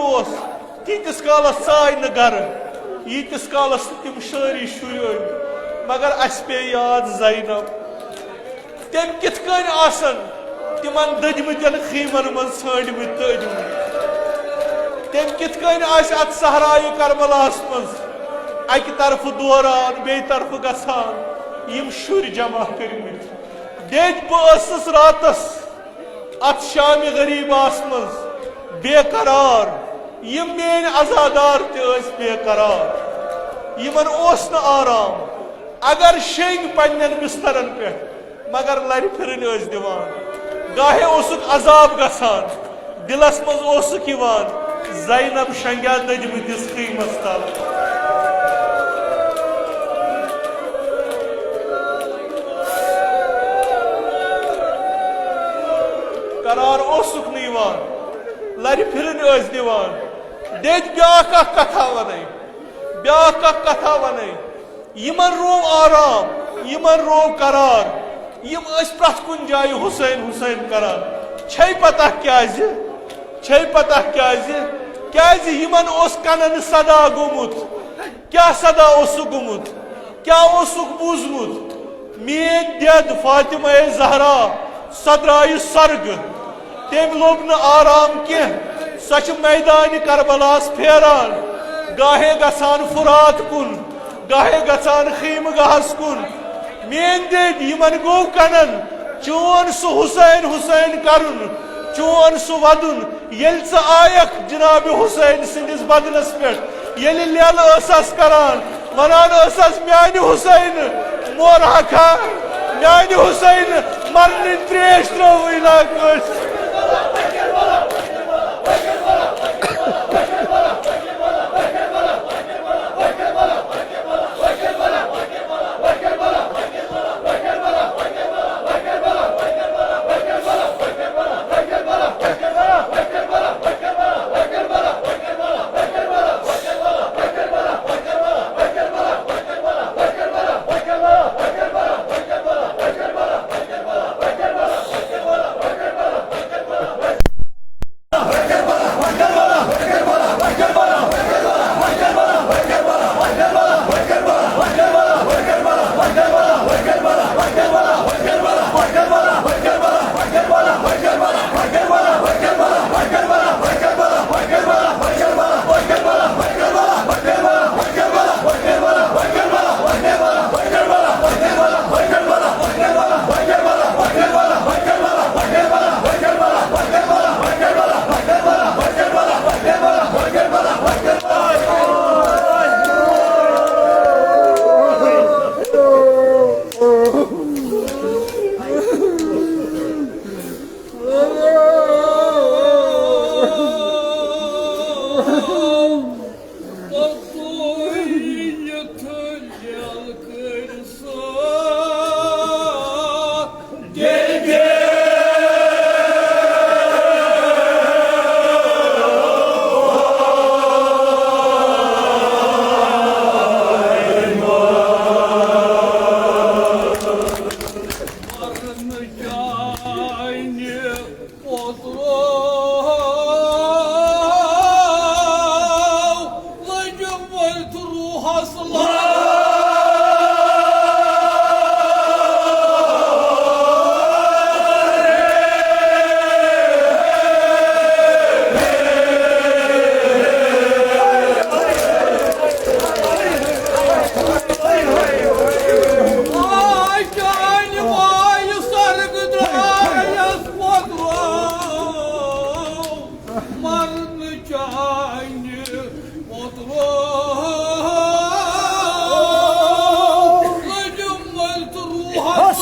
तीतिस कालस चाय न गर यीतिस कालस तिम सारी शुर मगर अस पे याद ज़ैनब तम कित कन आसन तिमन ददमतन खीमन मज छांडमत तदमत तम कित कन आस अत सहराय करबलास मज अकि तरफ दोरान बे तरफ गसान यम शुर जमा करमत देद बस रातस अत शाम गरीबास मज बेकरार यम मेन अजादार तस बेकरार यमन ओस न आराम अगर शेंग पन्न बिस्तरन पे मगर लर फिरन दिवान गाहे ओसुक अजाब गसान दिलस मज ओसुक यवान ज़ैनब शंग्या दजमतिस खीमस तल करार ओसुक नीवान लर फिरन दिवान देद ब्याक कथा वन ब्याक कथा वन यमन रोव आराम यमन रोव करार यम प्रथ कुन जाय हुसैन हुसैन करान छै पता क्या यमन ओस कनन सदा गोमुत क्या सदा ओसुक गोमुत क्या ओसुक बूजमुत मेन देद फातिमा ज़हरा सद्राय सर्ग तम लोग न आराम कह सच मैदान करबलास फेरान गाहे गसान फुरात कुन गाहे गसान खीमगाहस कुन मेन देद यमन गो कनन चोन सु हुसैन हुसैन करुन चोन सु वदुन येल स आयक जनाब हुसैन सिंदिस बदनस पे येल लेल असस करान वनान असस म्यानि हुसैन मोर हका म्यानि हुसैन मरन त्रेश त्रोविना कस cani Modro Lacımalt ruha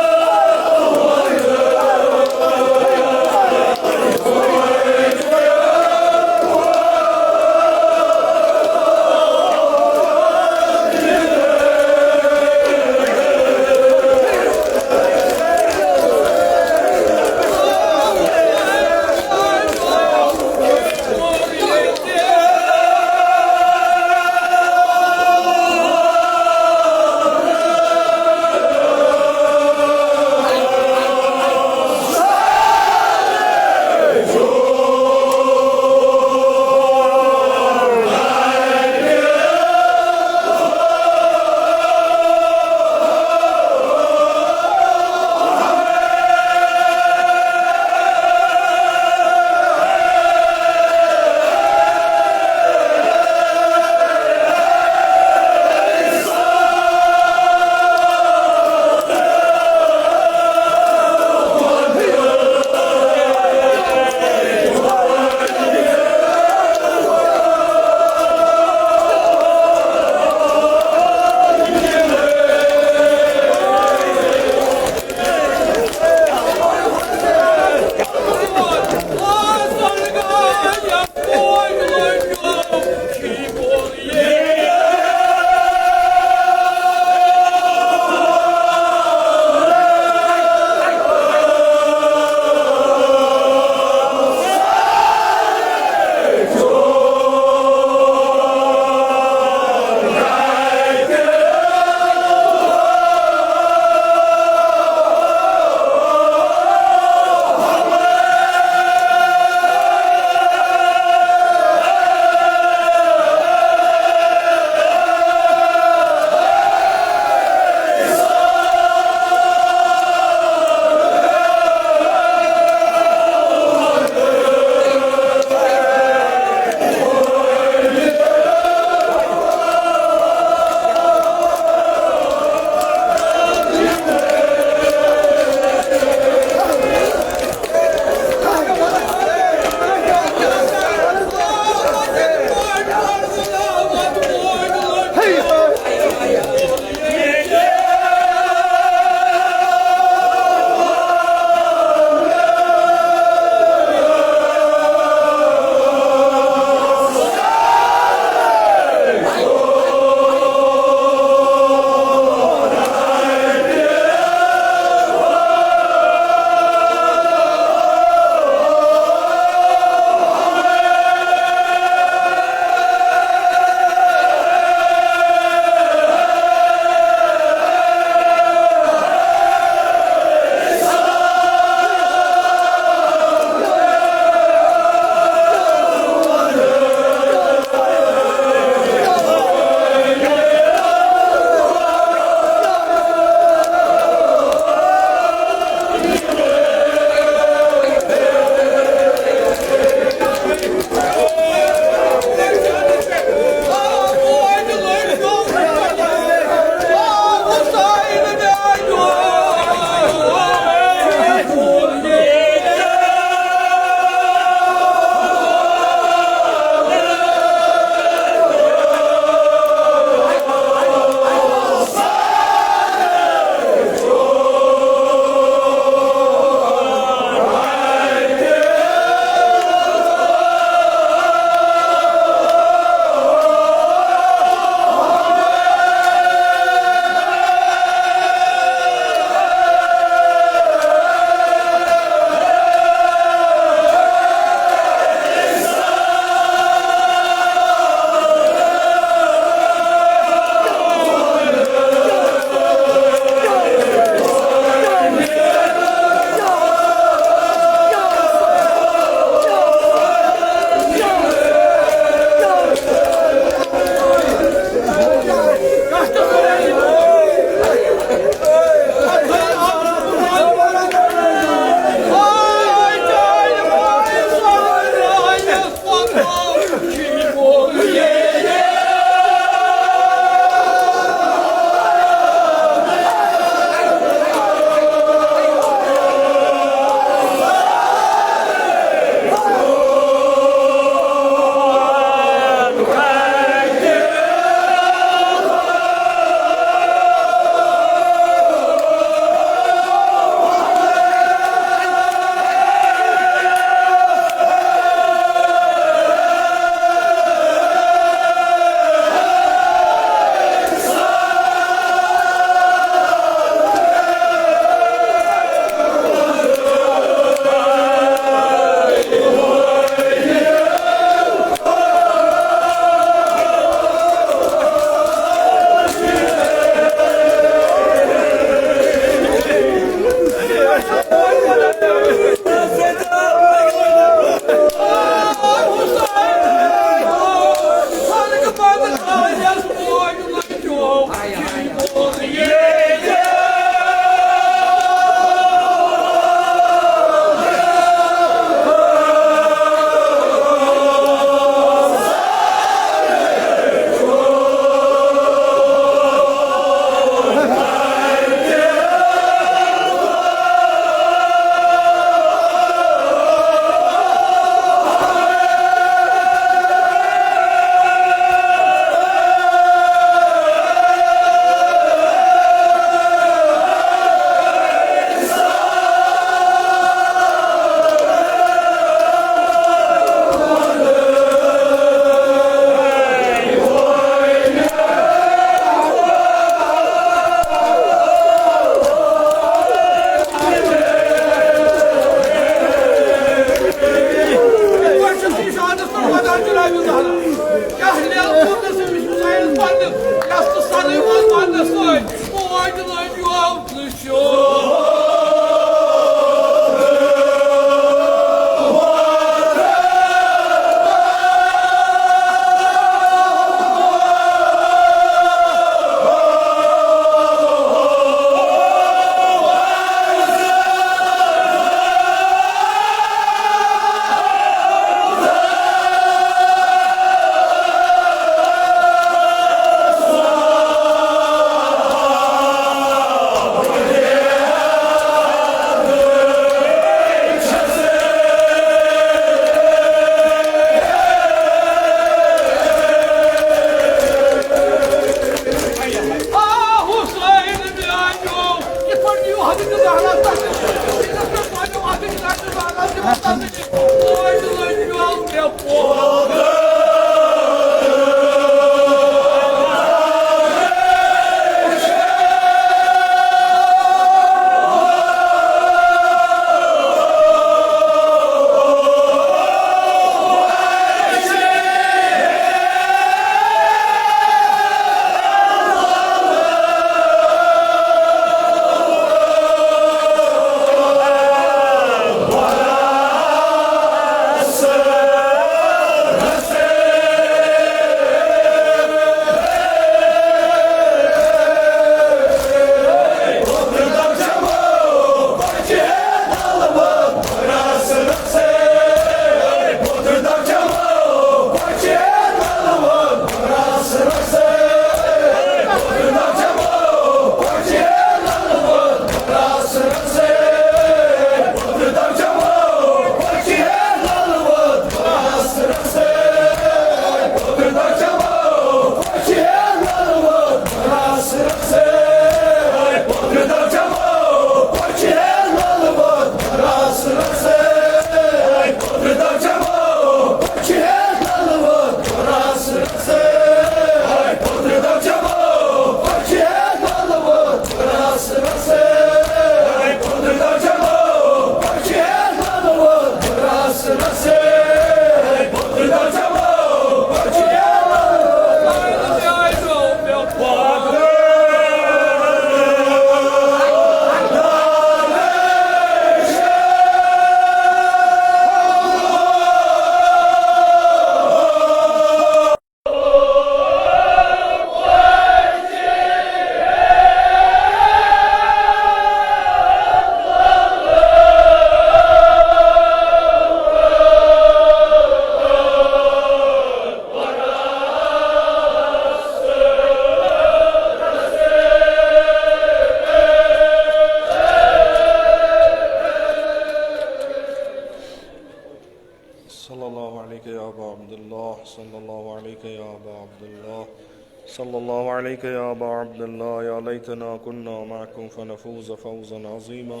सल्लल्लाहु अलैहि या अबा अब्दुल्लाह या लैतना कुन्ना मअकुम फनफूज़ फौज़न अज़ीमा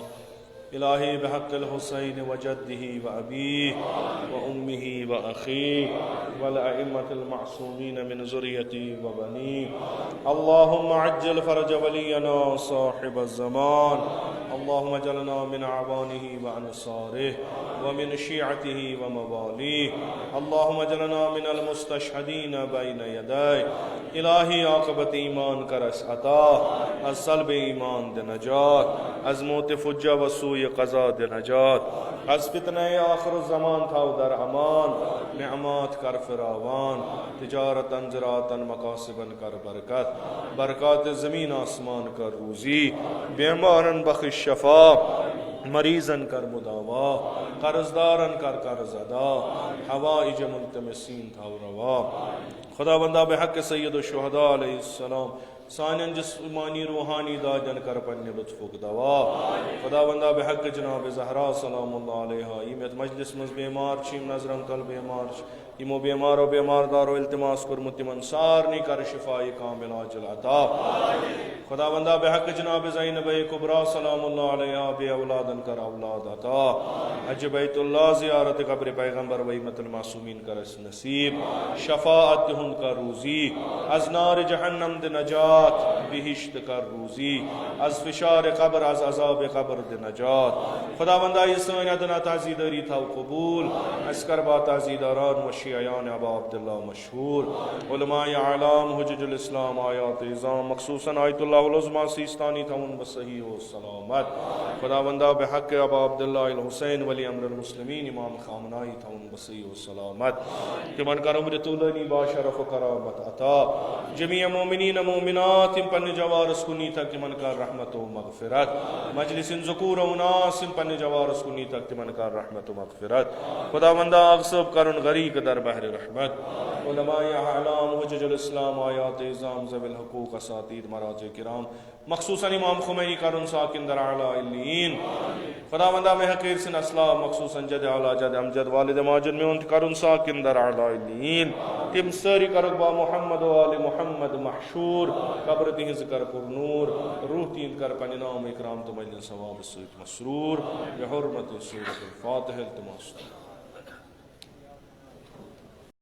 इलाही बिहक़्क़िल हुसैन व जद्दिही व अबीही व उम्मिही व अख़ीही वल अइम्मतिल मअसूमीन मिन ज़ुर्रियती व बनी अल्लाहुम्मा अज्जिल फ़रज वलियना साहिबज़ ज़मान अल्लाहुम्मा जअलना मिन अवानिही व अंसारिही व मिन शियअतिही व मवालिही अल्लाहुम्मा जअलना मिनल मुस्तशहदीन बैन यदैहि इलाही आक़िबत ईमान करस अता अज़ सल्ब ईमान दे नजात अज़ मौत फुज्जा व सूय क़ज़ा दे नजात अज़ फितने आखिर ज़मान था दर अमान नेअमात कर फिरावान तिजारतन ज़राअतन मकासिबन कर बरकत बरक़ात ज़मीन आसमान कर रूज़ी बीमारन बख़्श शफ़ा मरीज़न कर मुदावा कर्ज़दारन कर कर्ज़ अदा हवाइज मुल्तमसीन था रवा खुदावंदा बिहक़्क़ सय्यद शुहदा अलैहिस्सलाम सानियन जिस्मानी रूहानी दाजन कर पन्ने लुत्फ़ुक दवा खुदावंदा बिहक़्क़ जनाब ज़हरा सलामुल्लाह अलैहा यमत मजलिस मज़ बीमार छी नज़रन कल बीमार यमो बीमारो बीमारदारो इल्तिमास कुरमुत तिमन सारनी कर शिफाए कामिल आजिल अता खुदावंदा बिहक़्क़ जनाब ज़ैनब कुबरा सलामुल्लाह अलैहा बे औलादन कर औलाद अता हज बैतुल्लाह ज़ियारत कब्र पैगंबर व इम्मतुल मासूमीन कर नसीब शफाअत हुन का रूज़ी अज़ नार जहन्नम दे नजात बिहिश्त कर रूज़ी अज़ फिशार कब्र अज़ अज़ाब कब्र दे नजात खुदावंदा इस्लाम अदना ताज़ीदारी था कबूल अस्कर बा ताज़ीदारान मशियायान अबा अब्दुल्लाह मशहूर उलमाए आलाम हुज्जतुल इस्लाम आयात इज़ाम मखसूसन आयतुल्लाह वल उज़्मा सीस्तानी था उन बसही व सलामत खुदावंदा बिहक़्क़ अबा अब्दुल्लाह अल हुसैन वली अमरुल मुस्लिमीन इमाम खामनाई था उन बसही व सलामत तिमन कर उम्र तुलनी बाशरफ व करामत अता जमीअ मोमिनीन मोमिनात पन जवारस कुनी तक तिमन कर रहमत व मग़फ़िरत मजलिसिन ज़ुकूर व उनास पन जवारस कुनी तक तिमन कर रहमत व मग़फ़िरत खुदावंदा अग़सब करन गरीक दर बहर रहमत उलमाए अहलाम हुज्जतुल इस्लाम आयात इज़ाम ज़विल हुकूक असातीर मराज किराम मखसूसन इमाम खुमैनी करुन साकिन दर आला इल्लीन खुदावंदा में हकीर सिन असला मखसूसन जद आला जद अमजद वालिद माजिद में उन करुन साकिन दर आला इल्लीन तिम सारी करबा मोहम्मद वाले मोहम्मद महशूर कब्र तिहिज कर पुरनूर रूह तीन कर पनिनाम इकराम तो मजलिस सवाब सऊद मसरूर बिहुर्मत सूरत अल फातिहा।